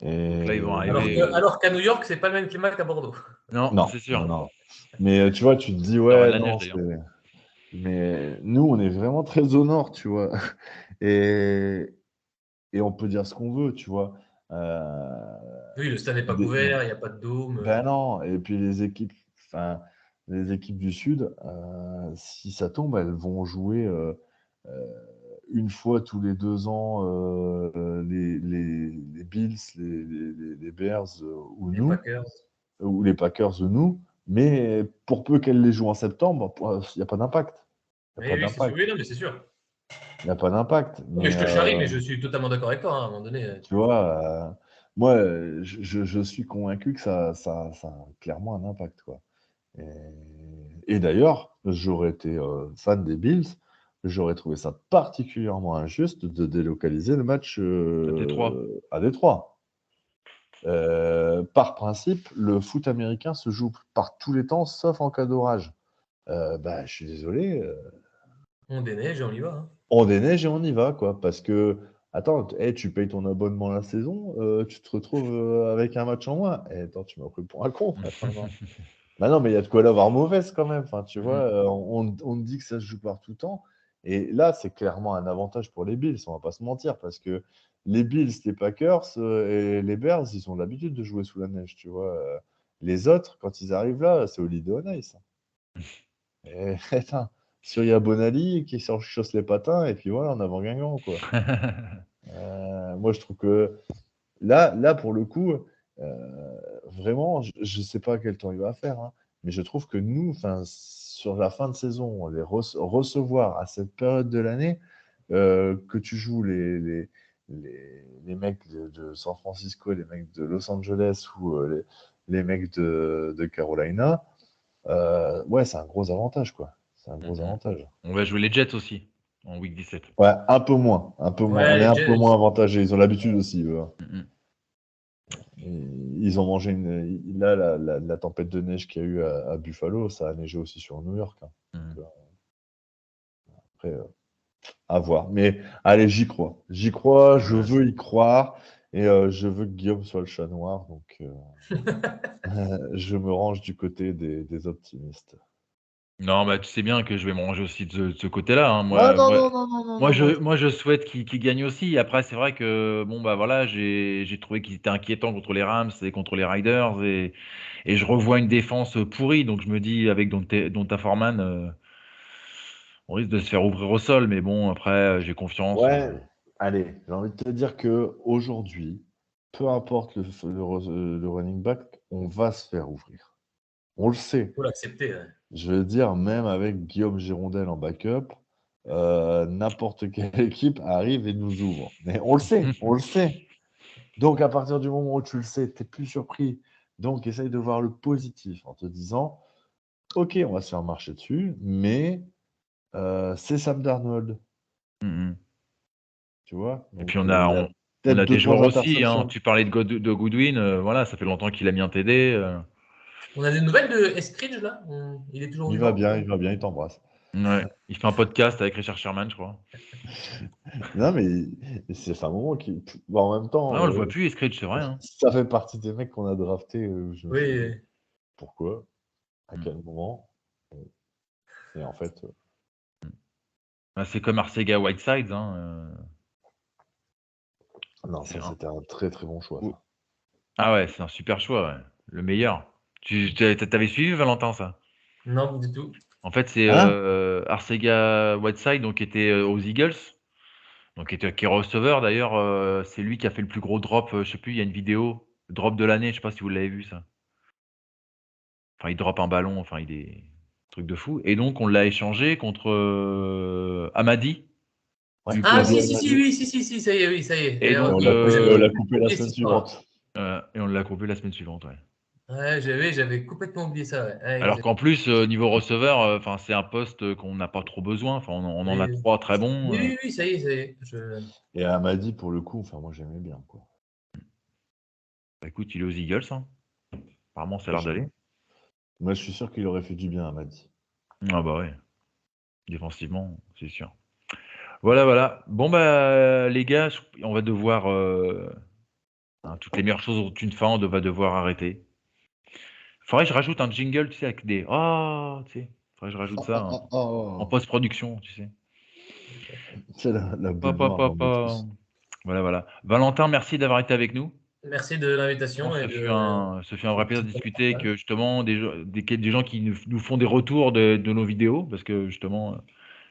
[SPEAKER 1] Donc là, ils vont
[SPEAKER 2] Et
[SPEAKER 1] arriver.
[SPEAKER 3] Alors qu'à New York, c'est pas le même climat qu'à Bordeaux.
[SPEAKER 1] Non,
[SPEAKER 2] non,
[SPEAKER 1] c'est sûr.
[SPEAKER 2] non, non. Mais tu vois, tu te dis,
[SPEAKER 1] Il y aura
[SPEAKER 2] ouais,
[SPEAKER 1] de la neige
[SPEAKER 2] non,
[SPEAKER 1] d'ailleurs.
[SPEAKER 2] mais nous, on est vraiment très au nord, tu vois. Et, et on peut dire ce qu'on veut, tu vois.
[SPEAKER 3] Oui, le stade n'est pas
[SPEAKER 2] Des-
[SPEAKER 3] couvert, il n'y a pas de dôme.
[SPEAKER 2] Ben non, et puis enfin, les équipes du Sud, si ça tombe, elles vont jouer euh, une fois tous les 2 ans les Bills, les Bears ou
[SPEAKER 3] Les
[SPEAKER 2] nous,
[SPEAKER 3] Packers.
[SPEAKER 2] ou les Packers ou nous, mais pour peu qu'elles les jouent en septembre, il n'y a pas d'impact. Il n'y a
[SPEAKER 3] Oui,
[SPEAKER 2] pas
[SPEAKER 3] oui, c'est sûr.
[SPEAKER 2] d'impact.
[SPEAKER 3] Oui, non, mais c'est sûr.
[SPEAKER 2] Il n'y a pas d'impact.
[SPEAKER 3] Non, mais
[SPEAKER 2] Mais
[SPEAKER 3] je te charrie, mais je suis totalement d'accord avec toi, hein, à un moment donné.
[SPEAKER 2] tu vois, moi, je suis convaincu que ça a clairement un impact, quoi. Et d'ailleurs, j'aurais été fan des Bills, j'aurais trouvé ça particulièrement injuste de délocaliser le match
[SPEAKER 1] À Détroit.
[SPEAKER 2] à Détroit. Par principe, le foot américain se joue par tous les temps, sauf en cas d'orage. Bah, je suis désolé,
[SPEAKER 3] On déneige et on y va, hein.
[SPEAKER 2] on déneige et on y va, quoi. Parce que, attends, tu payes ton abonnement la saison, tu te retrouves avec un match en moins. Attends, tu m'as pris pour un con. Attends, non. Bah non, mais il y a de quoi l'avoir mauvaise quand même. Enfin, tu vois, on dit que ça se joue par tout temps. Et là, c'est clairement un avantage pour les Bills, on va pas se mentir, parce que les Bills, les Packers et les Bears, ils ont l'habitude de jouer sous la neige, tu vois. Les autres, quand ils arrivent là, c'est Holiday on Ice. Et attends, Surya Bonali qui chausse les patins, et puis voilà, en avant Guingamp, quoi. Moi, je trouve que là pour le coup, vraiment, je ne sais pas quel temps il va faire, hein, mais je trouve que nous, sur la fin de saison, recevoir à cette période de l'année, que tu joues les mecs de San Francisco, les mecs de Los Angeles ou les mecs de Carolina, ouais, c'est un gros avantage, quoi. C'est un gros avantage.
[SPEAKER 1] On va jouer les Jets aussi en week 17.
[SPEAKER 2] Ouais, un peu moins, un peu moins.
[SPEAKER 3] Ouais,
[SPEAKER 2] On est
[SPEAKER 3] les
[SPEAKER 2] un peu moins
[SPEAKER 3] Jets.
[SPEAKER 2] avantagés. Ils ont l'habitude aussi, eux, hein.
[SPEAKER 1] Mhm.
[SPEAKER 2] Ils ont mangé là, la tempête de neige qu'il y a eu à Buffalo, ça a neigé aussi sur New York, hein.
[SPEAKER 1] Mhm.
[SPEAKER 2] Donc, après, À voir. Mais allez, j'y crois. J'y crois, je veux y croire. Et je veux que Guillaume soit le chat noir. Donc, je me range du côté des optimistes.
[SPEAKER 1] Non, bah, tu sais bien que je vais me ranger aussi de ce côté-là, hein.
[SPEAKER 2] Ah
[SPEAKER 1] Moi
[SPEAKER 2] non,
[SPEAKER 1] moi
[SPEAKER 2] non, non, non, non,
[SPEAKER 1] moi
[SPEAKER 2] non, non.
[SPEAKER 1] je souhaite qu'ils gagnent aussi. Après, c'est vrai que bon, bah, voilà, j'ai trouvé qu'ils étaient inquiétants contre les Rams et contre les Riders et je revois une défense pourrie. Donc je me dis avec Donta Foreman, on risque de se faire ouvrir au sol. Mais bon, après, j'ai confiance.
[SPEAKER 2] Ouais, allez, j'ai envie de te dire que aujourd'hui, peu importe le running back, on va se faire ouvrir. On le sait.
[SPEAKER 3] Il faut l'accepter. Ouais.
[SPEAKER 2] Je veux dire, même avec Guillaume Girondel en backup, n'importe quelle équipe arrive et nous ouvre. Mais on le sait, on le sait. Donc, à partir du moment où tu le sais, tu n'es plus surpris. Donc, essaye de voir le positif en te disant, OK, on va se faire marcher dessus, mais c'est Sam Darnold,
[SPEAKER 1] Mhm.
[SPEAKER 2] tu vois.
[SPEAKER 1] Et puis
[SPEAKER 2] Donc, il a
[SPEAKER 1] on
[SPEAKER 2] peut-être
[SPEAKER 1] a
[SPEAKER 2] deux,
[SPEAKER 1] des joueurs
[SPEAKER 2] trois
[SPEAKER 1] aussi, hein.
[SPEAKER 2] interceptions.
[SPEAKER 1] Tu parlais de Goodwin, voilà, ça fait longtemps qu'il a mis un TD.
[SPEAKER 3] On a des nouvelles de Eskridge là? Il est toujours vivant?
[SPEAKER 2] Il va bien, il t'embrasse.
[SPEAKER 1] Ouais. Il fait un podcast avec Richard Sherman, je crois.
[SPEAKER 2] Non, mais c'est un moment qui. Bon, en même
[SPEAKER 1] Ouais,
[SPEAKER 2] temps,
[SPEAKER 1] on le voit plus, Eskridge, c'est vrai, hein.
[SPEAKER 2] ça fait partie des mecs qu'on a draftés. Je me suis dit,
[SPEAKER 3] Oui.
[SPEAKER 2] pourquoi? À
[SPEAKER 1] Mm.
[SPEAKER 2] quel moment? Et en fait,
[SPEAKER 1] Ah, c'est comme Arcega Whiteside, hein.
[SPEAKER 2] non,
[SPEAKER 1] C'est
[SPEAKER 2] ça,
[SPEAKER 1] un...
[SPEAKER 2] c'était un très très bon choix,
[SPEAKER 1] Ouh.
[SPEAKER 2] ça.
[SPEAKER 1] Ah ouais, c'est un super choix, ouais. Le meilleur. T'avais suivi Valentin, ça?
[SPEAKER 3] Non, pas du tout.
[SPEAKER 1] En fait, c'est
[SPEAKER 2] Hein?
[SPEAKER 1] Arcega Whiteside, donc qui était aux Eagles, donc qui est receveur d'ailleurs. C'est lui qui a fait le plus gros drop. Je sais plus, il y a une vidéo, le drop de l'année. Je sais pas si vous l'avez vu ça. Enfin, il drop un ballon. Enfin, il est truc de fou. Et donc, on l'a échangé contre Amadi.
[SPEAKER 2] Ouais,
[SPEAKER 3] Ah,
[SPEAKER 2] Kobe
[SPEAKER 3] si, si, si,
[SPEAKER 2] Amadi.
[SPEAKER 3] oui, si, si, si, ça y est, oui, ça y est.
[SPEAKER 1] Et donc,
[SPEAKER 2] Et on l'a coupé la
[SPEAKER 3] Oublié
[SPEAKER 2] semaine
[SPEAKER 3] cette histoire.
[SPEAKER 2] suivante.
[SPEAKER 1] et on l'a coupé la semaine suivante, ouais.
[SPEAKER 3] Ouais, j'avais complètement oublié ça. Ouais. Ouais,
[SPEAKER 1] Alors
[SPEAKER 3] exact.
[SPEAKER 1] qu'en plus, niveau receveur, enfin, c'est un poste qu'on n'a pas trop besoin. Enfin, on en a
[SPEAKER 3] Oui,
[SPEAKER 1] 3 très bons.
[SPEAKER 3] oui, oui, oui, ça y est, ça y est.
[SPEAKER 2] Et Amadi, pour le coup, enfin, moi, j'aimais bien, quoi.
[SPEAKER 1] Bah, écoute, il est aux Eagles, hein. Apparemment, ça a
[SPEAKER 2] Moi,
[SPEAKER 1] l'air d'aller.
[SPEAKER 2] moi, je suis sûr qu'il aurait fait du bien à Amadi.
[SPEAKER 1] Ah bah ouais, défensivement, c'est sûr. Voilà, voilà. Bon bah les gars, on va devoir hein, toutes les meilleures choses ont une fin, on va devoir arrêter. Faudrait que je rajoute un jingle, tu sais, avec des tu sais. Faudrait que je rajoute
[SPEAKER 2] Oh,
[SPEAKER 1] ça
[SPEAKER 2] oh,
[SPEAKER 1] hein,
[SPEAKER 2] oh,
[SPEAKER 1] en
[SPEAKER 2] oh.
[SPEAKER 1] post-production, tu sais.
[SPEAKER 2] C'est la boule
[SPEAKER 1] Hop, hop,
[SPEAKER 2] noire
[SPEAKER 1] hop,
[SPEAKER 2] dans
[SPEAKER 1] hop.
[SPEAKER 2] Matrix.
[SPEAKER 1] Voilà, voilà. Valentin, merci d'avoir été avec nous.
[SPEAKER 3] Merci de
[SPEAKER 1] Bon,
[SPEAKER 3] l'invitation et
[SPEAKER 1] ce fut un
[SPEAKER 3] ce
[SPEAKER 1] vrai plaisir
[SPEAKER 3] petit
[SPEAKER 1] de discuter et
[SPEAKER 3] podcast.
[SPEAKER 1] que justement des gens qui nous font des retours de nos vidéos parce que justement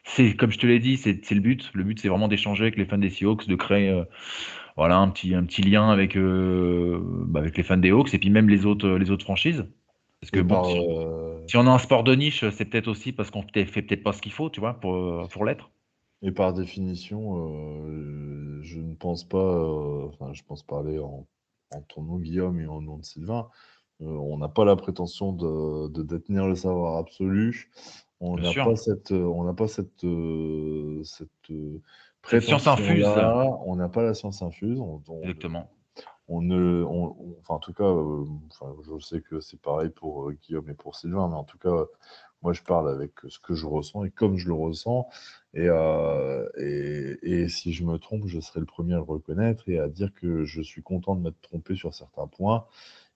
[SPEAKER 1] c'est comme je te l'ai dit, c'est le but. Le but c'est vraiment d'échanger avec les fans des Seahawks, de créer voilà un petit lien avec avec les fans des Hawks et puis même les autres franchises. Parce que
[SPEAKER 2] Et
[SPEAKER 1] bon,
[SPEAKER 2] par,
[SPEAKER 1] si on a un sport de niche, c'est peut-être aussi parce qu'on fait peut-être pas ce qu'il faut, tu vois, pour l'être.
[SPEAKER 2] et par définition, je ne pense pas, enfin, je pense parler en ton nom, Guillaume, et en nom de Sylvain. On n'a pas la prétention de détenir le savoir absolu. On
[SPEAKER 1] Bien
[SPEAKER 2] n'a
[SPEAKER 1] sûr.
[SPEAKER 2] pas cette
[SPEAKER 1] Cette science infuse,
[SPEAKER 2] prétention-là. On n'a pas la science infuse.
[SPEAKER 1] exactement.
[SPEAKER 2] Enfin, en tout cas, enfin, je sais que c'est pareil pour Guillaume et pour Sylvain, mais en tout cas, moi, je parle avec ce que je ressens et comme je le ressens. Et si je me trompe, je serai le premier à le reconnaître et à dire que je suis content de m'être trompé sur certains points.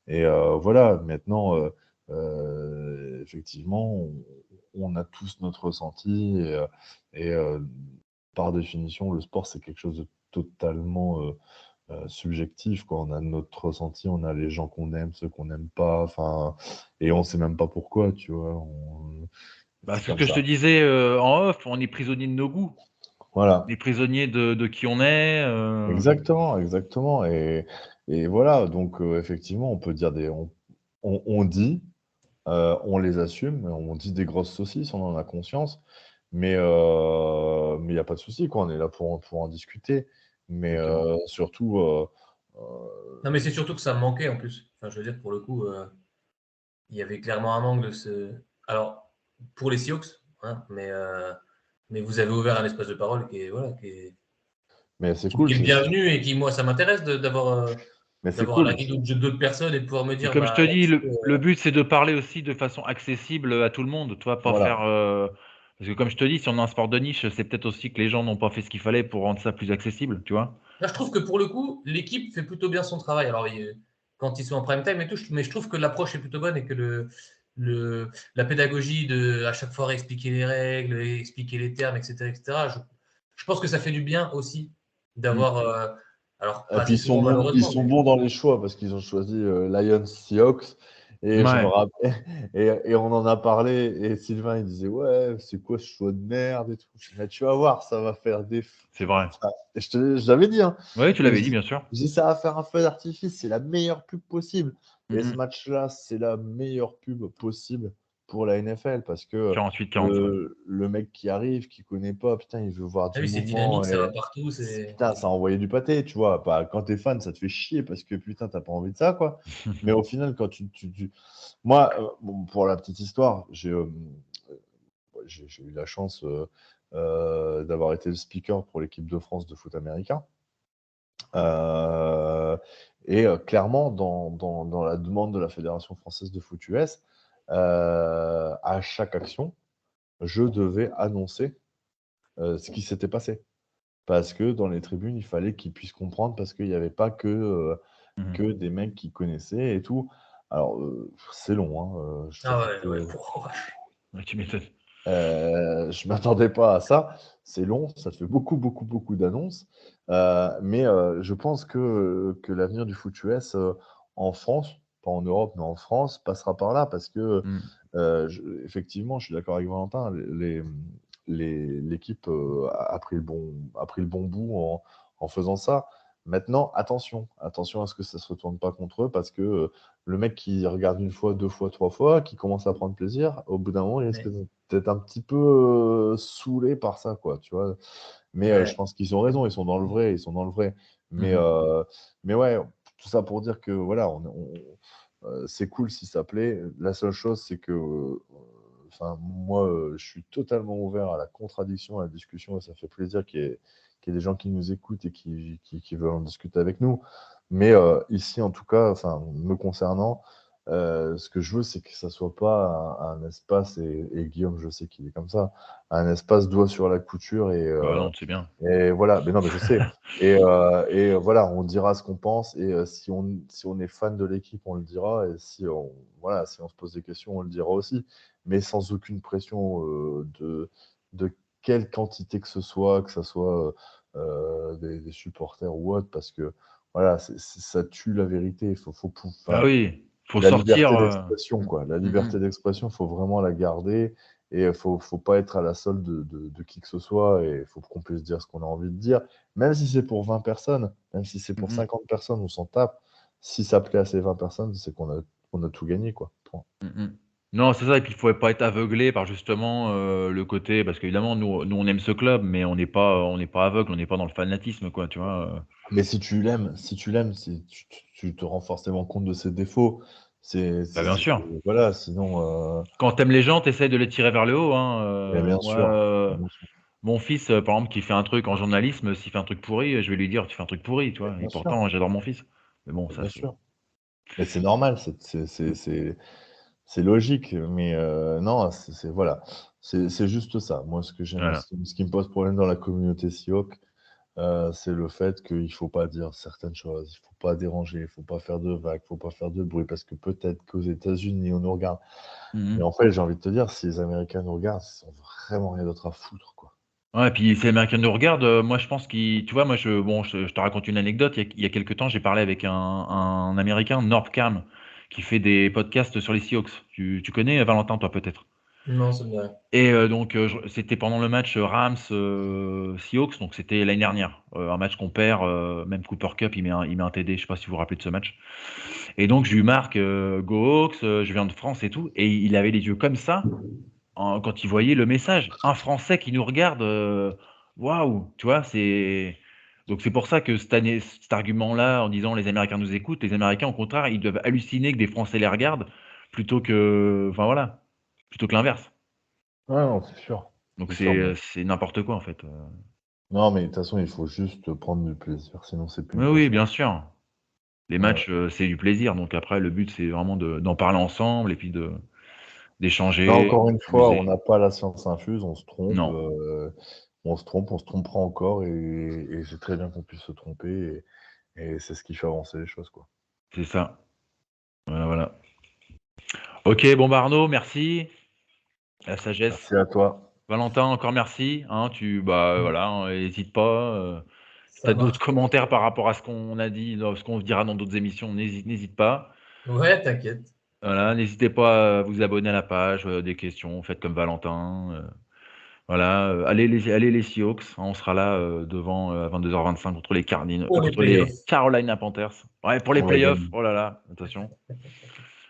[SPEAKER 2] Et voilà, maintenant, effectivement, on a tous notre ressenti. Et par définition, le sport, c'est quelque chose de totalement subjectif, quoi. On a notre ressenti, on a les gens qu'on aime, ceux qu'on n'aime pas, enfin, et on sait même pas pourquoi, tu vois.
[SPEAKER 1] Bah,
[SPEAKER 2] C'est
[SPEAKER 1] c'est ce
[SPEAKER 2] comme
[SPEAKER 1] que je te
[SPEAKER 2] ça.
[SPEAKER 1] disais en off, on est prisonnier de nos goûts. On
[SPEAKER 2] Voilà,
[SPEAKER 1] est prisonnier de qui on est.
[SPEAKER 2] exactement, exactement. Et voilà, donc effectivement, on peut dire on dit, on les assume, on dit des grosses saucisses, on en a conscience, mais il n'y a pas de souci, quoi. On est là pour en discuter. Mais
[SPEAKER 1] Exactement.
[SPEAKER 2] surtout,
[SPEAKER 3] Non, mais c'est surtout que ça me manquait en plus. Enfin, je veux dire, pour le coup, il y avait clairement un manque de ce. Alors, pour les Seahawks, hein, mais vous avez ouvert un espace de parole qui est, voilà,
[SPEAKER 2] mais c'est
[SPEAKER 3] qui
[SPEAKER 2] cool,
[SPEAKER 3] est le bienvenu et qui, moi, ça m'intéresse
[SPEAKER 2] mais c'est
[SPEAKER 3] d'avoir
[SPEAKER 2] cool.
[SPEAKER 3] l'avis d'autres personnes et de pouvoir me
[SPEAKER 1] Et
[SPEAKER 3] dire,
[SPEAKER 1] comme je
[SPEAKER 3] bah,
[SPEAKER 1] te dis,
[SPEAKER 3] là-dessus,
[SPEAKER 1] le but c'est de parler aussi de façon accessible à tout le monde, toi, pas
[SPEAKER 2] Voilà.
[SPEAKER 1] faire Parce que comme je te dis, si on a un sport de niche, c'est peut-être aussi que les gens n'ont pas fait ce qu'il fallait pour rendre ça plus accessible, tu vois?
[SPEAKER 3] Là, je trouve que pour le coup, l'équipe fait plutôt bien son travail. Alors, quand ils sont en prime time et tout, mais je trouve que l'approche est plutôt bonne et que la pédagogie de à chaque fois expliquer les règles, expliquer les termes, etc., etc. Je pense que ça fait du bien aussi
[SPEAKER 1] Mm.
[SPEAKER 3] d'avoir, alors
[SPEAKER 2] Et
[SPEAKER 3] pas
[SPEAKER 2] puis
[SPEAKER 3] assez souvent
[SPEAKER 2] ils
[SPEAKER 3] malheureusement,
[SPEAKER 2] sont
[SPEAKER 3] mais
[SPEAKER 2] bons dans les choix parce qu'ils ont choisi Lions Seahawks. Et je me
[SPEAKER 1] Ouais,
[SPEAKER 2] rappelle, et on en a parlé, et Sylvain il disait ouais, c'est quoi ce choix de merde et tout. Je dis, mais tu vas voir, ça va faire des.
[SPEAKER 1] c'est vrai.
[SPEAKER 2] Et je l'avais dit, hein.
[SPEAKER 1] Oui, tu
[SPEAKER 2] Je
[SPEAKER 1] l'avais dit,
[SPEAKER 2] dis,
[SPEAKER 1] bien sûr.
[SPEAKER 2] je dis, ça va faire un feu d'artifice, c'est la meilleure pub possible. Et ce
[SPEAKER 1] Mm.
[SPEAKER 2] match-là, c'est la meilleure pub possible pour la NFL parce que
[SPEAKER 1] 48-45.
[SPEAKER 2] le mec qui arrive, qui connaît pas, putain, il veut voir
[SPEAKER 3] ah
[SPEAKER 2] du
[SPEAKER 3] oui, c'est
[SPEAKER 2] mouvement.
[SPEAKER 3] dynamique, ça va partout,
[SPEAKER 2] Putain, ça a envoyé du pâté, tu vois. Bah, quand t'es fan, ça te fait chier parce que putain, t'as pas envie de ça, quoi. Mais au final, quand moi, bon, pour la petite histoire, j'ai eu la chance d'avoir été le speaker pour l'équipe de France de foot américain. Euh, Clairement, dans la demande de la Fédération française de foot US, à chaque action, je devais annoncer ce qui s'était passé. Parce que dans les tribunes, il fallait qu'ils puissent comprendre, parce qu'il n'y avait pas
[SPEAKER 1] Mhm.
[SPEAKER 2] que des mecs qui connaissaient et tout. Alors, c'est long, hein, je
[SPEAKER 3] Ah
[SPEAKER 2] t'avoue
[SPEAKER 3] ouais, ouais.
[SPEAKER 2] que
[SPEAKER 3] Oh, vache.
[SPEAKER 1] Ouais, tu m'étonnes.
[SPEAKER 2] je ne m'attendais pas à ça. C'est long, ça te fait beaucoup, beaucoup, beaucoup d'annonces. Mais je pense que l'avenir du foot US en France, pas en Europe, mais en France, passera par là. Parce que,
[SPEAKER 1] Mm.
[SPEAKER 2] effectivement, je suis d'accord avec Valentin, l'équipe a pris le bon bout en faisant ça. Maintenant, attention à ce que ça ne se retourne pas contre eux, parce que le mec qui regarde une fois, deux fois, trois fois, qui commence à prendre plaisir, au bout d'un moment, il risque
[SPEAKER 3] Mais,
[SPEAKER 2] d'être un petit peu saoulé par ça, quoi, tu vois. Mais je
[SPEAKER 3] ouais.
[SPEAKER 2] pense qu'ils ont raison, ils sont dans le vrai, ils sont dans le vrai. Mais,
[SPEAKER 1] Mhm.
[SPEAKER 2] mais ouais, tout ça pour dire que voilà, c'est cool si ça plaît. La seule chose, c'est que enfin, moi, je suis totalement ouvert à la contradiction, à la discussion, et ça fait plaisir qu'il y ait des gens qui nous écoutent et qui veulent en discuter avec nous. Mais ici, en tout cas, enfin, me concernant, ce que je veux, c'est que ça soit pas un espace, et Guillaume, je sais qu'il est comme ça, un espace doigt sur la couture,
[SPEAKER 1] Bah non, c'est bien.
[SPEAKER 2] et voilà. Mais non, mais je sais. Et voilà, on dira ce qu'on pense, et si on est fan de l'équipe, on le dira, et voilà, si on se pose des questions, on le dira aussi, mais sans aucune pression de quelle quantité que ce soit, que ce soit des supporters ou autre, parce que voilà, ça tue la vérité.
[SPEAKER 1] Bah
[SPEAKER 2] Enfin,
[SPEAKER 1] oui, faut
[SPEAKER 2] la
[SPEAKER 1] sortir.
[SPEAKER 2] liberté d'expression, quoi. La
[SPEAKER 1] Mm,
[SPEAKER 2] liberté d'expression, il faut vraiment la garder, et faut pas être à la solde de qui que ce soit, et il faut qu'on puisse dire ce qu'on a envie de dire, même si c'est pour 20 personnes, même si c'est
[SPEAKER 1] mm,
[SPEAKER 2] pour
[SPEAKER 1] mm,
[SPEAKER 2] 50 personnes, on s'en tape. Si ça plaît à ces 20 personnes, c'est qu'on a tout gagné, quoi. Point.
[SPEAKER 1] mm, mm. Non, c'est ça, et puis il ne faut pas être aveuglé par justement le côté, parce qu'évidemment, nous on aime ce club, mais on n'est pas aveugle, on n'est pas dans le fanatisme, quoi, tu vois.
[SPEAKER 2] Mais si tu l'aimes, tu te rends forcément compte de ses défauts.
[SPEAKER 1] Bah bien sûr.
[SPEAKER 2] Voilà, sinon,
[SPEAKER 1] Quand t'aimes les gens, t'essayes de les tirer vers le haut, hein.
[SPEAKER 2] mais bien
[SPEAKER 1] Moi,
[SPEAKER 2] sûr. Bien sûr.
[SPEAKER 1] mon fils, par exemple, qui fait un truc en journalisme, s'il fait un truc pourri, je vais lui dire, tu fais un truc pourri, tu
[SPEAKER 2] Mais
[SPEAKER 1] vois. Et
[SPEAKER 2] bien sûr.
[SPEAKER 1] pourtant, j'adore mon fils. Mais bon,
[SPEAKER 2] Mais
[SPEAKER 1] ça
[SPEAKER 2] bien
[SPEAKER 1] c'est.
[SPEAKER 2] sûr. Mais c'est normal, c'est logique, mais non, voilà, c'est juste ça. Moi,
[SPEAKER 1] Voilà.
[SPEAKER 2] ce qui me pose problème dans la communauté Seahawk, c'est le fait qu'il ne faut pas dire certaines choses, il ne faut pas déranger, il ne faut pas faire de vagues, il ne faut pas faire de bruit, parce que peut-être qu'aux États-Unis, on nous regarde. Mais
[SPEAKER 1] Mhm.
[SPEAKER 2] en fait, j'ai envie de te dire, si les Américains nous regardent, ils n'ont vraiment rien d'autre à foutre, quoi.
[SPEAKER 1] Ouais, et puis si les Américains nous regardent, moi je pense qu'ils. Tu vois, moi je te raconte une anecdote. Il y a quelques temps, j'ai parlé avec un Américain, Nordcam, qui fait des podcasts sur les Seahawks. Tu connais, Valentin, toi peut-être.
[SPEAKER 3] Non, ça me dit rien.
[SPEAKER 1] Et donc, c'était pendant le match Rams Seahawks, donc c'était l'année dernière. Un match qu'on perd, même Cooper Cup, il met un TD, je sais pas si vous vous rappelez de ce match. Et donc, je lui marque Go Hawks, je viens de France et tout. Et il avait les yeux comme ça quand il voyait le message. Un Français qui nous regarde, waouh, tu vois, c'est. Donc, c'est pour ça que cette année, cet argument-là, en disant les Américains nous écoutent, les Américains, au contraire, ils doivent halluciner que des Français les regardent plutôt que. Enfin, voilà, plutôt que l'inverse.
[SPEAKER 2] Ouais, non, c'est sûr.
[SPEAKER 1] Donc
[SPEAKER 2] C'est sûr, mais...
[SPEAKER 1] c'est n'importe quoi en fait.
[SPEAKER 2] Non, mais de toute façon, il faut juste prendre du plaisir, sinon c'est plus
[SPEAKER 1] Oui,
[SPEAKER 2] une
[SPEAKER 1] oui,
[SPEAKER 2] passion.
[SPEAKER 1] bien sûr. Les
[SPEAKER 2] Ouais.
[SPEAKER 1] matchs, c'est du plaisir. Donc après, le but, c'est vraiment d'en parler ensemble et puis d'échanger,
[SPEAKER 2] Là, encore une fois,
[SPEAKER 1] s'amuser.
[SPEAKER 2] on n'a pas la science infuse, on se trompe,
[SPEAKER 1] Non,
[SPEAKER 2] on se trompera encore et c'est très bien qu'on puisse se tromper et c'est ce qui fait avancer les choses, quoi.
[SPEAKER 1] c'est ça. Voilà. Ok, bon bah Arnaud, merci. La sagesse.
[SPEAKER 2] Merci à toi.
[SPEAKER 1] Valentin, encore merci. Hein, voilà, n'hésite pas. Tu
[SPEAKER 3] Ça
[SPEAKER 1] as d'autres
[SPEAKER 3] marche.
[SPEAKER 1] commentaires par rapport à ce qu'on a dit, ce qu'on dira dans d'autres émissions, n'hésite pas.
[SPEAKER 3] Ouais, t'inquiète.
[SPEAKER 1] Voilà, n'hésitez pas à vous abonner à la page, des questions, faites comme Valentin. Voilà, allez les Seahawks, hein, on sera là devant à 22h25
[SPEAKER 3] Pour les
[SPEAKER 1] contre les
[SPEAKER 3] playoffs.
[SPEAKER 1] Carolina Panthers. Ouais, pour les
[SPEAKER 2] On va
[SPEAKER 1] playoffs,
[SPEAKER 2] gagner.
[SPEAKER 1] oh là là, attention.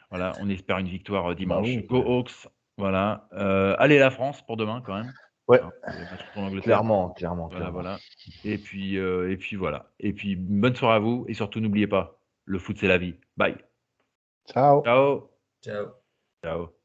[SPEAKER 1] Voilà, on espère une victoire
[SPEAKER 2] Bah
[SPEAKER 1] dimanche.
[SPEAKER 2] oui.
[SPEAKER 1] Go Hawks, voilà. Allez la France pour demain quand même.
[SPEAKER 2] Ouais,
[SPEAKER 1] Hein, le match contre l'Angleterre.
[SPEAKER 2] clairement.
[SPEAKER 1] Voilà. Et puis voilà. Et puis bonne soirée à vous et surtout n'oubliez pas, le foot c'est la vie. Bye.
[SPEAKER 2] Ciao.
[SPEAKER 1] Ciao.
[SPEAKER 3] Ciao.
[SPEAKER 1] Ciao.